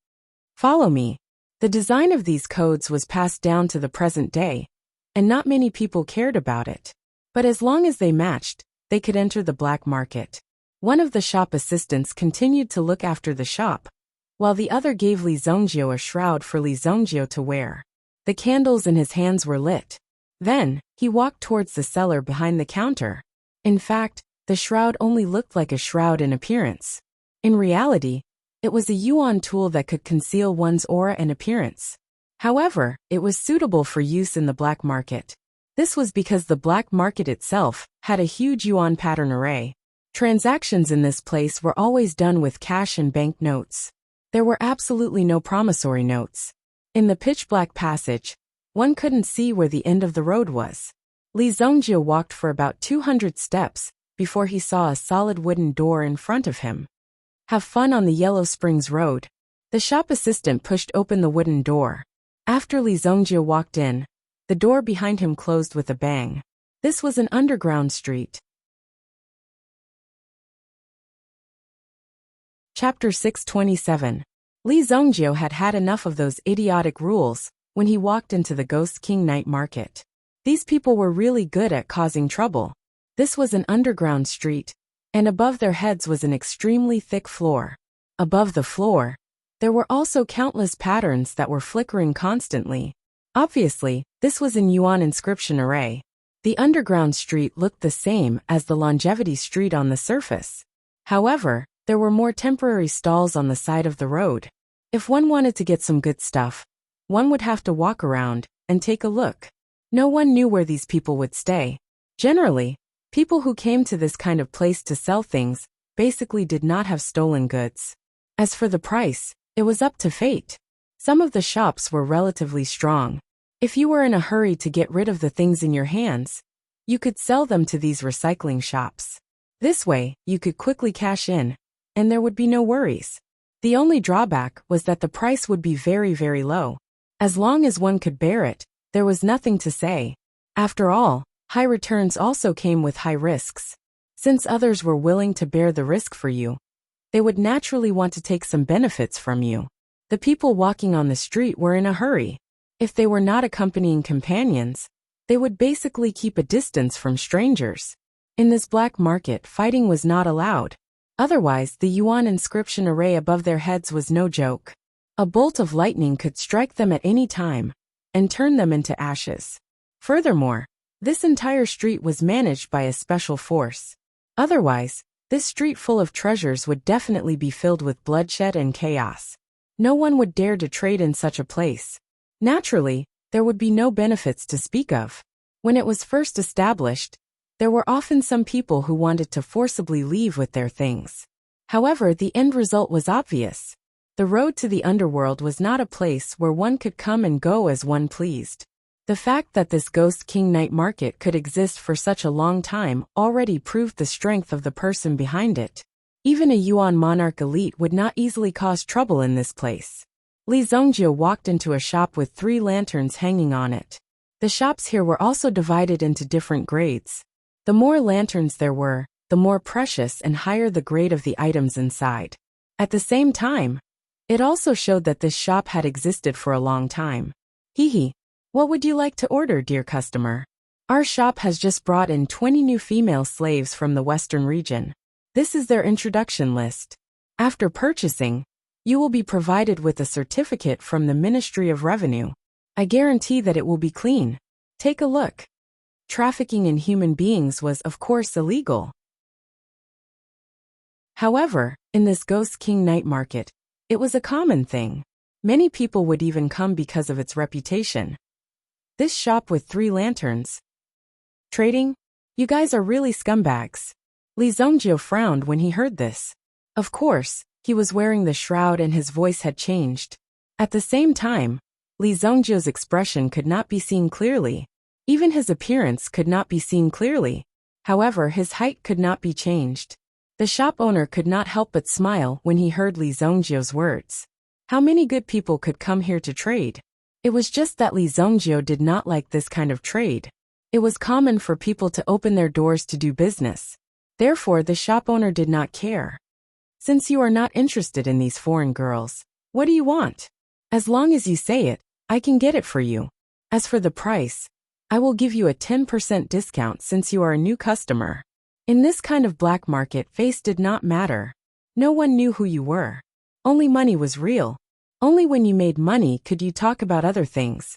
"Follow me." The design of these codes was passed down to the present day, and not many people cared about it. But as long as they matched, they could enter the black market. One of the shop assistants continued to look after the shop, while the other gave Li Zongjio a shroud for Li Zongjio to wear. The candles in his hands were lit. Then, he walked towards the seller behind the counter. In fact, the shroud only looked like a shroud in appearance. In reality, it was a yuan tool that could conceal one's aura and appearance. However, it was suitable for use in the black market. This was because the black market itself had a huge yuan pattern array. Transactions in this place were always done with cash and bank notes. There were absolutely no promissory notes. In the pitch-black passage, one couldn't see where the end of the road was. Li Zongjio walked for about 200 steps before he saw a solid wooden door in front of him. "Have fun on the Yellow Springs Road." The shop assistant pushed open the wooden door. After Li Zongjio walked in, the door behind him closed with a bang. This was an underground street. Chapter 627. Li Zongjio had had enough of those idiotic rules when he walked into the Ghost King night market. These people were really good at causing trouble. This was an underground street, and above their heads was an extremely thick floor. Above the floor, there were also countless patterns that were flickering constantly. Obviously, this was an yuan inscription array. The underground street looked the same as the Longevity Street on the surface. However, there were more temporary stalls on the side of the road. If one wanted to get some good stuff, one would have to walk around and take a look. No one knew where these people would stay. Generally, people who came to this kind of place to sell things basically did not have stolen goods. As for the price, it was up to fate. Some of the shops were relatively strong. If you were in a hurry to get rid of the things in your hands, you could sell them to these recycling shops. This way, you could quickly cash in, and there would be no worries. The only drawback was that the price would be very, very low. As long as one could bear it, there was nothing to say. After all, high returns also came with high risks. Since others were willing to bear the risk for you, they would naturally want to take some benefits from you. The people walking on the street were in a hurry. If they were not accompanying companions, they would basically keep a distance from strangers. In this black market, fighting was not allowed. Otherwise, the yuan inscription array above their heads was no joke. A bolt of lightning could strike them at any time and turn them into ashes. Furthermore, this entire street was managed by a special force. Otherwise, this street full of treasures would definitely be filled with bloodshed and chaos. No one would dare to trade in such a place. Naturally, there would be no benefits to speak of. When it was first established, there were often some people who wanted to forcibly leave with their things. However, the end result was obvious. The road to the underworld was not a place where one could come and go as one pleased. The fact that this Ghost King night market could exist for such a long time already proved the strength of the person behind it. Even a yuan monarch elite would not easily cause trouble in this place. Li Zongjio walked into a shop with 3 lanterns hanging on it. The shops here were also divided into different grades. The more lanterns there were, the more precious and higher the grade of the items inside. At the same time, it also showed that this shop had existed for a long time. Hee. What would you like to order, dear customer? Our shop has just brought in 20 new female slaves from the Western region. This is their introduction list. After purchasing, you will be provided with a certificate from the Ministry of Revenue. I guarantee that it will be clean. Take a look. Trafficking in human beings was, of course, illegal. However, in this Ghost King night market, it was a common thing. Many people would even come because of its reputation. This shop with 3 lanterns. Trading? You guys are really scumbags. Li Zhongjie frowned when he heard this. Of course, he was wearing the shroud and his voice had changed. At the same time, Li Zhongjie's expression could not be seen clearly. Even his appearance could not be seen clearly. However, his height could not be changed. The shop owner could not help but smile when he heard Li Zhongjie's words. How many good people could come here to trade? It was just that Li Zhongjie did not like this kind of trade. It was common for people to open their doors to do business. Therefore, the shop owner did not care. Since you are not interested in these foreign girls, what do you want? As long as you say it, I can get it for you. As for the price, I will give you a 10% discount since you are a new customer. In this kind of black market, face did not matter. No one knew who you were. Only money was real. Only when you made money could you talk about other things.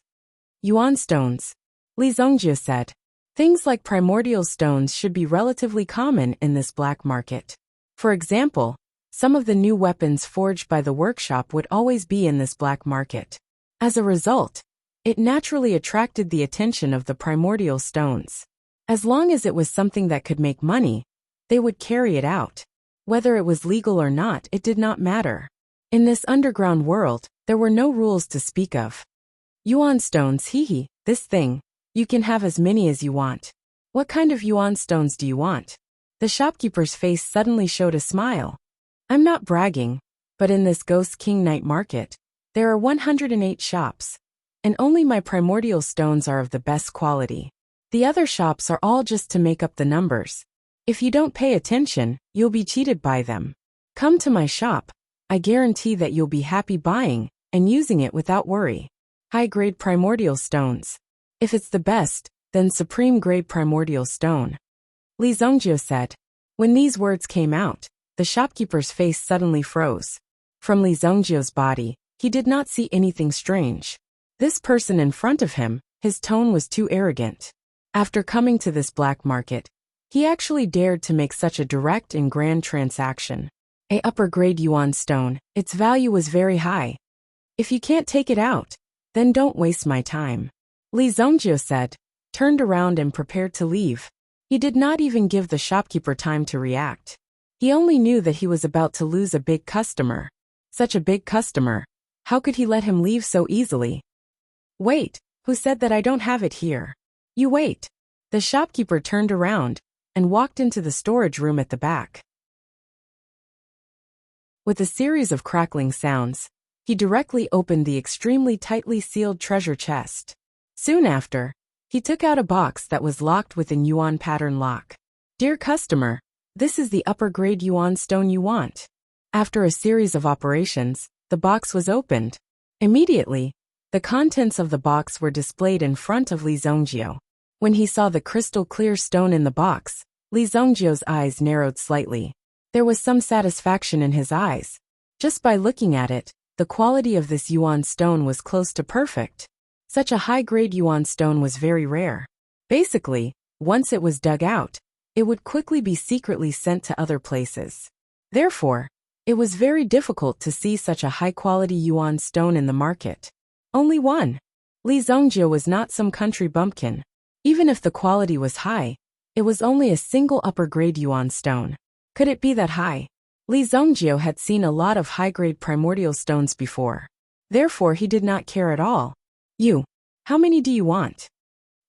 Yuan stones. Li Zhongjie said. Things like primordial stones should be relatively common in this black market. For example, some of the new weapons forged by the workshop would always be in this black market. As a result, it naturally attracted the attention of the primordial stones. As long as it was something that could make money, they would carry it out. Whether it was legal or not, it did not matter. In this underground world, there were no rules to speak of. Yuan stones, hee, this thing, you can have as many as you want. What kind of yuan stones do you want? The shopkeeper's face suddenly showed a smile. I'm not bragging, but in this Ghost King night market, there are 108 shops, and only my primordial stones are of the best quality. The other shops are all just to make up the numbers. If you don't pay attention, you'll be cheated by them. Come to my shop. I guarantee that you'll be happy buying and using it without worry. High-grade primordial stones. If it's the best, then supreme-grade primordial stone. Li Zhongjie said. When these words came out, the shopkeeper's face suddenly froze. From Li Zhongjie's body, he did not see anything strange. This person in front of him, his tone was too arrogant. After coming to this black market, he actually dared to make such a direct and grand transaction. A upper-grade yuan stone, its value was very high. If you can't take it out, then don't waste my time. Li Zhongjie said, turned around and prepared to leave. He did not even give the shopkeeper time to react. He only knew that he was about to lose a big customer. Such a big customer. How could he let him leave so easily? Wait, who said that I don't have it here? You wait. The shopkeeper turned around and walked into the storage room at the back. With a series of crackling sounds, he directly opened the extremely tightly sealed treasure chest. Soon after, he took out a box that was locked with an yuan pattern lock. Dear customer, this is the upper-grade yuan stone you want. After a series of operations, the box was opened. Immediately, the contents of the box were displayed in front of Li Zhongjie. When he saw the crystal-clear stone in the box, Li Zhongjie's eyes narrowed slightly. There was some satisfaction in his eyes. Just by looking at it, the quality of this yuan stone was close to perfect. Such a high-grade yuan stone was very rare. Basically, once it was dug out, it would quickly be secretly sent to other places. Therefore, it was very difficult to see such a high-quality yuan stone in the market. Only one. Li Zhongjie was not some country bumpkin. Even if the quality was high, it was only a single upper-grade yuan stone. Could it be that high? Li Zhongjie had seen a lot of high-grade primordial stones before. Therefore, he did not care at all. How many do you want?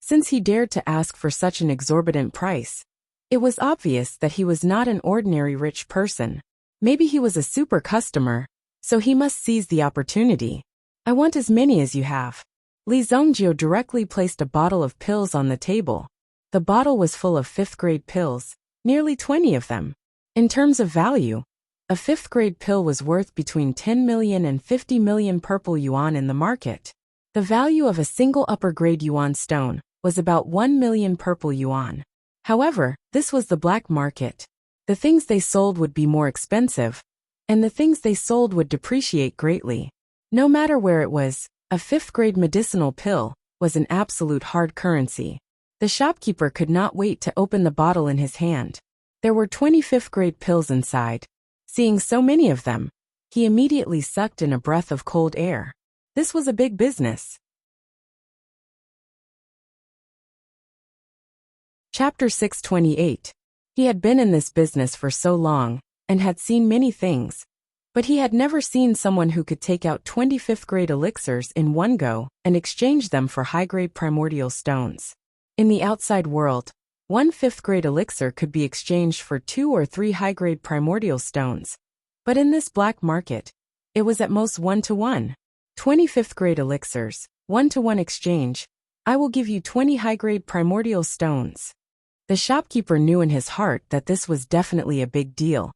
Since he dared to ask for such an exorbitant price, it was obvious that he was not an ordinary rich person. Maybe he was a super customer, so he must seize the opportunity. I want as many as you have. Li Zongjio directly placed a bottle of pills on the table. The bottle was full of 5th-grade pills, nearly 20 of them. In terms of value, a 5th-grade pill was worth between 10 million and 50 million purple yuan in the market. The value of a single upper-grade yuan stone was about 1 million purple yuan. However, this was the black market. The things they sold would be more expensive, and the things they sold would depreciate greatly. No matter where it was, a 5th-grade medicinal pill was an absolute hard currency. The shopkeeper could not wait to open the bottle in his hand. There were 20 5th-grade pills inside. Seeing so many of them, he immediately sucked in a breath of cold air. This was a big business. Chapter 628. He had been in this business for so long, and had seen many things, but he had never seen someone who could take out 20 5th-grade elixirs in one go and exchange them for high-grade primordial stones. In the outside world, one 5th-grade elixir could be exchanged for 2 or 3 high-grade primordial stones, but in this black market, it was at most 1-to-1. 20 5th-grade elixirs, 1-to-1 exchange. I will give you 20 high-grade primordial stones. The shopkeeper knew in his heart that this was definitely a big deal,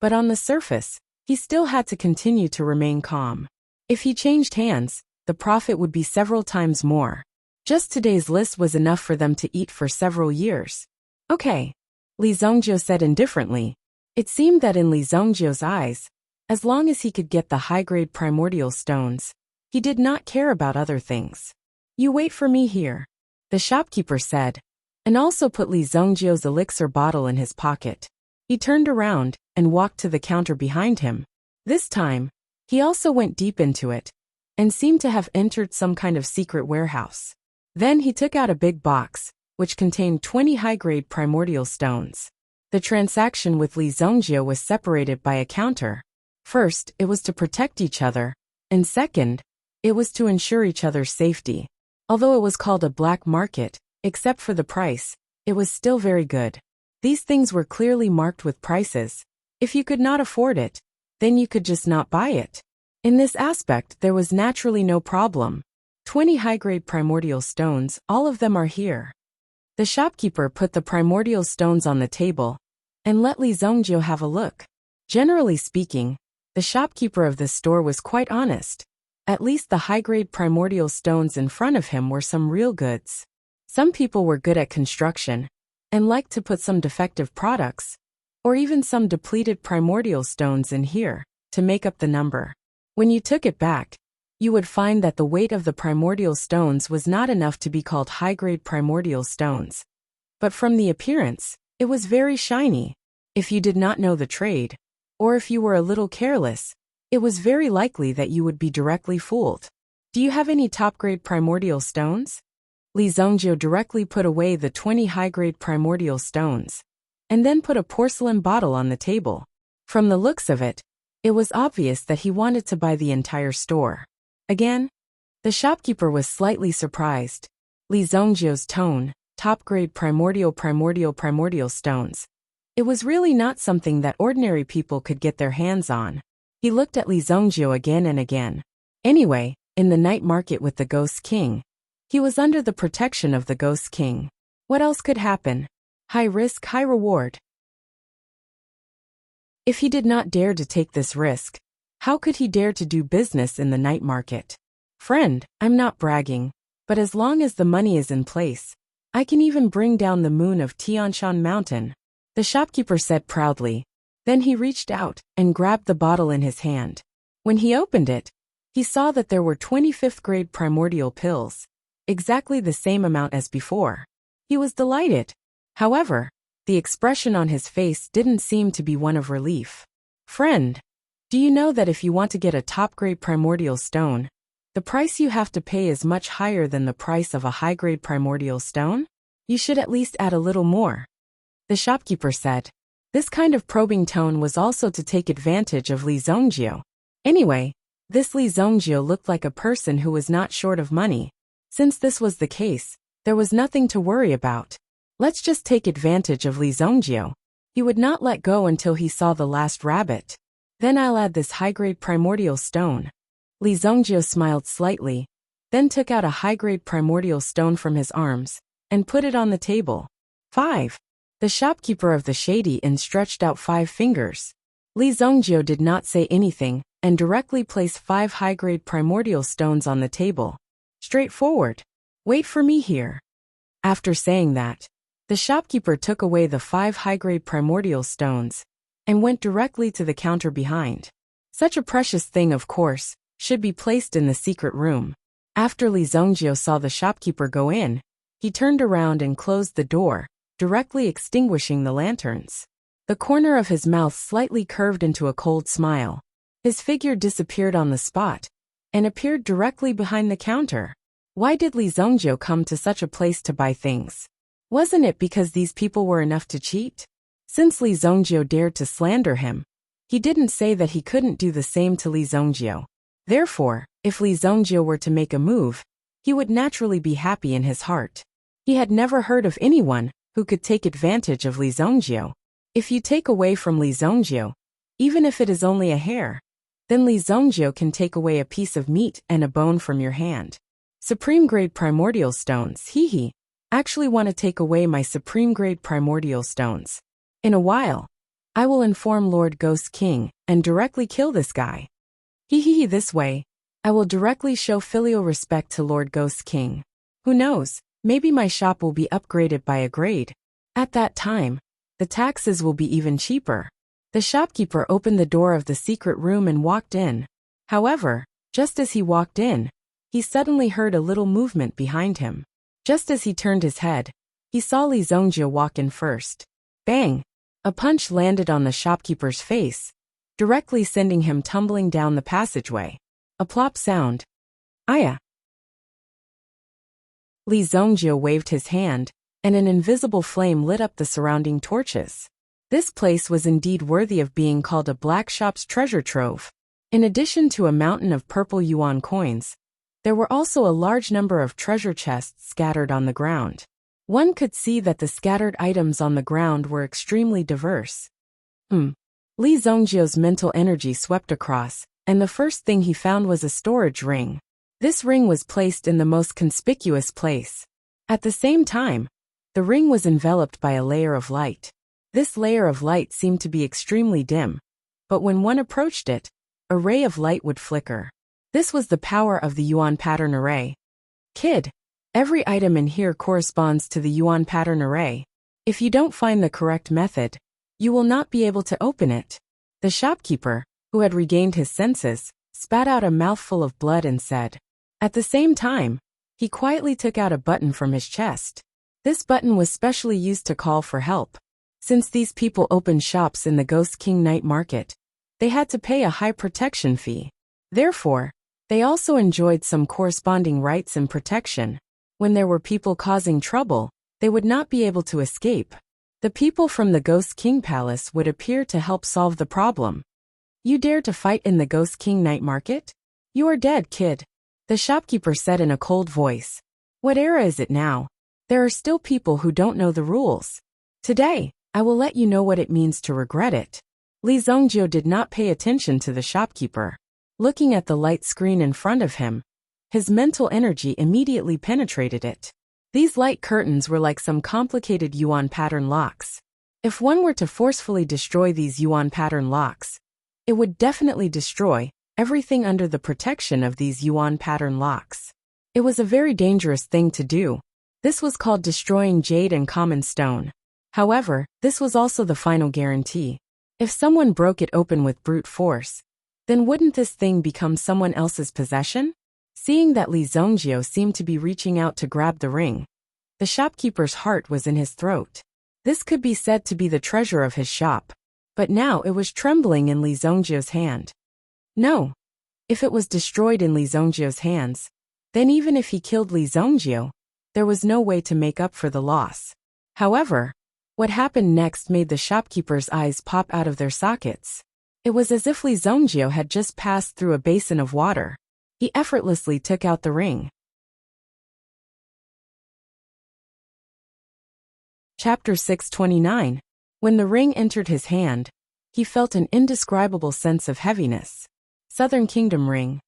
but on the surface, he still had to continue to remain calm. If he changed hands, the profit would be several times more. Just today's list was enough for them to eat for several years. Okay, Li Zongjio said indifferently. It seemed that in Li Zongjio's eyes, as long as he could get the high-grade primordial stones, he did not care about other things. You wait for me here, the shopkeeper said, and also put Li Zongjio's elixir bottle in his pocket. He turned around and walked to the counter behind him. This time, he also went deep into it, and seemed to have entered some kind of secret warehouse. Then he took out a big box, which contained 20 high-grade primordial stones. The transaction with Li Zongjio was separated by a counter. First, it was to protect each other, and second, it was to ensure each other's safety. Although it was called a black market, except for the price, it was still very good. These things were clearly marked with prices. If you could not afford it, then you could just not buy it. In this aspect, there was naturally no problem. 20 high-grade primordial stones, all of them are here. The shopkeeper put the primordial stones on the table, and let Li Zongjio have a look. Generally speaking, the shopkeeper of this store was quite honest. At least the high-grade primordial stones in front of him were some real goods. Some people were good at construction, and liked to put some defective products, or even some depleted primordial stones in here, to make up the number. When you took it back, you would find that the weight of the primordial stones was not enough to be called high-grade primordial stones. But from the appearance, it was very shiny. If you did not know the trade, or if you were a little careless, it was very likely that you would be directly fooled. Do you have any top-grade primordial stones? Li Zongjio directly put away the 20 high-grade primordial stones, and then put a porcelain bottle on the table. From the looks of it, it was obvious that he wanted to buy the entire store. Again, the shopkeeper was slightly surprised. Li Zongjio's tone, top-grade primordial stones. It was really not something that ordinary people could get their hands on. He looked at Li Zongjio again and again. Anyway, in the night market with the Ghost King, he was under the protection of the Ghost King. What else could happen? High risk, high reward. If he did not dare to take this risk, how could he dare to do business in the night market? Friend, I'm not bragging, but as long as the money is in place, I can even bring down the moon of Tianshan Mountain, the shopkeeper said proudly. Then he reached out and grabbed the bottle in his hand. When he opened it, he saw that there were 25th grade primordial pills, exactly the same amount as before. He was delighted. However, the expression on his face didn't seem to be one of relief. Friend, do you know that if you want to get a top-grade primordial stone, the price you have to pay is much higher than the price of a high-grade primordial stone? You should at least add a little more, the shopkeeper said. This kind of probing tone was also to take advantage of Li Zongjio. Anyway, this Li Zongjio looked like a person who was not short of money. Since this was the case, there was nothing to worry about. Let's just take advantage of Li Zongjio. He would not let go until he saw the last rabbit. Then I'll add this high-grade primordial stone. Li Zongjio smiled slightly. then took out a high-grade primordial stone from his arms and put it on the table. 5. The shopkeeper of the Shady Inn stretched out 5 fingers. Li Zongjio did not say anything and directly placed 5 high-grade primordial stones on the table. Straightforward. Wait for me here. After saying that, the shopkeeper took away the 5 high-grade primordial stones and went directly to the counter behind. Such a precious thing, of course, should be placed in the secret room. After Li Zongjio saw the shopkeeper go in, he turned around and closed the door, directly extinguishing the lanterns. The corner of his mouth slightly curved into a cold smile. His figure disappeared on the spot and appeared directly behind the counter. Why did Li Zongjio come to such a place to buy things? Wasn't it because these people were enough to cheat? Since Li Zongjio dared to slander him, he didn't say that he couldn't do the same to Li Zongjio. Therefore, if Li Zongjio were to make a move, he would naturally be happy in his heart. He had never heard of anyone who could take advantage of Li Zongjio. If you take away from Li Zongjio, even if it is only a hair, then Li Zongjio can take away a piece of meat and a bone from your hand. Supreme grade primordial stones, actually want to take away my supreme grade primordial stones. In a while, I will inform Lord Ghost King and directly kill this guy. This way, I will directly show filial respect to Lord Ghost King. Who knows, maybe my shop will be upgraded by a grade. At that time, the taxes will be even cheaper. The shopkeeper opened the door of the secret room and walked in. However, just as he walked in, he suddenly heard a little movement behind him. Just as he turned his head, he saw Li Zongjio walk in first. Bang! A punch landed on the shopkeeper's face, directly sending him tumbling down the passageway. A plop sound. Aya! Li Zongjio waved his hand, and an invisible flame lit up the surrounding torches. This place was indeed worthy of being called a black shop's treasure trove. In addition to a mountain of purple yuan coins, there were also a large number of treasure chests scattered on the ground. One could see that the scattered items on the ground were extremely diverse. Li Zongjio's mental energy swept across, and the first thing he found was a storage ring. This ring was placed in the most conspicuous place. At the same time, the ring was enveloped by a layer of light. This layer of light seemed to be extremely dim, but when one approached it, a ray of light would flicker. This was the power of the yuan pattern array. Kid, every item in here corresponds to the yuan pattern array. If you don't find the correct method, you will not be able to open it. The shopkeeper, who had regained his senses, spat out a mouthful of blood and said. At the same time, he quietly took out a button from his chest. This button was specially used to call for help. Since these people opened shops in the Ghost King night market, they had to pay a high protection fee. Therefore, they also enjoyed some corresponding rights and protection. When there were people causing trouble, they would not be able to escape. The people from the Ghost King Palace would appear to help solve the problem. You dare to fight in the Ghost King night market? You are dead, kid, the shopkeeper said in a cold voice. What era is it now? There are still people who don't know the rules. Today, I will let you know what it means to regret it. Li Zongjio did not pay attention to the shopkeeper. Looking at the light screen in front of him, his mental energy immediately penetrated it. These light curtains were like some complicated yuan pattern locks. If one were to forcefully destroy these yuan pattern locks, it would definitely destroy everything under the protection of these yuan pattern locks. It was a very dangerous thing to do. This was called destroying jade and common stone. However, this was also the final guarantee. If someone broke it open with brute force, then wouldn't this thing become someone else's possession? Seeing that Li Zongjio seemed to be reaching out to grab the ring, the shopkeeper's heart was in his throat. This could be said to be the treasure of his shop, but now it was trembling in Li Zongjio's hand. No. If it was destroyed in Li Zongjio's hands, then even if he killed Li Zongjio, there was no way to make up for the loss. However, what happened next made the shopkeeper's eyes pop out of their sockets. It was as if Li Zongjio had just passed through a basin of water. He effortlessly took out the ring. Chapter 629. When the ring entered his hand, he felt an indescribable sense of heaviness. Southern Kingdom ring.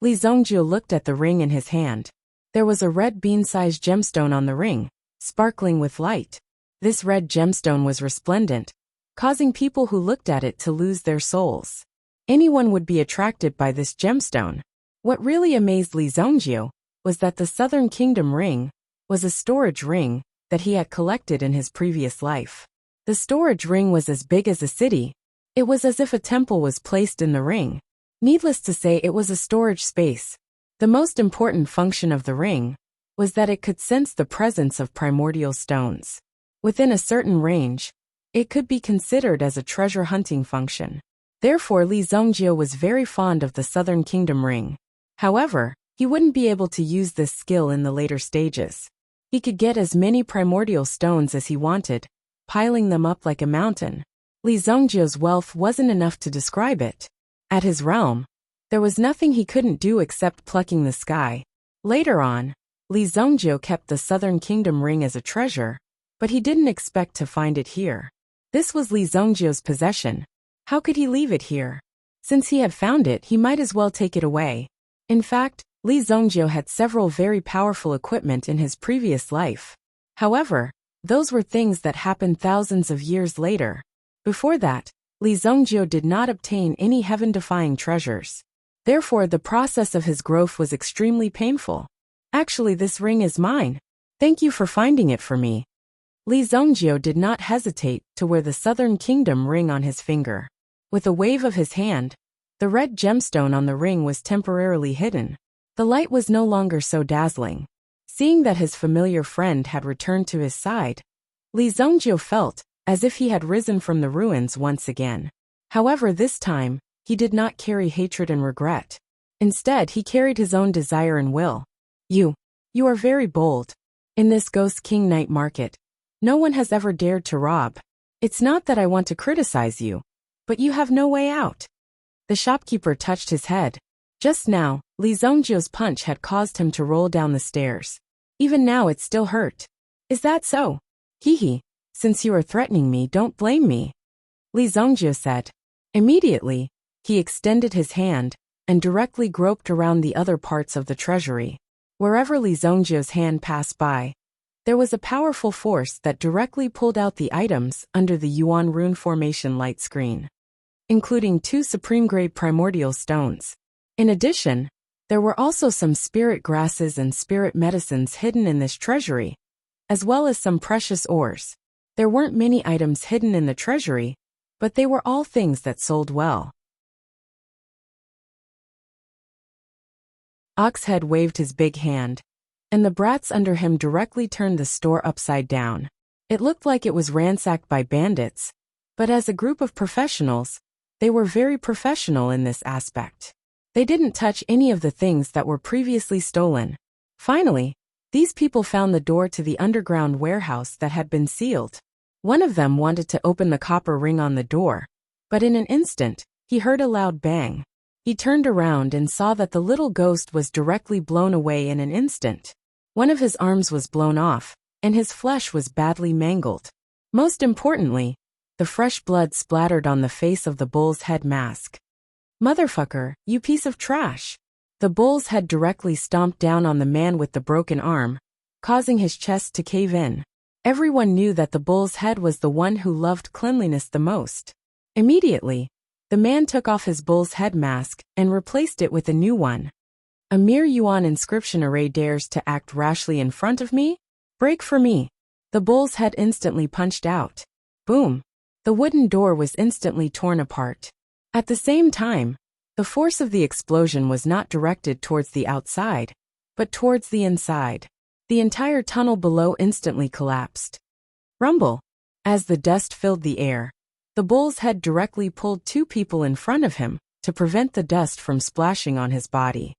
Li Zongjiu looked at the ring in his hand. There was a red bean-sized gemstone on the ring, sparkling with light. This red gemstone was resplendent, causing people who looked at it to lose their souls. Anyone would be attracted by this gemstone. What really amazed Li Zongjiu was that the Southern Kingdom ring was a storage ring that he had collected in his previous life. The storage ring was as big as a city. It was as if a temple was placed in the ring. Needless to say, it was a storage space. The most important function of the ring was that it could sense the presence of primordial stones. Within a certain range, it could be considered as a treasure hunting function. Therefore, Li Zongjiu was very fond of the Southern Kingdom ring. However, he wouldn't be able to use this skill in the later stages. He could get as many primordial stones as he wanted, piling them up like a mountain. Li Zongjiu's wealth wasn't enough to describe it. At his realm, there was nothing he couldn't do except plucking the sky. Later on, Li Zongjiu kept the Southern Kingdom ring as a treasure, but he didn't expect to find it here. This was Li Zongjiu's possession. How could he leave it here? Since he had found it, he might as well take it away. In fact, Li Zongjiu had several very powerful equipment in his previous life. However, those were things that happened thousands of years later. Before that, Li Zongjiu did not obtain any heaven-defying treasures. Therefore, the process of his growth was extremely painful. Actually, this ring is mine. Thank you for finding it for me. Li Zongjiu did not hesitate to wear the Southern Kingdom ring on his finger. With a wave of his hand, the red gemstone on the ring was temporarily hidden. The light was no longer so dazzling. Seeing that his familiar friend had returned to his side, Li Zongjiu felt as if he had risen from the ruins once again. However, this time, he did not carry hatred and regret. Instead, he carried his own desire and will. You are very bold. In this Ghost King night market, no one has ever dared to rob. It's not that I want to criticize you, but you have no way out. The shopkeeper touched his head. Just now, Li Zongjiu's punch had caused him to roll down the stairs. Even now it still hurt. Is that so? Hehe. Since you are threatening me, don't blame me. Li Zongjiu said. Immediately, he extended his hand and directly groped around the other parts of the treasury. Wherever Li Zongjiu's hand passed by, there was a powerful force that directly pulled out the items under the Yuan rune formation light screen, including 2 supreme-grade primordial stones. In addition, there were also some spirit grasses and spirit medicines hidden in this treasury, as well as some precious ores. There weren't many items hidden in the treasury, but they were all things that sold well. Oxhead waved his big hand, and the brats under him directly turned the store upside down. It looked like it was ransacked by bandits, but as a group of professionals, they were very professional in this aspect. They didn't touch any of the things that were previously stolen. Finally, these people found the door to the underground warehouse that had been sealed. One of them wanted to open the copper ring on the door, but in an instant, he heard a loud bang. He turned around and saw that the little ghost was directly blown away in an instant. One of his arms was blown off, and his flesh was badly mangled. Most importantly, the fresh blood splattered on the face of the bull's head mask. Motherfucker, you piece of trash. The bull's head directly stomped down on the man with the broken arm, causing his chest to cave in. Everyone knew that the bull's head was the one who loved cleanliness the most. Immediately, the man took off his bull's head mask and replaced it with a new one. A mere Yuan inscription array dares to act rashly in front of me? Break for me. The bull's head instantly punched out. Boom. The wooden door was instantly torn apart. At the same time, the force of the explosion was not directed towards the outside, but towards the inside. The entire tunnel below instantly collapsed. Rumble. As the dust filled the air, the bull's head directly pulled 2 people in front of him to prevent the dust from splashing on his body.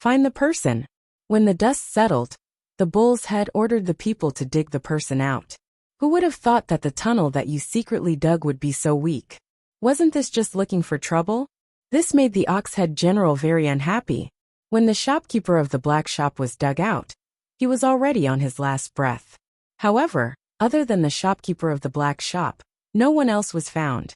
Find the person. When the dust settled, the bull's head ordered the people to dig the person out. Who would have thought that the tunnel that you secretly dug would be so weak? Wasn't this just looking for trouble? This made the Oxhead general very unhappy. When the shopkeeper of the black shop was dug out, he was already on his last breath. However, other than the shopkeeper of the black shop, no one else was found.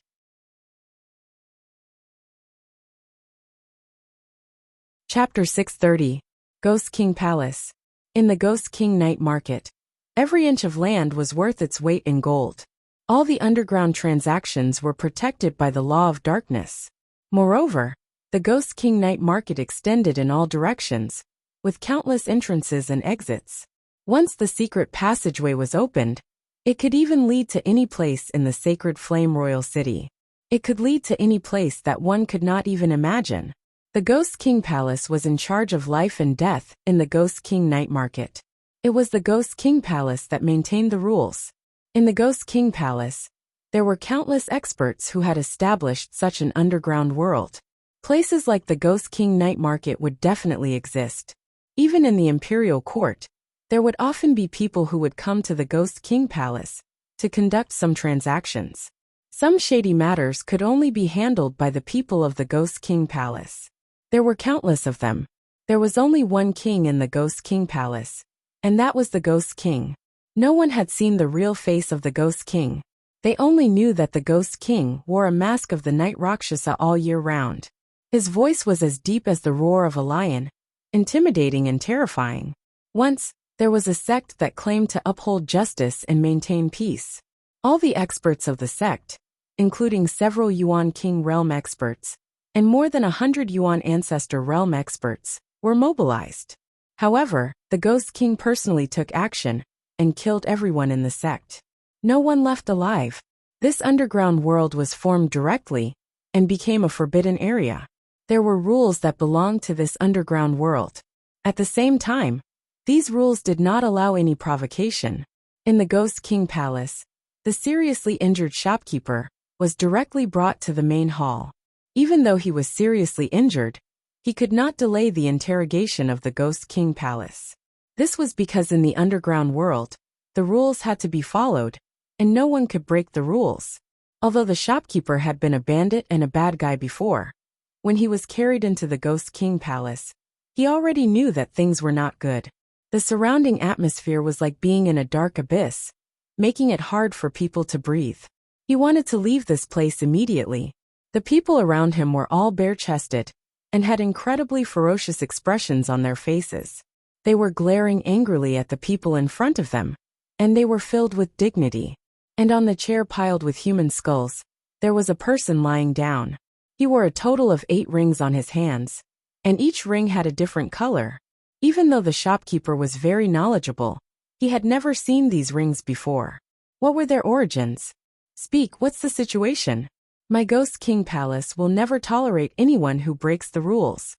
Chapter 630. Ghost King Palace. In the Ghost King night market, every inch of land was worth its weight in gold. All the underground transactions were protected by the law of darkness. Moreover, the Ghost King night market extended in all directions, with countless entrances and exits. Once the secret passageway was opened, it could even lead to any place in the sacred Flame Royal City. It could lead to any place that one could not even imagine. The Ghost King Palace was in charge of life and death in the Ghost King night market. It was the Ghost King Palace that maintained the rules. In the Ghost King Palace, there were countless experts who had established such an underground world. Places like the Ghost King night market would definitely exist. Even in the imperial court, there would often be people who would come to the Ghost King Palace to conduct some transactions. Some shady matters could only be handled by the people of the Ghost King Palace. There were countless of them. There was only one king in the Ghost King Palace, and that was the Ghost King. No one had seen the real face of the Ghost King. They only knew that the Ghost King wore a mask of the Night Rakshasa all year round. His voice was as deep as the roar of a lion, intimidating and terrifying. Once, there was a sect that claimed to uphold justice and maintain peace. All the experts of the sect, including several Yuan King realm experts, and more than 100 Yuan Ancestor realm experts, were mobilized. However, the Ghost King personally took action and killed everyone in the sect. No one left alive. This underground world was formed directly and became a forbidden area. There were rules that belonged to this underground world. At the same time, these rules did not allow any provocation. In the Ghost King Palace, the seriously injured shopkeeper was directly brought to the main hall. Even though he was seriously injured, he could not delay the interrogation of the Ghost King Palace. This was because in the underground world, the rules had to be followed, and no one could break the rules. Although the shopkeeper had been a bandit and a bad guy before, when he was carried into the Ghost King Palace, he already knew that things were not good. The surrounding atmosphere was like being in a dark abyss, making it hard for people to breathe. He wanted to leave this place immediately. The people around him were all bare-chested and had incredibly ferocious expressions on their faces. They were glaring angrily at the people in front of them, and they were filled with dignity. And on the chair piled with human skulls, there was a person lying down. He wore a total of 8 rings on his hands, and each ring had a different color. Even though the shopkeeper was very knowledgeable, he had never seen these rings before. What were their origins? Speak, what's the situation? My Ghost King Palace will never tolerate anyone who breaks the rules.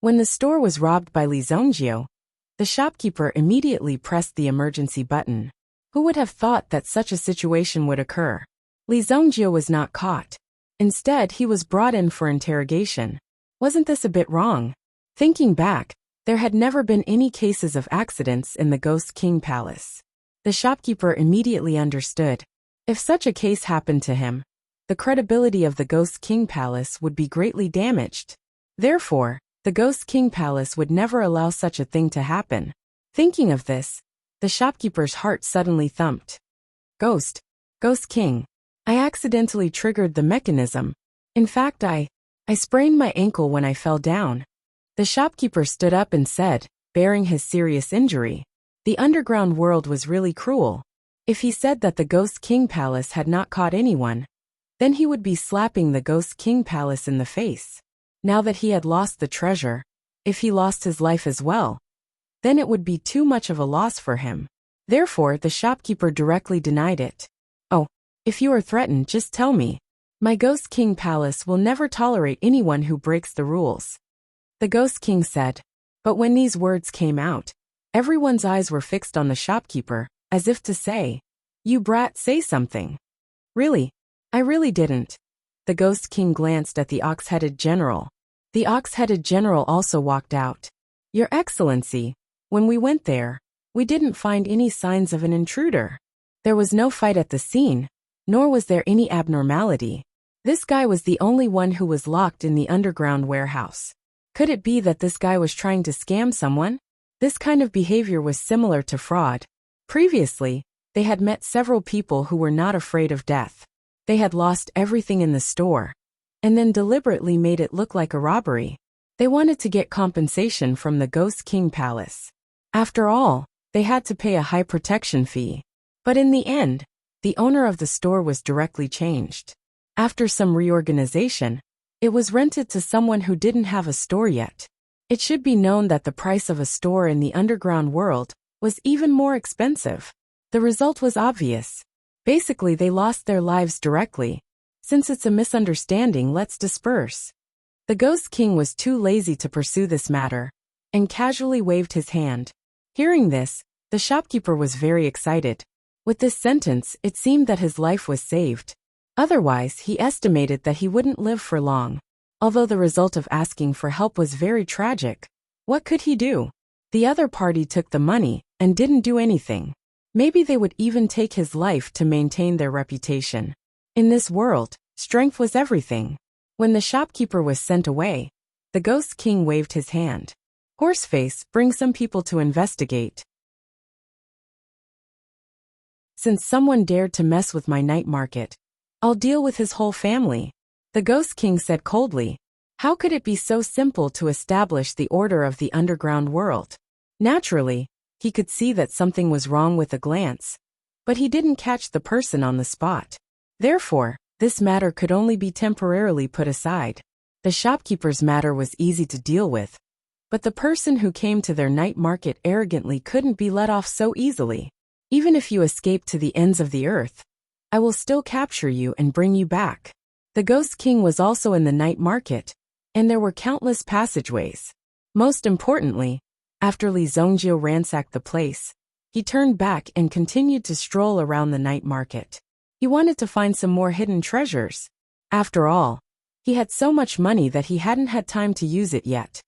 When the store was robbed by Li Zongjiu, the shopkeeper immediately pressed the emergency button. Who would have thought that such a situation would occur? Li Zongjiu was not caught. Instead, he was brought in for interrogation. Wasn't this a bit wrong? Thinking back, there had never been any cases of accidents in the Ghost King Palace. The shopkeeper immediately understood. If such a case happened to him, the credibility of the Ghost King Palace would be greatly damaged. Therefore, the Ghost King Palace would never allow such a thing to happen. Thinking of this, the shopkeeper's heart suddenly thumped. Ghost King. I accidentally triggered the mechanism. In fact, I sprained my ankle when I fell down. The shopkeeper stood up and said, bearing his serious injury. The underground world was really cruel. If he said that the Ghost King Palace had not caught anyone, then he would be slapping the Ghost King Palace in the face. Now that he had lost the treasure, if he lost his life as well, then it would be too much of a loss for him. Therefore, the shopkeeper directly denied it. Oh, if you are threatened, just tell me. My Ghost King Palace will never tolerate anyone who breaks the rules. The Ghost King said. But when these words came out, everyone's eyes were fixed on the shopkeeper, as if to say, "You brat, say something." Really? I really didn't. The Ghost King glanced at the ox-headed general. The ox-headed general also walked out. Your Excellency, when we went there, we didn't find any signs of an intruder. There was no fight at the scene, nor was there any abnormality. This guy was the only one who was locked in the underground warehouse. Could it be that this guy was trying to scam someone? This kind of behavior was similar to fraud. Previously, they had met several people who were not afraid of death. They had lost everything in the store, and then deliberately made it look like a robbery. They wanted to get compensation from the Ghost King Palace. After all, they had to pay a high protection fee. But in the end, the owner of the store was directly changed. After some reorganization, it was rented to someone who didn't have a store yet. It should be known that the price of a store in the underground world was even more expensive. The result was obvious. Basically, they lost their lives directly. Since it's a misunderstanding, let's disperse. The Ghost King was too lazy to pursue this matter, and casually waved his hand. Hearing this, the shopkeeper was very excited. With this sentence, it seemed that his life was saved. Otherwise, he estimated that he wouldn't live for long. Although the result of asking for help was very tragic, what could he do? The other party took the money and didn't do anything. Maybe they would even take his life to maintain their reputation. In this world, strength was everything. When the shopkeeper was sent away, the Ghost King waved his hand. Horseface, bring some people to investigate. Since someone dared to mess with my night market, I'll deal with his whole family, the Ghost King said coldly. How could it be so simple to establish the order of the underground world? Naturally, he could see that something was wrong with a glance, but he didn't catch the person on the spot. Therefore, this matter could only be temporarily put aside. The shopkeeper's matter was easy to deal with, but the person who came to their night market arrogantly couldn't be let off so easily. Even if you escape to the ends of the earth, I will still capture you and bring you back. The Ghost King was also in the night market, and there were countless passageways. Most importantly, after Li Zongjie ransacked the place, he turned back and continued to stroll around the night market. He wanted to find some more hidden treasures. After all, he had so much money that he hadn't had time to use it yet.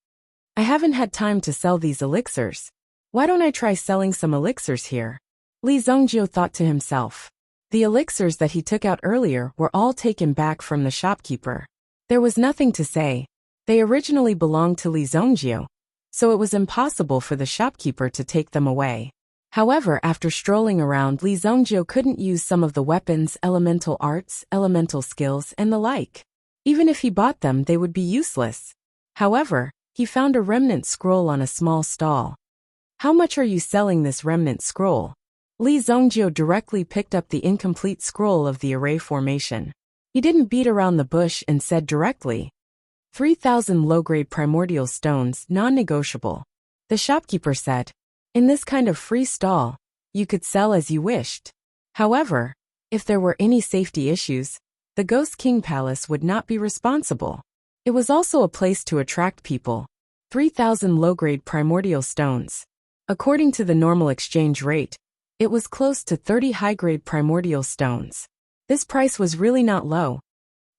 I haven't had time to sell these elixirs. Why don't I try selling some elixirs here? Li Zongjie thought to himself. The elixirs that he took out earlier were all taken back from the shopkeeper. There was nothing to say. They originally belonged to Li Zongjie, so it was impossible for the shopkeeper to take them away. However, after strolling around, Li Zongjie couldn't use some of the weapons, elemental arts, elemental skills, and the like. Even if he bought them, they would be useless. However, he found a remnant scroll on a small stall. How much are you selling this remnant scroll? Li Zongjie directly picked up the incomplete scroll of the array formation. He didn't beat around the bush and said directly, 3,000 low-grade primordial stones, non-negotiable. The shopkeeper said, in this kind of free stall, you could sell as you wished. However, if there were any safety issues, the Ghost King Palace would not be responsible. It was also a place to attract people. 3,000 low-grade primordial stones. According to the normal exchange rate, it was close to 30 high-grade primordial stones. This price was really not low.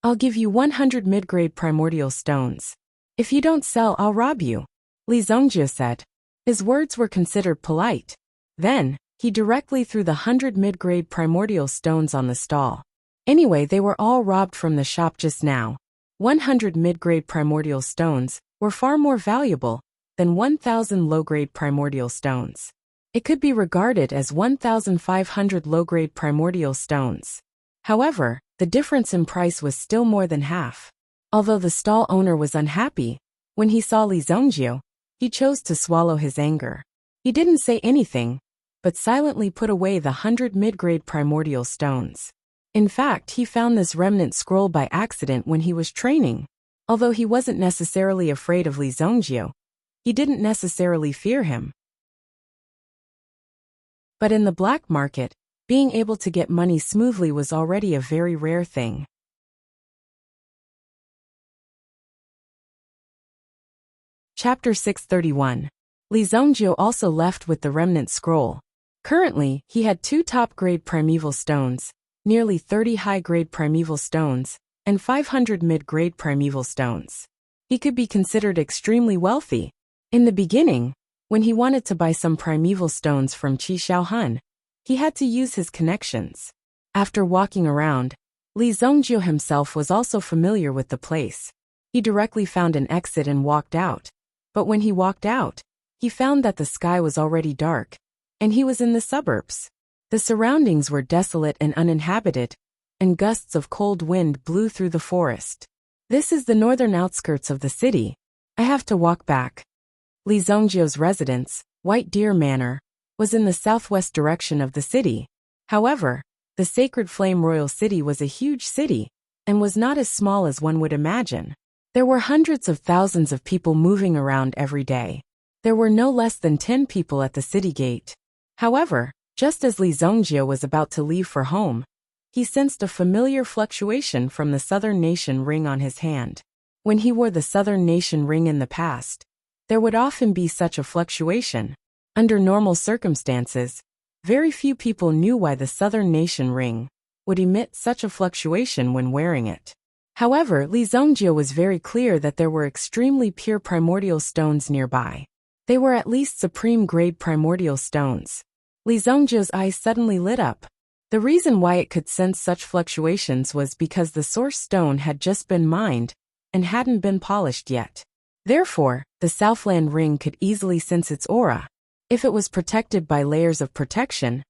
I'll give you 100 mid-grade primordial stones. If you don't sell, I'll rob you, Li Zongjie said. His words were considered polite. Then, he directly threw the 100 mid-grade primordial stones on the stall. Anyway, they were all robbed from the shop just now. 100 mid-grade primordial stones were far more valuable than 1,000 low-grade primordial stones. It could be regarded as 1,500 low-grade primordial stones. However, the difference in price was still more than half. Although the stall owner was unhappy, when he saw Li Zongjie, he chose to swallow his anger. He didn't say anything, but silently put away the 100 mid-grade primordial stones. In fact, he found this remnant scroll by accident when he was training. Although he wasn't necessarily afraid of Li Zongjie, he didn't necessarily fear him. But in the black market, being able to get money smoothly was already a very rare thing. Chapter 631. Li Zongjie also left with the remnant scroll. Currently, he had 2 top-grade primeval stones, nearly 30 high-grade primeval stones, and 500 mid-grade primeval stones. He could be considered extremely wealthy. In the beginning, when he wanted to buy some primeval stones from Qi Xiaohun, he had to use his connections. After walking around, Li Zongjie himself was also familiar with the place. He directly found an exit and walked out. But when he walked out, he found that the sky was already dark, and he was in the suburbs. The surroundings were desolate and uninhabited, and gusts of cold wind blew through the forest. This is the northern outskirts of the city. I have to walk back. Li Zhongjio's residence, White Deer Manor, was in the southwest direction of the city. However, the Sacred Flame Royal City was a huge city, and was not as small as one would imagine. There were hundreds of thousands of people moving around every day. There were no less than 10 people at the city gate. However, just as Li Zhongjio was about to leave for home, he sensed a familiar fluctuation from the Southern Nation ring on his hand. When he wore the Southern Nation ring in the past, there would often be such a fluctuation. Under normal circumstances, very few people knew why the Southern Nation ring would emit such a fluctuation when wearing it. However, Li Zhongjio was very clear that there were extremely pure primordial stones nearby. They were at least supreme-grade primordial stones. Li Zhongjio's eyes suddenly lit up. The reason why it could sense such fluctuations was because the source stone had just been mined and hadn't been polished yet. Therefore, the Southland ring could easily sense its aura. If it was protected by layers of protection,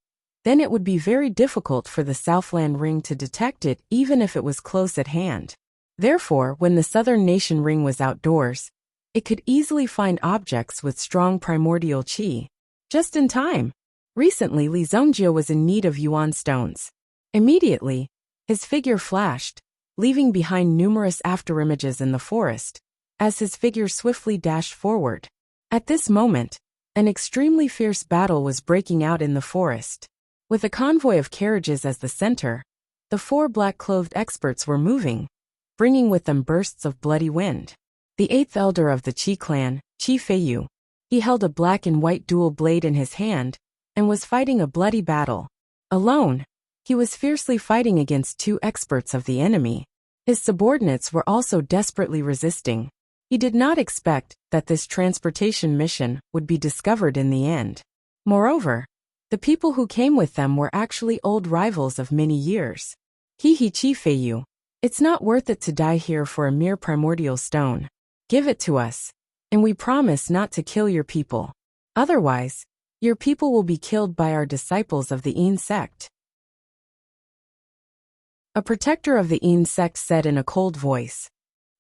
then it would be very difficult for the Southland ring to detect it even if it was close at hand. Therefore, when the Southern Nation ring was outdoors, it could easily find objects with strong primordial qi. Just in time. Recently, Li Zhongjio was in need of yuan stones. Immediately, his figure flashed, leaving behind numerous afterimages in the forest, as his figure swiftly dashed forward. At this moment, an extremely fierce battle was breaking out in the forest. With a convoy of carriages as the center, the 4 black-clothed experts were moving, bringing with them bursts of bloody wind. The 8th elder of the Qi clan, Qi Feiyu, he held a black and white dual blade in his hand, and was fighting a bloody battle. Alone, he was fiercely fighting against 2 experts of the enemy. His subordinates were also desperately resisting. He did not expect that this transportation mission would be discovered in the end. Moreover, the people who came with them were actually old rivals of many years. Qi Feiyu, it's not worth it to die here for a mere primordial stone. Give it to us, and we promise not to kill your people. Otherwise, your people will be killed by our disciples of the Yin sect. A protector of the Yin sect said in a cold voice.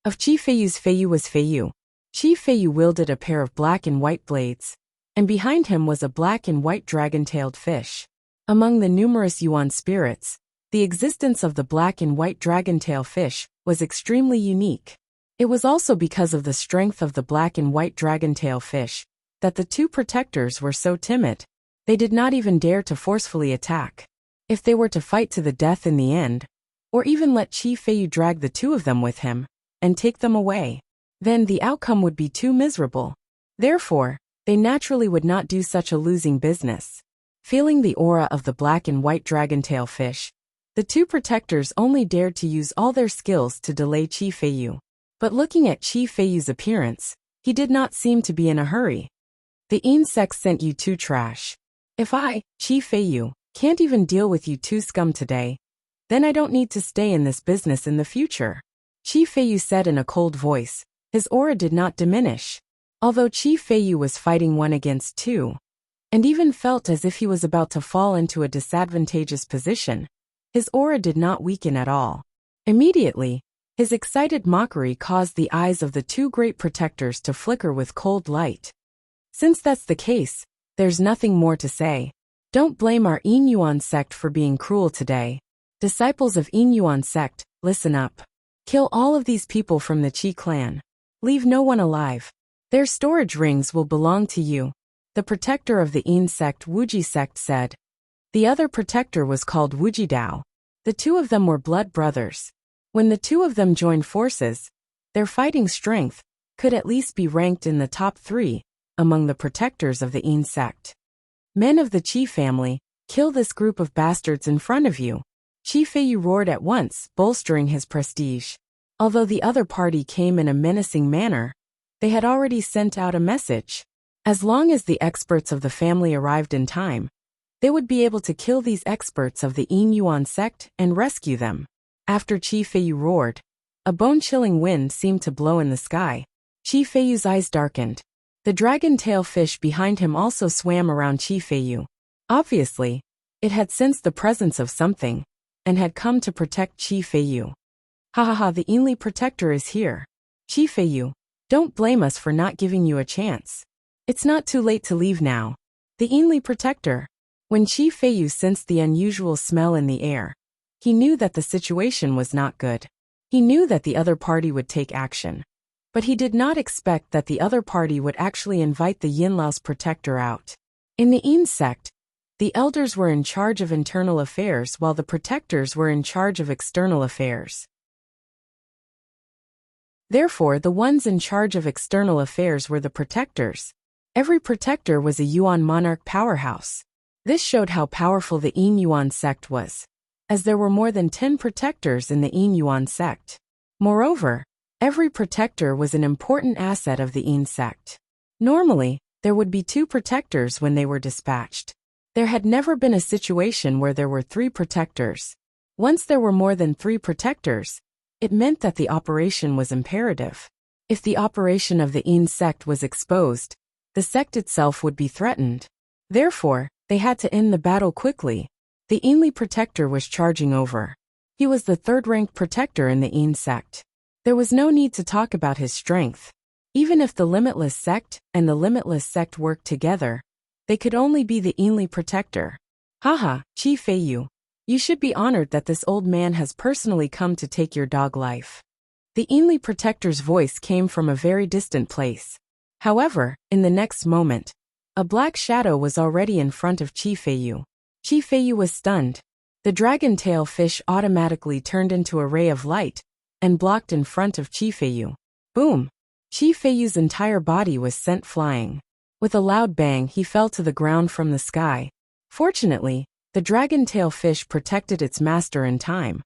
Of Qi Feiyu's Feiyu was Feiyu. Qi Feiyu wielded a pair of black and white blades, and behind him was a black and white dragon-tailed fish. Among the numerous yuan spirits, the existence of the black and white dragon-tail fish was extremely unique. It was also because of the strength of the black and white dragon-tail fish that the 2 protectors were so timid. They did not even dare to forcefully attack. If they were to fight to the death in the end, or even let Qi Feiyu drag the 2 of them with him and take them away, then the outcome would be too miserable. Therefore, they naturally would not do such a losing business. Feeling the aura of the black and white dragon-tail fish, the 2 protectors only dared to use all their skills to delay Qi Feiyu. But looking at Qi Feiyu's appearance, he did not seem to be in a hurry. The Yin sect sent you 2 trash. If I, Qi Feiyu, can't even deal with you 2 scum today, then I don't need to stay in this business in the future. Qi Feiyu said in a cold voice. His aura did not diminish. Although Qi Feiyu was fighting 1 against 2, and even felt as if he was about to fall into a disadvantageous position, his aura did not weaken at all. Immediately, his excited mockery caused the eyes of the 2 great protectors to flicker with cold light. Since that's the case, there's nothing more to say. Don't blame our Yin Yuan sect for being cruel today. Disciples of Yin Yuan sect, listen up. Kill all of these people from the Qi clan. Leave no one alive. Their storage rings will belong to you, the protector of the Yin sect Wuji sect said. The other protector was called Wuji Dao. The 2 of them were blood brothers. When the 2 of them joined forces, their fighting strength could at least be ranked in the top 3 among the protectors of the Yin sect. Men of the Qi family, kill this group of bastards in front of you. Qi Feiyu roared at once, bolstering his prestige. Although the other party came in a menacing manner, they had already sent out a message. As long as the experts of the family arrived in time, they would be able to kill these experts of the Yin Yuan sect and rescue them. After Qi Feiyu roared, a bone-chilling wind seemed to blow in the sky. Qi Feiyu's eyes darkened. The dragon-tail fish behind him also swam around Qi Feiyu. Obviously, it had sensed the presence of something, and had come to protect Qi Feiyu. Ha ha ha, the Yinli protector is here. Qi Feiyu, don't blame us for not giving you a chance. It's not too late to leave now. The Yinli protector. When Qi Feiyu sensed the unusual smell in the air, he knew that the situation was not good. He knew that the other party would take action. But he did not expect that the other party would actually invite the Yinlao's protector out. In the Yin sect, the elders were in charge of internal affairs while the protectors were in charge of external affairs. Therefore, the ones in charge of external affairs were the protectors. Every protector was a Yuan monarch powerhouse. This showed how powerful the Yin Yuan sect was, as there were more than 10 protectors in the Yin Yuan sect. Moreover, every protector was an important asset of the Yin sect. Normally, there would be 2 protectors when they were dispatched. There had never been a situation where there were 3 protectors. Once there were more than 3 protectors, it meant that the operation was imperative. If the operation of the Yin sect was exposed, the sect itself would be threatened. Therefore, they had to end the battle quickly. The Yinli protector was charging over. He was the 3rd-ranked protector in the Yin sect. There was no need to talk about his strength. Even if the Limitless sect and the Limitless sect worked together, they could only be the Yinli protector. Haha, Qi Feiyu. You should be honored that this old man has personally come to take your dog life. The Yinli protector's voice came from a very distant place. However, in the next moment, a black shadow was already in front of Qi Feiyu. Qi Feiyu was stunned. The dragon tail fish automatically turned into a ray of light and blocked in front of Qi Feiyu. Boom! Qi Feiyu's entire body was sent flying. With a loud bang, he fell to the ground from the sky. Fortunately, the dragon tail fish protected its master in time,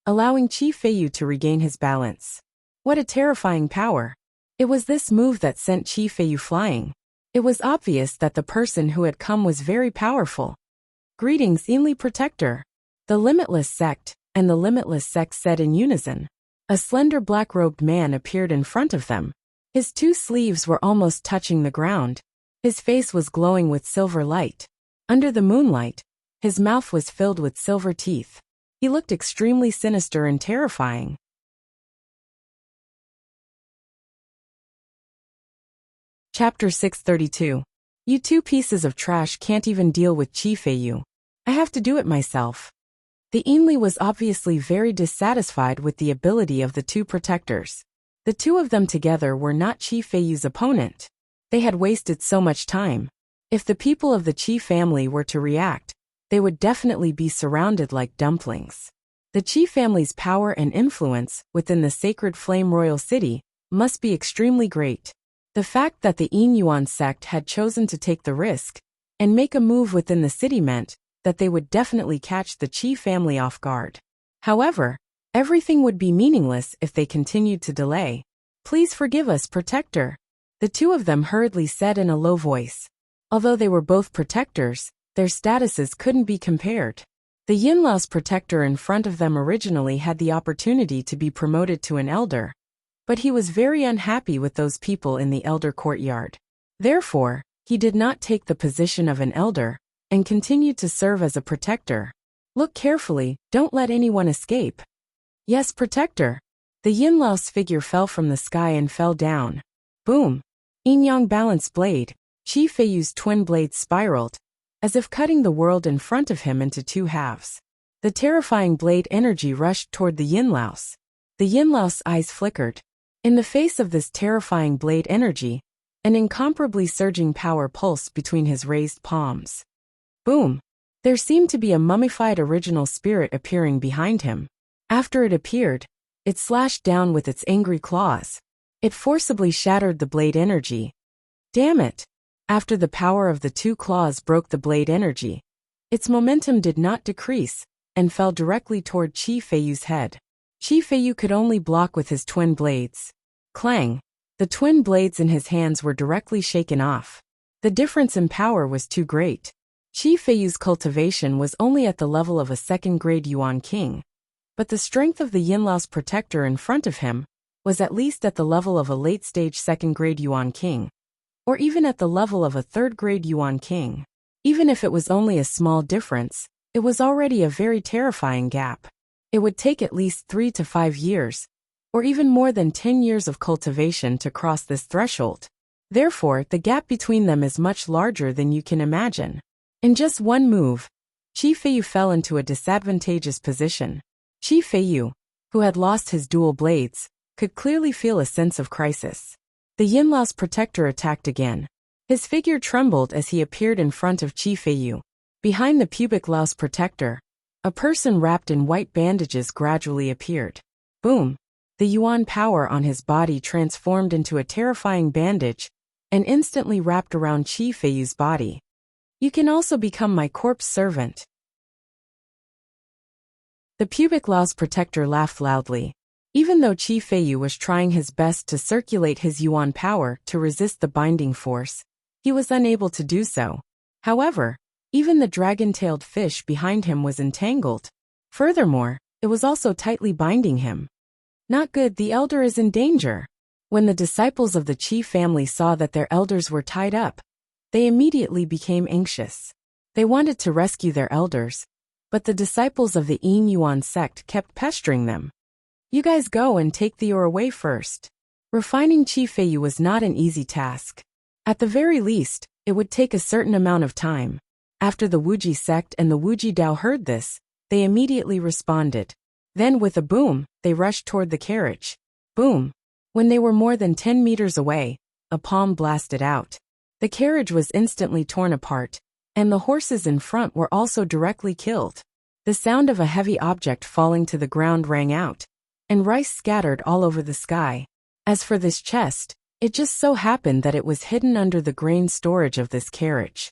allowing Qi Feiyu to regain his balance. What a terrifying power! It was this move that sent Qi Feiyu flying. It was obvious that the person who had come was very powerful. Greetings, Yinli protector. The Limitless sect and the Limitless sect said in unison. A slender black-robed man appeared in front of them. His 2 sleeves were almost touching the ground. His face was glowing with silver light. Under the moonlight, his mouth was filled with silver teeth. He looked extremely sinister and terrifying. Chapter 632. You 2 pieces of trash can't even deal with Qi Feiyu. I have to do it myself. The Yinli was obviously very dissatisfied with the ability of the 2 protectors. The 2 of them together were not Qi Feiyu's opponent. They had wasted so much time. If the people of the Qi family were to react, they would definitely be surrounded like dumplings. The Qi family's power and influence within the sacred flame royal city must be extremely great. The fact that the Yin Yuan sect had chosen to take the risk and make a move within the city meant that they would definitely catch the Qi family off guard. However, everything would be meaningless if they continued to delay. Please forgive us, protector. The 2 of them hurriedly said in a low voice. Although they were both protectors, their statuses couldn't be compared. The Yinlao's protector in front of them originally had the opportunity to be promoted to an elder, but he was very unhappy with those people in the elder courtyard. Therefore, he did not take the position of an elder and continued to serve as a protector. Look carefully, don't let anyone escape. Yes, protector. The Yinlao's figure fell from the sky and fell down. Boom! Yin-yang balanced blade. Qi Feiyu's twin blades spiraled, as if cutting the world in front of him into 2 halves. The terrifying blade energy rushed toward the Yinlao's. The Yinlao's eyes flickered. In the face of this terrifying blade energy, an incomparably surging power pulsed between his raised palms. Boom! There seemed to be a mummified original spirit appearing behind him. After it appeared, it slashed down with its angry claws. It forcibly shattered the blade energy. Damn it! After the power of the 2 claws broke the blade energy, its momentum did not decrease and fell directly toward Qi Feiyu's head. Qi Feiyu could only block with his twin blades. Clang! The twin blades in his hands were directly shaken off. The difference in power was too great. Qi Feiyu's cultivation was only at the level of a 2nd-grade Yuan king, but the strength of the Yinlao's protector in front of him was at least at the level of a late-stage 2nd-grade Yuan king, or even at the level of a 3rd-grade Yuan king. Even if it was only a small difference, it was already a very terrifying gap. It would take at least 3 to 5 years, or even more than 10 years of cultivation to cross this threshold. Therefore, the gap between them is much larger than you can imagine. In just one move, Qi Feiyu fell into a disadvantageous position. Qi Feiyu, who had lost his dual blades, could clearly feel a sense of crisis. The Yin Lao's protector attacked again. His figure trembled as he appeared in front of Qi Feiyu. Behind the pubic Lao's protector, a person wrapped in white bandages gradually appeared. Boom! The yuan power on his body transformed into a terrifying bandage and instantly wrapped around Qi Feiyu's body. You can also become my corpse servant. The pubic Lao's protector laughed loudly. Even though Qi Feiyu was trying his best to circulate his yuan power to resist the binding force, he was unable to do so. However, even the dragon-tailed fish behind him was entangled. Furthermore, it was also tightly binding him. Not good, the elder is in danger. When the disciples of the Qi family saw that their elders were tied up, they immediately became anxious. They wanted to rescue their elders, but the disciples of the Yin Yuan sect kept pestering them. You guys go and take the ore away first. Refining Qi Feiyu was not an easy task. At the very least, it would take a certain amount of time. After the Wuji sect and the Wuji Dao heard this, they immediately responded. Then with a boom, they rushed toward the carriage. Boom! When they were more than 10 meters away, a palm blasted out. The carriage was instantly torn apart, and the horses in front were also directly killed. The sound of a heavy object falling to the ground rang out, and rice scattered all over the sky. As for this chest, it just so happened that it was hidden under the grain storage of this carriage.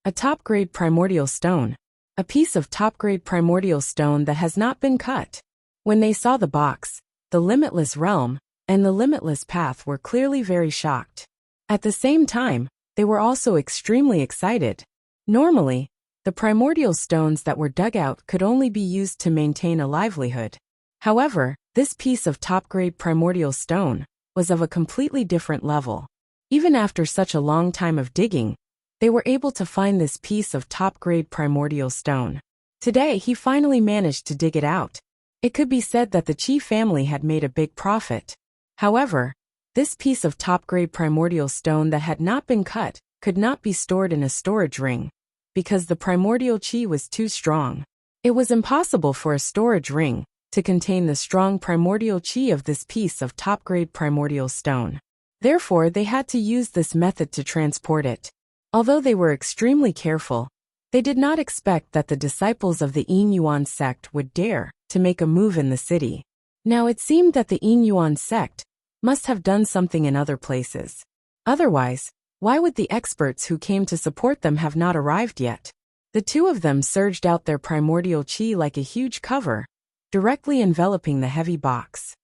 A top-grade primordial stone. A piece of top-grade primordial stone that has not been cut. When they saw the box, the limitless realm, and the limitless path were clearly very shocked. At the same time, they were also extremely excited. Normally, the primordial stones that were dug out could only be used to maintain a livelihood. However, this piece of top-grade primordial stone was of a completely different level. Even after such a long time of digging, they were able to find this piece of top-grade primordial stone. Today, he finally managed to dig it out. It could be said that the Qi family had made a big profit. However, this piece of top-grade primordial stone that had not been cut could not be stored in a storage ring, because the primordial Qi was too strong. It was impossible for a storage ring to contain the strong primordial Qi of this piece of top-grade primordial stone. Therefore, they had to use this method to transport it. Although they were extremely careful, they did not expect that the disciples of the Yin Yuan sect would dare to make a move in the city. Now it seemed that the Yin Yuan sect must have done something in other places. Otherwise, why would the experts who came to support them have not arrived yet? The two of them surged out their primordial Qi like a huge cover, directly enveloping the heavy box.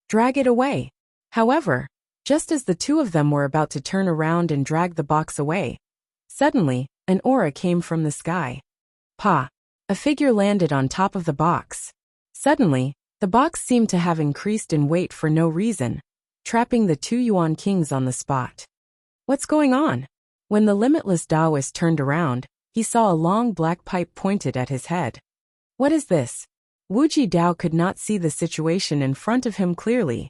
Drag it away. However, just as the two of them were about to turn around and drag the box away, suddenly, an aura came from the sky. Pa! A figure landed on top of the box. Suddenly, the box seemed to have increased in weight for no reason, trapping the two Yuan kings on the spot. What's going on? When the limitless Taoist turned around, he saw a long black pipe pointed at his head. What is this? Wuji Dao could not see the situation in front of him clearly.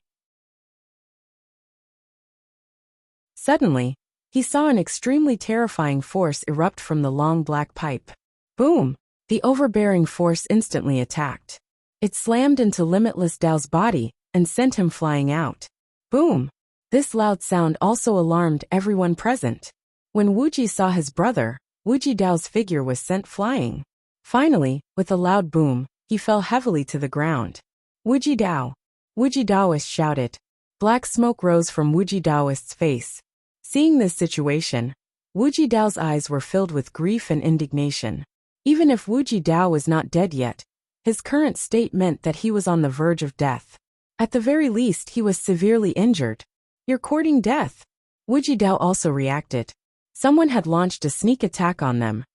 Suddenly, he saw an extremely terrifying force erupt from the long black pipe. Boom! The overbearing force instantly attacked. It slammed into Limitless Dao's body and sent him flying out. Boom! This loud sound also alarmed everyone present. When Wuji saw his brother, Wuji Dao's figure was sent flying. Finally, with a loud boom, he fell heavily to the ground. Wuji Dao! Wuji Daoist shouted. Black smoke rose from Wuji Daoist's face. Seeing this situation, Wuji Dao's eyes were filled with grief and indignation. Even if Wuji Dao was not dead yet, his current state meant that he was on the verge of death. At the very least, he was severely injured. You're courting death. Wuji Dao also reacted. Someone had launched a sneak attack on them,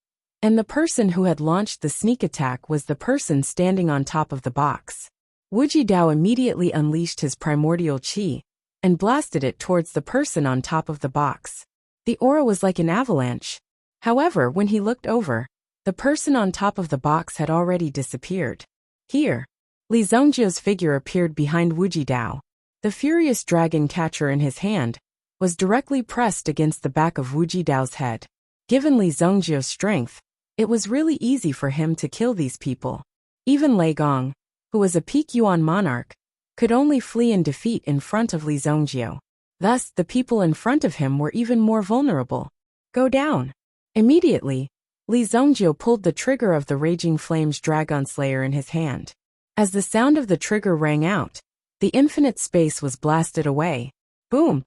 and the person who had launched the sneak attack was the person standing on top of the box. Wuji Dao immediately unleashed his primordial Qi and blasted it towards the person on top of the box. The aura was like an avalanche. However, when he looked over, the person on top of the box had already disappeared. Here, Li Zongjiu's figure appeared behind Wuji. The furious dragon catcher in his hand was directly pressed against the back of Wujidao's head. Given Li Zongjiu's strength, it was really easy for him to kill these people. Even Lei Gong, who was a peak Yuan monarch, could only flee in defeat in front of Li Zongjiu. Thus, the people in front of him were even more vulnerable. Go down. Immediately, Li Zongjiu pulled the trigger of the Raging Flames Dragon Slayer in his hand. As the sound of the trigger rang out, the infinite space was blasted away. Boom!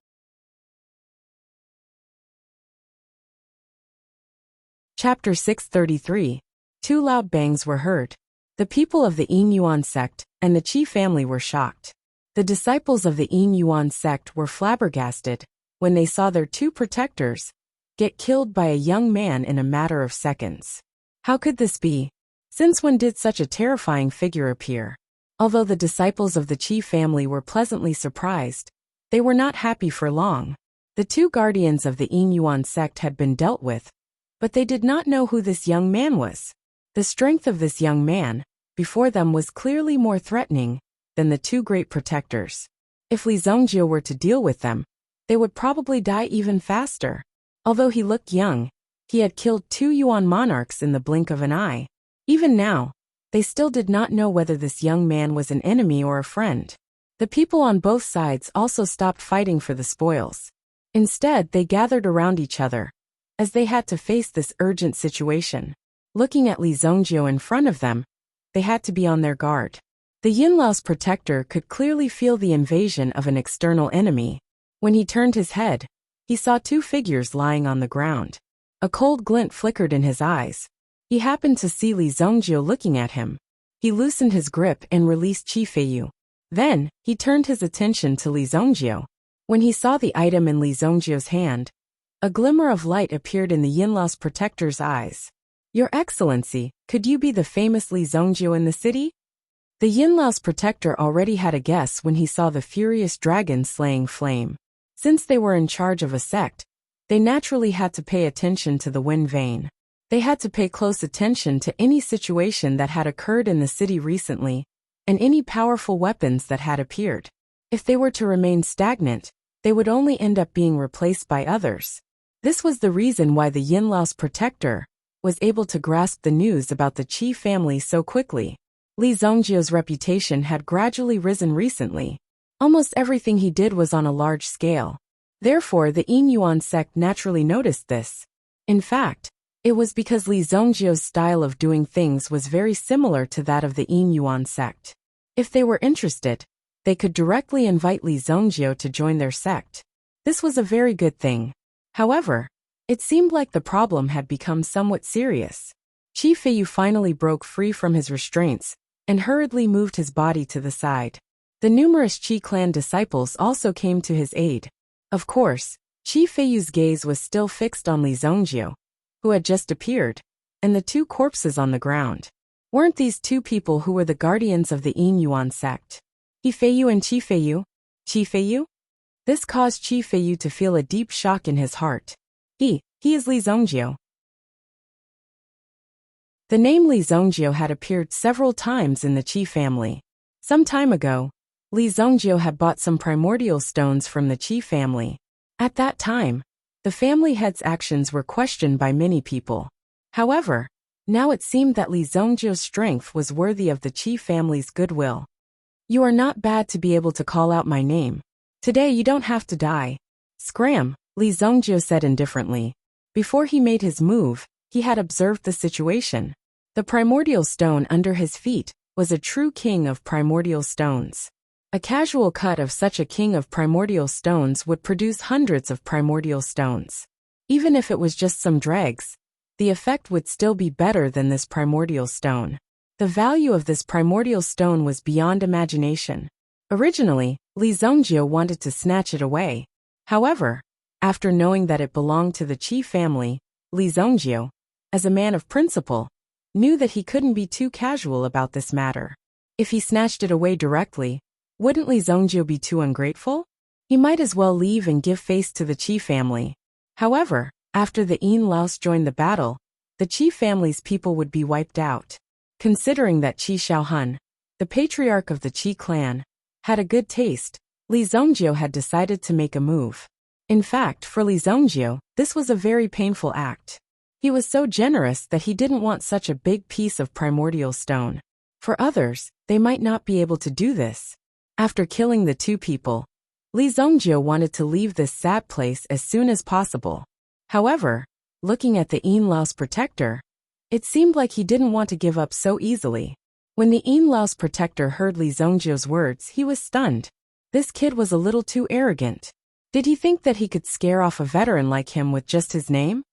Chapter 633. Two loud bangs were heard. The people of the Yin Yuan sect and the Qi family were shocked. The disciples of the Yin Yuan sect were flabbergasted when they saw their two protectors get killed by a young man in a matter of seconds. How could this be? Since when did such a terrifying figure appear? Although the disciples of the Qi family were pleasantly surprised, they were not happy for long. The two guardians of the Yin Yuan sect had been dealt with, but they did not know who this young man was. The strength of this young man before them was clearly more threatening than the two great protectors. If Li Zongjiu were to deal with them, they would probably die even faster. Although he looked young, he had killed 2 Yuan monarchs in the blink of an eye. Even now, they still did not know whether this young man was an enemy or a friend. The people on both sides also stopped fighting for the spoils. Instead, they gathered around each other, as they had to face this urgent situation. Looking at Li Zongjiu in front of them, they had to be on their guard. The Yinlao's protector could clearly feel the invasion of an external enemy. When he turned his head, he saw 2 figures lying on the ground. A cold glint flickered in his eyes. He happened to see Li Zongjiu looking at him. He loosened his grip and released Qi Feiyu. Then, he turned his attention to Li Zongjiu. When he saw the item in Li Zongjiu's hand, a glimmer of light appeared in the Yinlao's protector's eyes. Your Excellency, could you be the famous Li Zongjiu in the city? The Yinlao's protector already had a guess when he saw the furious dragon slaying flame. Since they were in charge of a sect, they naturally had to pay attention to the wind vein. They had to pay close attention to any situation that had occurred in the city recently, and any powerful weapons that had appeared. If they were to remain stagnant, they would only end up being replaced by others. This was the reason why the Yinlao's protector was able to grasp the news about the Qi family so quickly. Li Zongjiu's reputation had gradually risen recently. Almost everything he did was on a large scale. Therefore, the Yin Yuan sect naturally noticed this. In fact, it was because Li Zongjiu's style of doing things was very similar to that of the Yin Yuan sect. If they were interested, they could directly invite Li Zongjiu to join their sect. This was a very good thing. However, it seemed like the problem had become somewhat serious. Qi Feiyu finally broke free from his restraints and hurriedly moved his body to the side. The numerous Qi clan disciples also came to his aid. Of course, Qi Feiyu's gaze was still fixed on Li Zongjiu, who had just appeared, and the 2 corpses on the ground. Weren't these 2 people who were the guardians of the Yin Yuan sect? He Feiyu and Qi Feiyu? Qi Feiyu? This caused Qi Feiyu to feel a deep shock in his heart. He is Li Zongjiu. The name Li Zongjiu had appeared several times in the Qi family. Some time ago, Li Zongjiu had bought some primordial stones from the Qi family. At that time, the family head's actions were questioned by many people. However, now it seemed that Li Zongjiu's strength was worthy of the Qi family's goodwill. You are not bad to be able to call out my name. Today you don't have to die. Scram, Li Zongjiu said indifferently. Before he made his move, he had observed the situation. The primordial stone under his feet was a true king of primordial stones. A casual cut of such a king of primordial stones would produce hundreds of primordial stones. Even if it was just some dregs, the effect would still be better than this primordial stone. The value of this primordial stone was beyond imagination. Originally, Li Zongjiu wanted to snatch it away. However, after knowing that it belonged to the Qi family, Li Zongjiu, as a man of principle, knew that he couldn't be too casual about this matter. If he snatched it away directly, wouldn't Li Zongjiu be too ungrateful? He might as well leave and give face to the Qi family. However, after the Yin Laos joined the battle, the Qi family's people would be wiped out. Considering that Qi Shaohun, the patriarch of the Qi clan, had a good taste. Li Zongjio had decided to make a move. In fact, for Li Zongjio, this was a very painful act. He was so generous that he didn't want such a big piece of primordial stone. For others, they might not be able to do this. After killing the two people, Li Zongjio wanted to leave this sad place as soon as possible. However, looking at the in-laws protector, it seemed like he didn't want to give up so easily. When the in-laws protector heard Li Zongjio's words, he was stunned. This kid was a little too arrogant. Did he think that he could scare off a veteran like him with just his name?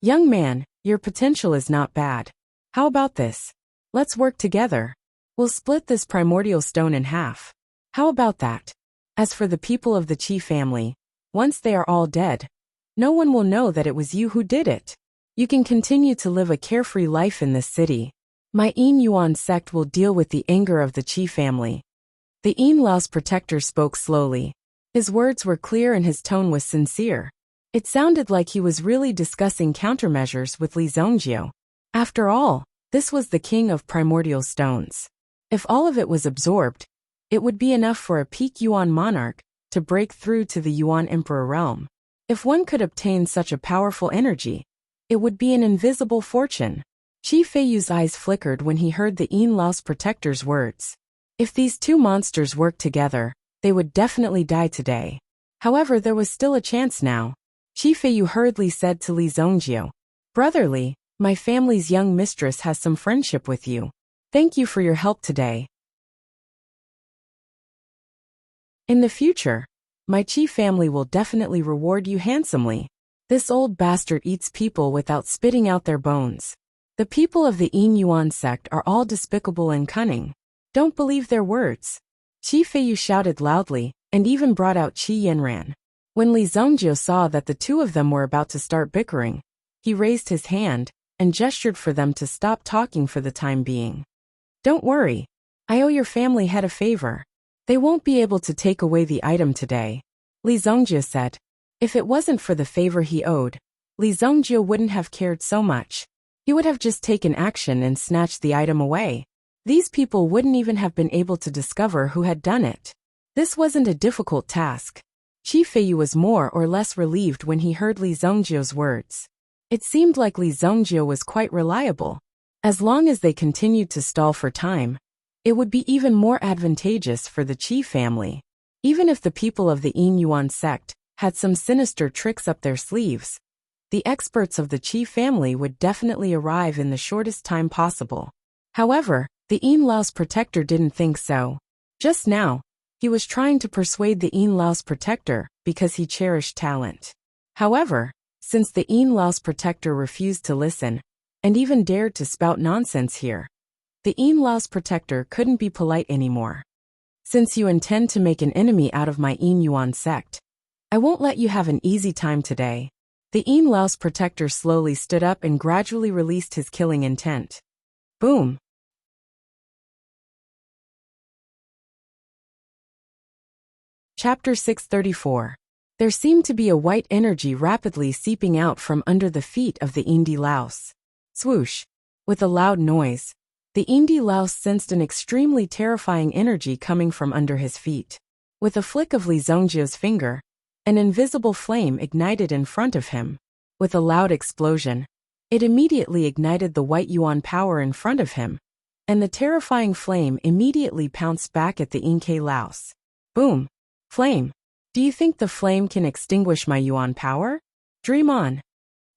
Young man, your potential is not bad. How about this? Let's work together. We'll split this primordial stone in half. How about that? As for the people of the Qi family, once they are all dead, no one will know that it was you who did it. You can continue to live a carefree life in this city. My Yin Yuan sect will deal with the anger of the Qi family. The in-laws protector spoke slowly. His words were clear and his tone was sincere. It sounded like he was really discussing countermeasures with Li Zongjio. After all, this was the king of primordial stones. If all of it was absorbed, it would be enough for a peak Yuan monarch to break through to the Yuan emperor realm. If one could obtain such a powerful energy, it would be an invisible fortune. Qi Feiyu's eyes flickered when he heard the in-laws protector's words. If these two monsters worked together, they would definitely die today. However, there was still a chance now. Qi Feiyu hurriedly said to Li Zongjio, "Brotherly, my family's young mistress has some friendship with you. Thank you for your help today. In the future, my Qi family will definitely reward you handsomely. This old bastard eats people without spitting out their bones. The people of the Yin Yuan sect are all despicable and cunning. Don't believe their words." Qi Feiyu shouted loudly, and even brought out Qi Yanran. When Li Zongjio saw that the two of them were about to start bickering, he raised his hand and gestured for them to stop talking for the time being. "Don't worry. I owe your family head a favor. They won't be able to take away the item today," Li Zongjio said. If it wasn't for the favor he owed, Li Zongjio wouldn't have cared so much. He would have just taken action and snatched the item away. These people wouldn't even have been able to discover who had done it. This wasn't a difficult task. Qi Feiyu was more or less relieved when he heard Li Zongjio's words. It seemed like Li Zongjio was quite reliable. As long as they continued to stall for time, it would be even more advantageous for the Qi family. Even if the people of the Yin Yuan sect had some sinister tricks up their sleeves, the experts of the Qi family would definitely arrive in the shortest time possible. However, the in-laws protector didn't think so. Just now, he was trying to persuade the in-laws protector because he cherished talent. However, since the in-laws protector refused to listen, and even dared to spout nonsense here, the in-laws protector couldn't be polite anymore. "Since you intend to make an enemy out of my Yin Yuan sect, I won't let you have an easy time today." The in-laws protector slowly stood up and gradually released his killing intent. Boom! Chapter 634. There seemed to be a white energy rapidly seeping out from under the feet of the Indi Laos. Swoosh! With a loud noise, the Indi Laos sensed an extremely terrifying energy coming from under his feet. With a flick of Li Zongjio's finger, an invisible flame ignited in front of him. With a loud explosion, it immediately ignited the white Yuan power in front of him, and the terrifying flame immediately pounced back at the Inke Laos. Boom! Flame! Do you think the flame can extinguish my Yuan power? Dream on!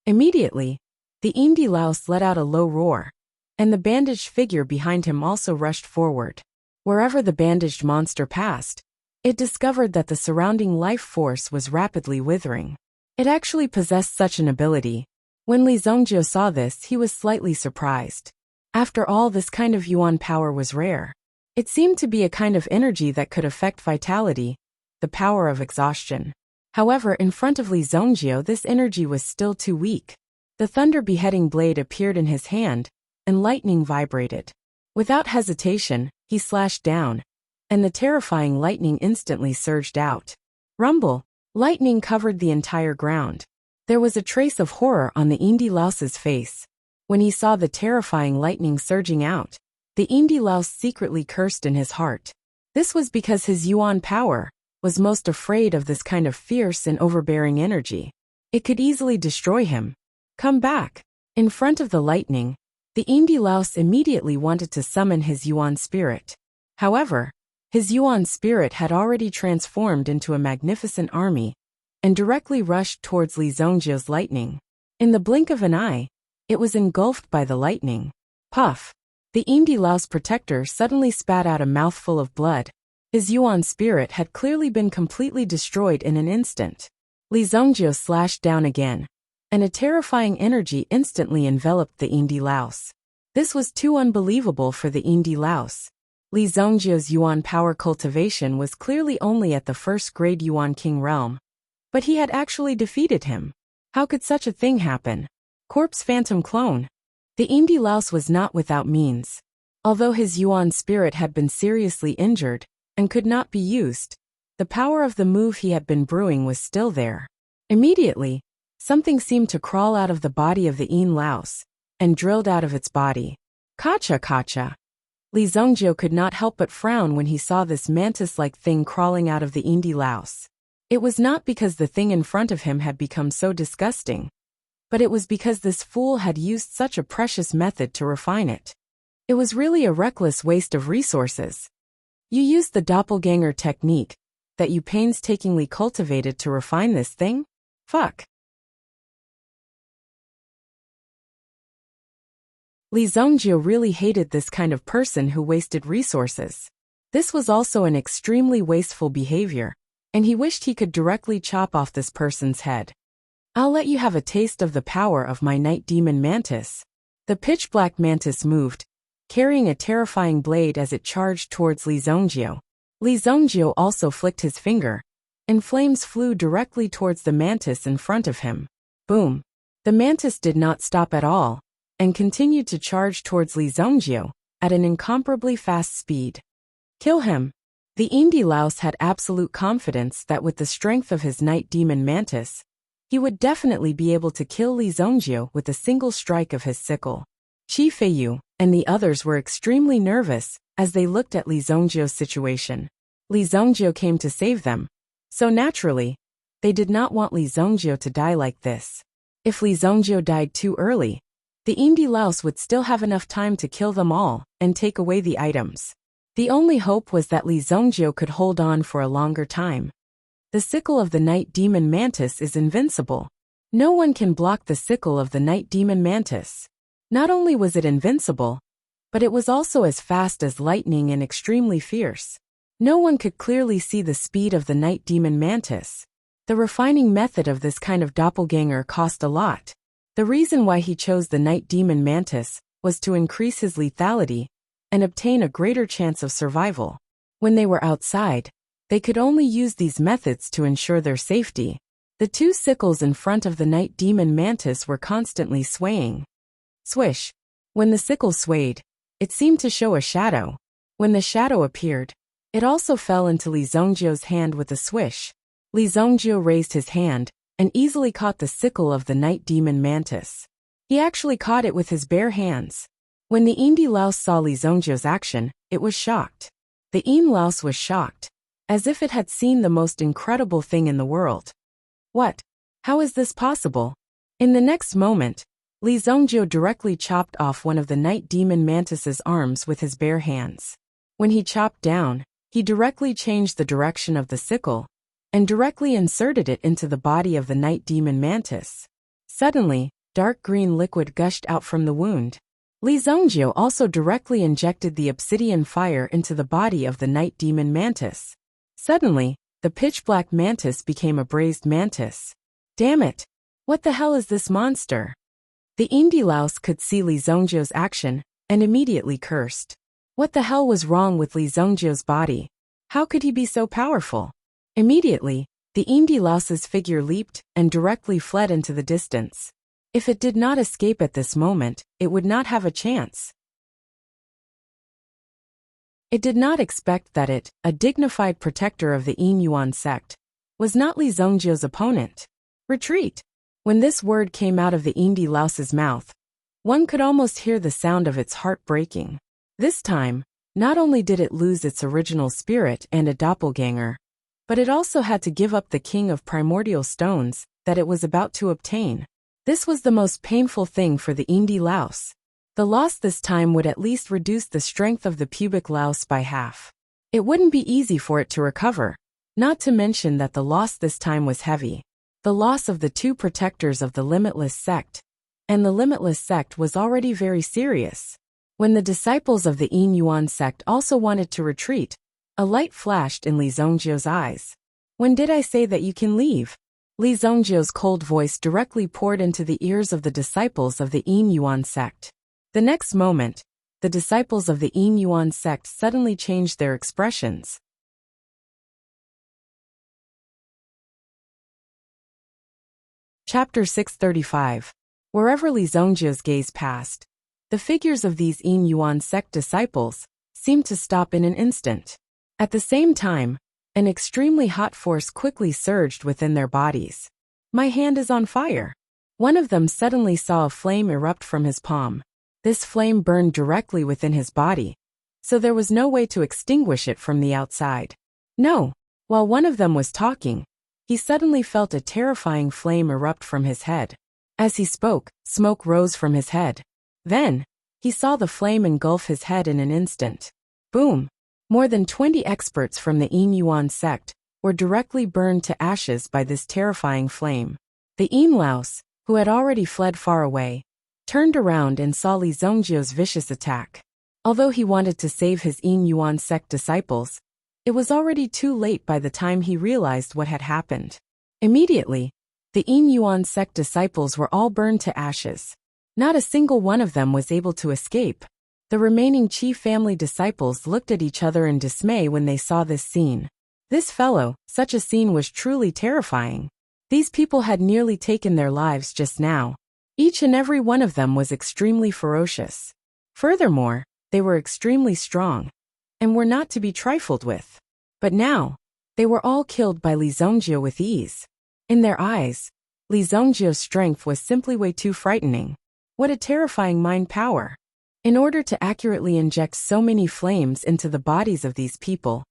Immediately, the Indi Laos let out a low roar, and the bandaged figure behind him also rushed forward. Wherever the bandaged monster passed, it discovered that the surrounding life force was rapidly withering. It actually possessed such an ability. When Li Zongjio saw this, he was slightly surprised. After all, this kind of Yuan power was rare. It seemed to be a kind of energy that could affect vitality, the power of exhaustion. However, in front of Li Zongjio, this energy was still too weak. The thunder beheading blade appeared in his hand, and lightning vibrated. Without hesitation, he slashed down, and the terrifying lightning instantly surged out. Rumble! Lightning covered the entire ground. There was a trace of horror on the Indi Laos's face. When he saw the terrifying lightning surging out, the Indi Laos secretly cursed in his heart. This was because his Yuan power was most afraid of this kind of fierce and overbearing energy. It could easily destroy him. Come back. In front of the lightning, the Indi Laos immediately wanted to summon his Yuan spirit. However, his Yuan spirit had already transformed into a magnificent army and directly rushed towards Li Zongjio's lightning. In the blink of an eye, it was engulfed by the lightning. Puff! The Indi Laos protector suddenly spat out a mouthful of blood. His Yuan spirit had clearly been completely destroyed in an instant. Li Zongjio slashed down again, and a terrifying energy instantly enveloped the Indi Laos. This was too unbelievable for the Indi Laos. Li Zongjio's Yuan power cultivation was clearly only at the first-grade Yuan King realm. But he had actually defeated him. How could such a thing happen? Corpse phantom clone. The Indi Laos was not without means. Although his Yuan spirit had been seriously injured and could not be used, the power of the move he had been brewing was still there. Immediately, something seemed to crawl out of the body of the Indi Laos and drilled out of its body. Kacha kacha. Li Zongjio could not help but frown when he saw this mantis-like thing crawling out of the Indi Laos. It was not because the thing in front of him had become so disgusting, but it was because this fool had used such a precious method to refine it. It was really a reckless waste of resources. You used the doppelganger technique that you painstakingly cultivated to refine this thing? Fuck. Li Zongjio really hated this kind of person who wasted resources. This was also an extremely wasteful behavior, and he wished he could directly chop off this person's head. I'll let you have a taste of the power of my night demon mantis. The pitch-black mantis moved, carrying a terrifying blade as it charged towards Li Zongjio. Li Zongjio also flicked his finger, and flames flew directly towards the mantis in front of him. Boom! The mantis did not stop at all, and continued to charge towards Li Zongjio at an incomparably fast speed. Kill him! The Indi Laos had absolute confidence that with the strength of his night demon mantis, he would definitely be able to kill Li Zongjio with a single strike of his sickle. Qi Feiyu and the others were extremely nervous as they looked at Li Zongjio's situation. Li Zongjio came to save them, so naturally, they did not want Li Zongjio to die like this. If Li Zongjio died too early, the Indi Laos would still have enough time to kill them all and take away the items. The only hope was that Li Zongjio could hold on for a longer time. The sickle of the night demon mantis is invincible. No one can block the sickle of the night demon mantis. Not only was it invincible, but it was also as fast as lightning and extremely fierce. No one could clearly see the speed of the night demon mantis. The refining method of this kind of doppelganger cost a lot. The reason why he chose the night demon mantis was to increase his lethality and obtain a greater chance of survival. When they were outside, they could only use these methods to ensure their safety. The two sickles in front of the night demon mantis were constantly swaying. Swish. When the sickle swayed, it seemed to show a shadow. When the shadow appeared, it also fell into Li Zongjio's hand with a swish. Li Zongjio raised his hand and easily caught the sickle of the night demon mantis. He actually caught it with his bare hands. When the Indi Laos saw Li Zongjio's action, it was shocked. The Indi Laos was shocked, as if it had seen the most incredible thing in the world. What? How is this possible? In the next moment, Li Zongjio directly chopped off one of the night demon mantis's arms with his bare hands. When he chopped down, he directly changed the direction of the sickle and directly inserted it into the body of the night demon mantis. Suddenly, dark green liquid gushed out from the wound. Li Zongjio also directly injected the obsidian fire into the body of the night demon mantis. Suddenly, the pitch-black mantis became a braised mantis. Damn it! What the hell is this monster? The Indi Laos could see Li Zongjio's action and immediately cursed. What the hell was wrong with Li Zongjio's body? How could he be so powerful? Immediately, the Indi Laos's figure leaped and directly fled into the distance. If it did not escape at this moment, it would not have a chance. It did not expect that it, a dignified protector of the Yin Yuan sect, was not Li Zongjio's opponent. Retreat! When this word came out of the Indi Laos's mouth, one could almost hear the sound of its heart breaking. This time, not only did it lose its original spirit and a doppelganger, but it also had to give up the king of primordial stones that it was about to obtain. This was the most painful thing for the Indi louse. The loss this time would at least reduce the strength of the pubic louse by half. It wouldn't be easy for it to recover, not to mention that the loss this time was heavy. The loss of the two protectors of the Limitless sect, and the Limitless sect was already very serious. When the disciples of the Yin Yuan sect also wanted to retreat, a light flashed in Li Zhongjio's eyes. When did I say that you can leave? Li Zhongjio's cold voice directly poured into the ears of the disciples of the Yin Yuan sect. The next moment, the disciples of the Yin Yuan sect suddenly changed their expressions. Chapter 635. Wherever Li Zhongjio's gaze passed, the figures of these Yin Yuan sect disciples seemed to stop in an instant. At the same time, an extremely hot force quickly surged within their bodies. My hand is on fire. One of them suddenly saw a flame erupt from his palm. This flame burned directly within his body, so there was no way to extinguish it from the outside. No, while one of them was talking, he suddenly felt a terrifying flame erupt from his head. As he spoke, smoke rose from his head. Then, he saw the flame engulf his head in an instant. Boom! More than 20 experts from the Yin Yuan sect were directly burned to ashes by this terrifying flame. The Yin louse, who had already fled far away, turned around and saw Li Zhongjio's vicious attack. Although he wanted to save his Yin Yuan sect disciples, it was already too late by the time he realized what had happened. Immediately, the Yin Yuan sect disciples were all burned to ashes. Not a single one of them was able to escape. The remaining Qi family disciples looked at each other in dismay when they saw this scene. This fellow, such a scene was truly terrifying. These people had nearly taken their lives just now. Each and every one of them was extremely ferocious. Furthermore, they were extremely strong, and were not to be trifled with. But now, they were all killed by Li Zhongjio with ease. In their eyes, Li Zhongjio's strength was simply way too frightening. What a terrifying mind power! In order to accurately inject so many flames into the bodies of these people,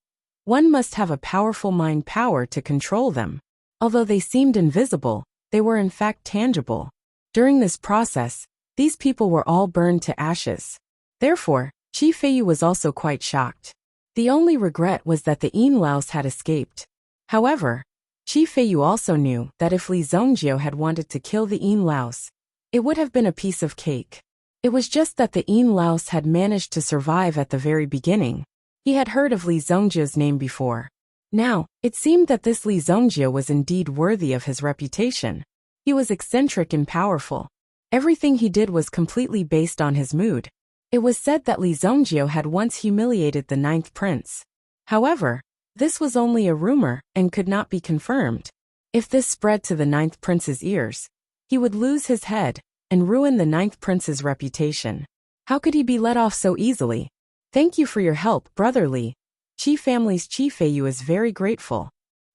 one must have a powerful mind power to control them. Although they seemed invisible, they were in fact tangible. During this process, these people were all burned to ashes. Therefore, Qi Feiyu was also quite shocked. The only regret was that the Yin louse had escaped. However, Qi Feiyu also knew that if Li Zhongjio had wanted to kill the Yin louse, it would have been a piece of cake. It was just that the Yin louse had managed to survive at the very beginning. He had heard of Li Zhongjio's name before. Now, it seemed that this Li Zhongjio was indeed worthy of his reputation. He was eccentric and powerful. Everything he did was completely based on his mood. It was said that Li Zhongjio had once humiliated the 9th prince. However, this was only a rumor and could not be confirmed. If this spread to the 9th prince's ears, he would lose his head and ruin the 9th prince's reputation. How could he be let off so easily? Thank you for your help, brother Li. Qi family's Qi Feiyu is very grateful.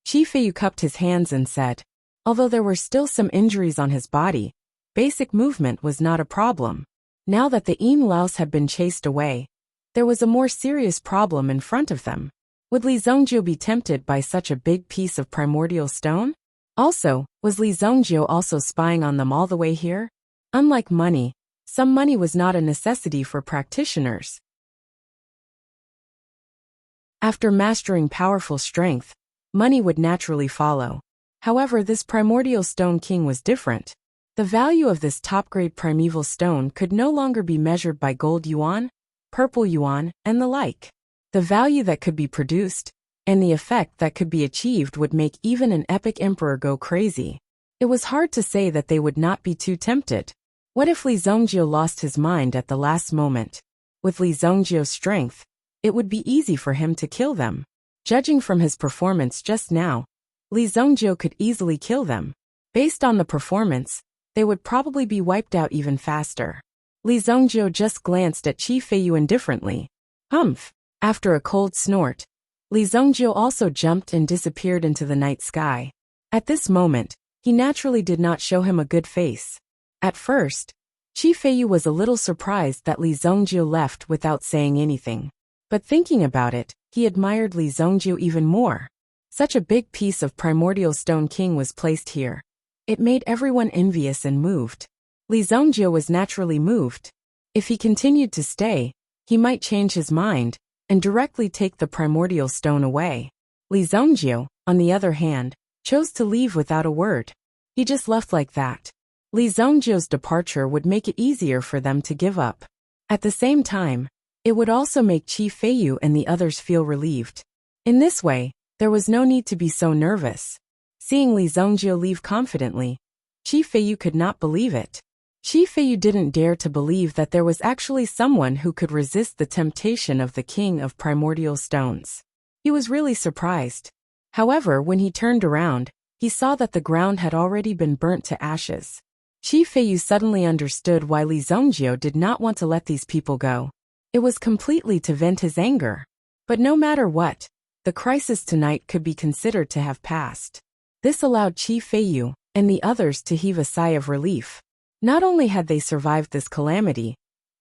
Qi Feiyu cupped his hands and said, although there were still some injuries on his body, basic movement was not a problem. Now that the Yin louse had been chased away, there was a more serious problem in front of them. Would Li Zhongjio be tempted by such a big piece of primordial stone? Also, was Li Zhongjio also spying on them all the way here? Unlike money, some money was not a necessity for practitioners. After mastering powerful strength, money would naturally follow. However, this primordial stone king was different. The value of this top-grade primeval stone could no longer be measured by gold yuan, purple yuan, and the like. The value that could be produced, and the effect that could be achieved would make even an epic emperor go crazy. It was hard to say that they would not be too tempted. What if Li Zhongjio lost his mind at the last moment? With Li Zhongjio's strength, it would be easy for him to kill them. Judging from his performance just now, Li Zhongjio could easily kill them. Based on the performance, they would probably be wiped out even faster. Li Zhongjio just glanced at Qi Feiyu indifferently. Humph! After a cold snort, Li Zhongjio also jumped and disappeared into the night sky. At this moment, he naturally did not show him a good face. At first, Qi Feiyu was a little surprised that Li Zongjiu left without saying anything. But thinking about it, he admired Li Zongjiu even more. Such a big piece of primordial stone king was placed here. It made everyone envious and moved. Li Zongjiu was naturally moved. If he continued to stay, he might change his mind and directly take the primordial stone away. Li Zongjiu, on the other hand, chose to leave without a word. He just left like that. Li Zongjiu's departure would make it easier for them to give up. At the same time, it would also make Qi Feiyu and the others feel relieved. In this way, there was no need to be so nervous. Seeing Li Zongjiu leave confidently, Qi Feiyu could not believe it. Qi Feiyu didn't dare to believe that there was actually someone who could resist the temptation of the king of primordial stones. He was really surprised. However, when he turned around, he saw that the ground had already been burnt to ashes. Qi Feiyu suddenly understood why Li Zongjiu did not want to let these people go. It was completely to vent his anger. But no matter what, the crisis tonight could be considered to have passed. This allowed Qi Feiyu and the others to heave a sigh of relief. Not only had they survived this calamity,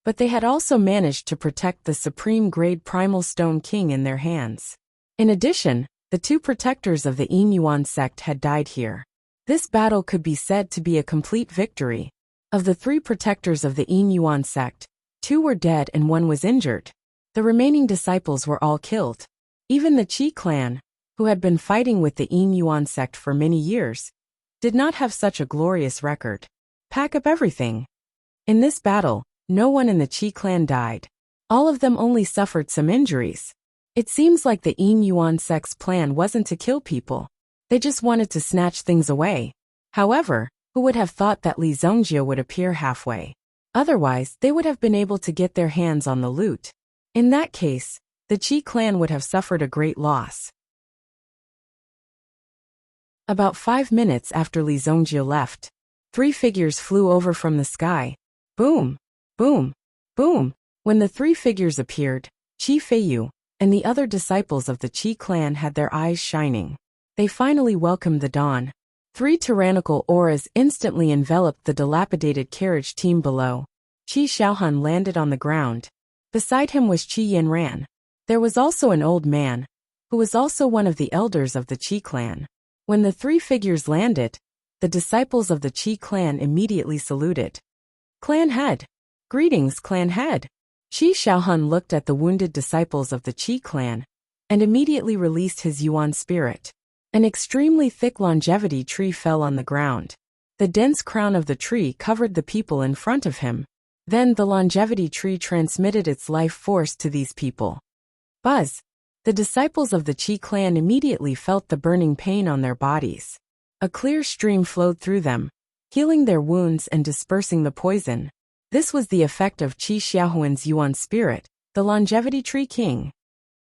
but they had also managed to protect the supreme-grade primal stone king in their hands. In addition, the two protectors of the Yin Yuan sect had died here. This battle could be said to be a complete victory. Of the three protectors of the Yin Yuan sect, 2 were dead and 1 was injured. The remaining disciples were all killed. Even the Qi clan, who had been fighting with the Yin Yuan sect for many years, did not have such a glorious record. Pack up everything. In this battle, no one in the Qi clan died. All of them only suffered some injuries. It seems like the Yin Yuan sect's plan wasn't to kill people. They just wanted to snatch things away. However, who would have thought that Li Zongjiu would appear halfway? Otherwise, they would have been able to get their hands on the loot. In that case, the Qi clan would have suffered a great loss. About 5 minutes after Li Zongjiu left, 3 figures flew over from the sky. Boom! Boom! Boom! When the 3 figures appeared, Qi Feiyu and the other disciples of the Qi clan had their eyes shining. They finally welcomed the dawn. 3 tyrannical auras instantly enveloped the dilapidated carriage team below. Qi Xiaohan landed on the ground. Beside him was Qi Yanran. There was also an old man, who was also one of the elders of the Qi clan. When the 3 figures landed, the disciples of the Qi clan immediately saluted. Clan head. Greetings, clan head. Qi Xiaohan looked at the wounded disciples of the Qi clan and immediately released his Yuan spirit. An extremely thick longevity tree fell on the ground. The dense crown of the tree covered the people in front of him. Then the longevity tree transmitted its life force to these people. Buzz! The disciples of the Qi clan immediately felt the burning pain on their bodies. A clear stream flowed through them, healing their wounds and dispersing the poison. This was the effect of Qi Xiaohuan's Yuan spirit, the longevity tree king.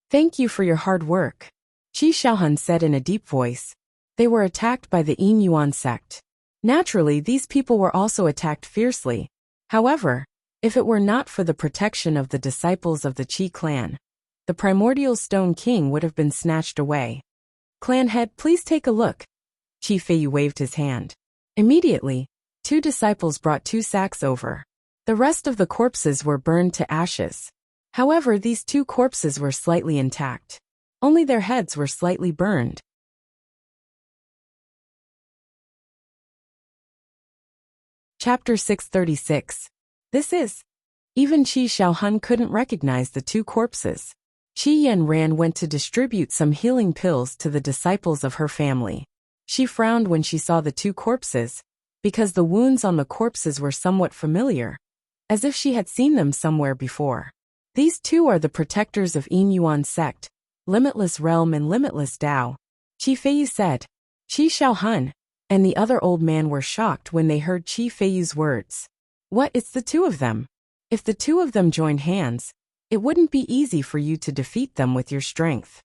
Thank you for your hard work, Qi Xiaohan said in a deep voice. They were attacked by the Yin Yuan sect. Naturally, these people were also attacked fiercely. However, if it were not for the protection of the disciples of the Qi clan, the primordial stone king would have been snatched away. Clan head, please take a look. Qi Feiyu waved his hand. Immediately, 2 disciples brought 2 sacks over. The rest of the corpses were burned to ashes. However, these 2 corpses were slightly intact. Only their heads were slightly burned. Chapter 636. This is. Even Qi Xiaohan couldn't recognize the 2 corpses. Qi Yanran went to distribute some healing pills to the disciples of her family. She frowned when she saw the 2 corpses, because the wounds on the corpses were somewhat familiar, as if she had seen them somewhere before. These 2 are the protectors of Yin Yuan sect, Limitless Realm and Limitless Tao, Qi Feiyu said. Qi Xiaohan and the other old man were shocked when they heard Qi Feiyu's words. What, it's the 2 of them? If the 2 of them joined hands, it wouldn't be easy for you to defeat them with your strength.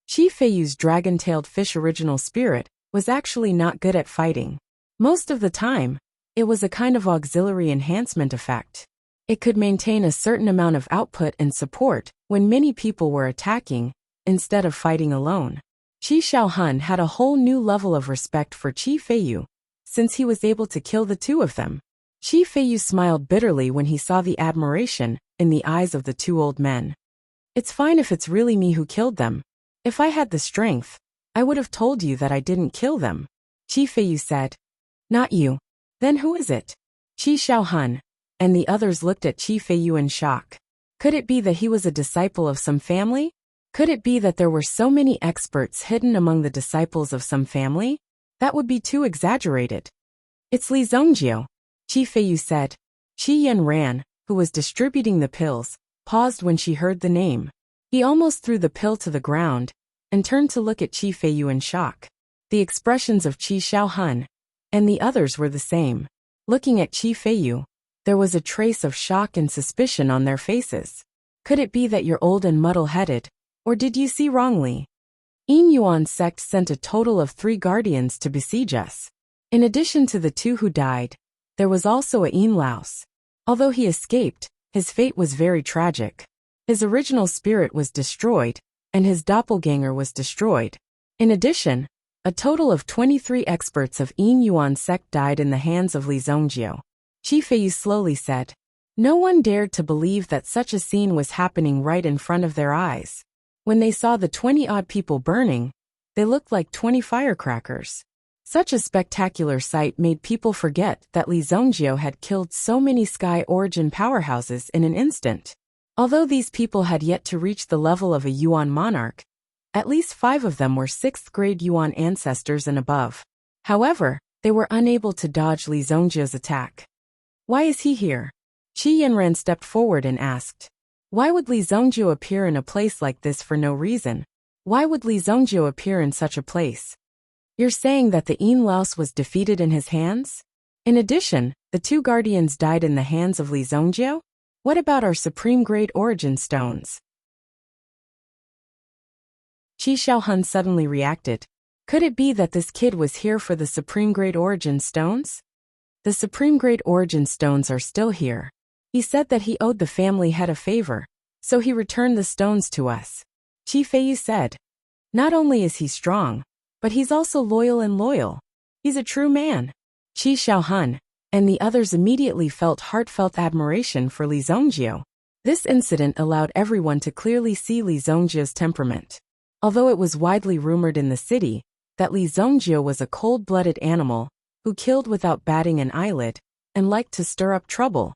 Qi Feiyu's dragon-tailed fish original spirit was actually not good at fighting. Most of the time, it was a kind of auxiliary enhancement effect. It could maintain a certain amount of output and support when many people were attacking, instead of fighting alone. Qi Xiaohan had a whole new level of respect for Qi Feiyu, since he was able to kill the 2 of them. Qi Feiyu smiled bitterly when he saw the admiration in the eyes of the two old men. It's fine if it's really me who killed them. If I had the strength, I would have told you that I didn't kill them. Qi Feiyu said. Not you. Then who is it? Qi Xiaohun. And the others looked at Qi Feiyu in shock. Could it be that he was a disciple of some family? Could it be that there were so many experts hidden among the disciples of some family? That would be too exaggerated. It's Li Zongjio, Qi Feiyu said. Qi Yanran, who was distributing the pills, paused when she heard the name. He almost threw the pill to the ground and turned to look at Qi Feiyu in shock. The expressions of Qi Xiaohun and the others were the same. Looking at Qi Feiyu, there was a trace of shock and suspicion on their faces. Could it be that you're old and muddle-headed, or did you see wrongly? Yin Yuan's sect sent a total of 3 guardians to besiege us. In addition to the 2 who died, there was also a Yin Laos. Although he escaped, his fate was very tragic. His original spirit was destroyed, and his doppelganger was destroyed. In addition, a total of 23 experts of Yin Yuan's sect died in the hands of Li Zongjio. Qi Feiyu slowly said. No one dared to believe that such a scene was happening right in front of their eyes. When they saw the 20-odd people burning, they looked like 20 firecrackers. Such a spectacular sight made people forget that Li Zongjio had killed so many Sky Origin powerhouses in an instant. Although these people had yet to reach the level of a Yuan monarch, at least 5 of them were 6th-grade Yuan ancestors and above. However, they were unable to dodge Li Zongjio's attack. Why is he here? Qi Yanran stepped forward and asked. Why would Li Zongjio appear in a place like this for no reason? Why would Li Zongjio appear in such a place? You're saying that the Yin Laos was defeated in his hands? In addition, the 2 guardians died in the hands of Li Zongjio? What about our supreme grade origin stones? Qi Xiaohun suddenly reacted. Could it be that this kid was here for the supreme grade origin stones? The supreme grade origin stones are still here. He said that he owed the family head a favor, so he returned the stones to us. Qi Feiyu said. Not only is he strong, but he's also loyal. He's a true man. Qi Xiaohun and the others immediately felt heartfelt admiration for Li Zongjio. This incident allowed everyone to clearly see Li Zongjio's temperament. Although it was widely rumored in the city that Li Zongjio was a cold-blooded animal who killed without batting an eyelid and liked to stir up trouble,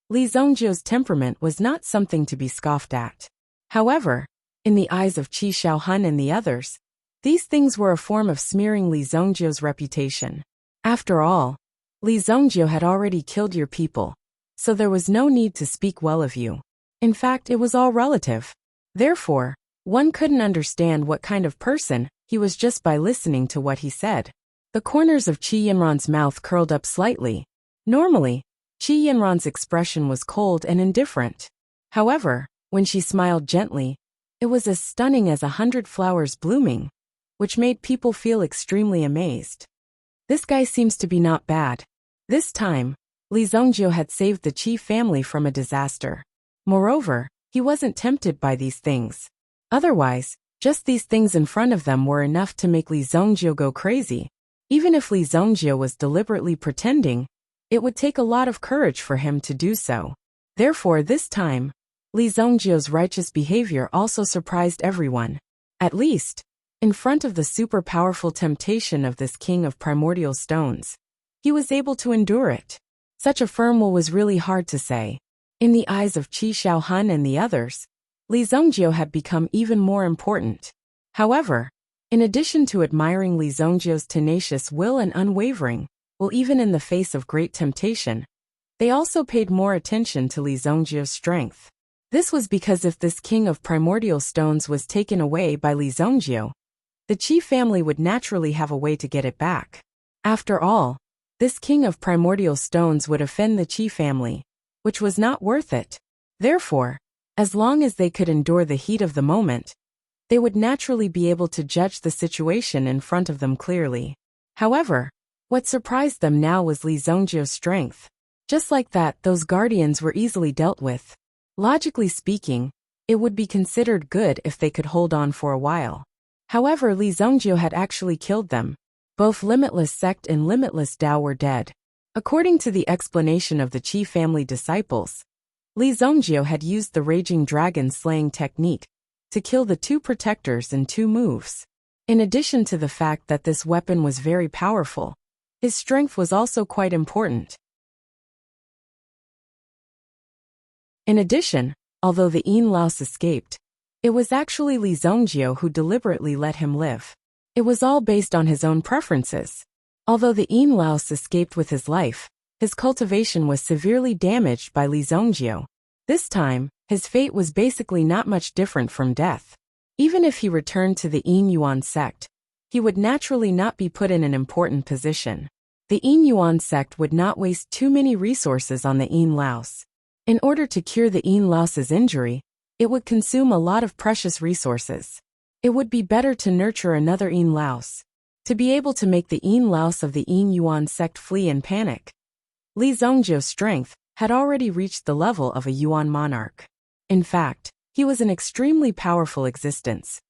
Li Zongjio's temperament was not something to be scoffed at. However, in the eyes of Qi Xiaohun and the others, these things were a form of smearing Li Zongjio's reputation. After all, Li Zongjio had already killed your people, so there was no need to speak well of you. In fact, it was all relative. Therefore, one couldn't understand what kind of person he was just by listening to what he said. The corners of Qi Yanran's mouth curled up slightly. Normally, Qi Yanran's expression was cold and indifferent. However, when she smiled gently, it was as stunning as 100 flowers blooming, which made people feel extremely amazed. This guy seems to be not bad. This time, Li Zongjio had saved the Qi family from a disaster. Moreover, he wasn't tempted by these things. Otherwise, just these things in front of them were enough to make Li Zongjio go crazy. Even if Li Zongjio was deliberately pretending, it would take a lot of courage for him to do so. Therefore, this time, Li Zongjio's righteous behavior also surprised everyone. At least, in front of the super powerful temptation of this king of primordial stones, he was able to endure it. Such a firm will was really hard to say. In the eyes of Qi Xiaohun and the others, Li Zongjio had become even more important. However, in addition to admiring Li Zongjio's tenacious will and unwavering, well, even in the face of great temptation, they also paid more attention to Li Zongjio's strength. This was because if this king of primordial stones was taken away by Li Zongjio, the Qi family would naturally have a way to get it back. After all, this king of primordial stones would offend the Qi family, which was not worth it. Therefore, as long as they could endure the heat of the moment, they would naturally be able to judge the situation in front of them clearly. However, what surprised them now was Li Zongjio's strength. Just like that, those guardians were easily dealt with. Logically speaking, it would be considered good if they could hold on for a while. However, Li Zongjio had actually killed them. Both Limitless Sect and Limitless Dao were dead. According to the explanation of the Qi family disciples, Li Zongjiu had used the raging dragon slaying technique to kill the two protectors in 2 moves. In addition to the fact that this weapon was very powerful, his strength was also quite important. In addition, although the Yin Laos escaped, it was actually Li Zongjiu who deliberately let him live. It was all based on his own preferences. Although the Yin Laos escaped with his life, his cultivation was severely damaged by Li Zongjiu. This time, his fate was basically not much different from death. Even if he returned to the Yin Yuan sect, he would naturally not be put in an important position. The Yin Yuan sect would not waste too many resources on the Yin Laos. In order to cure the Yin Laos's injury, it would consume a lot of precious resources. It would be better to nurture another Yin Laos. To be able to make the Yin Laos of the Yin Yuan sect flee in panic, Li Zongjiu's strength had already reached the level of a Yuan monarch. In fact, he was an extremely powerful existence.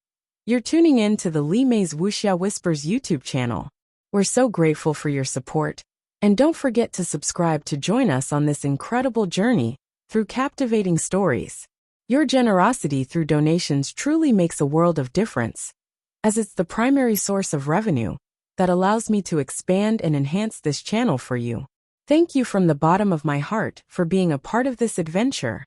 You're tuning in to the Li Mei's Wuxia Whispers YouTube channel. We're so grateful for your support, and don't forget to subscribe to join us on this incredible journey through captivating stories. Your generosity through donations truly makes a world of difference, as it's the primary source of revenue that allows me to expand and enhance this channel for you. Thank you from the bottom of my heart for being a part of this adventure.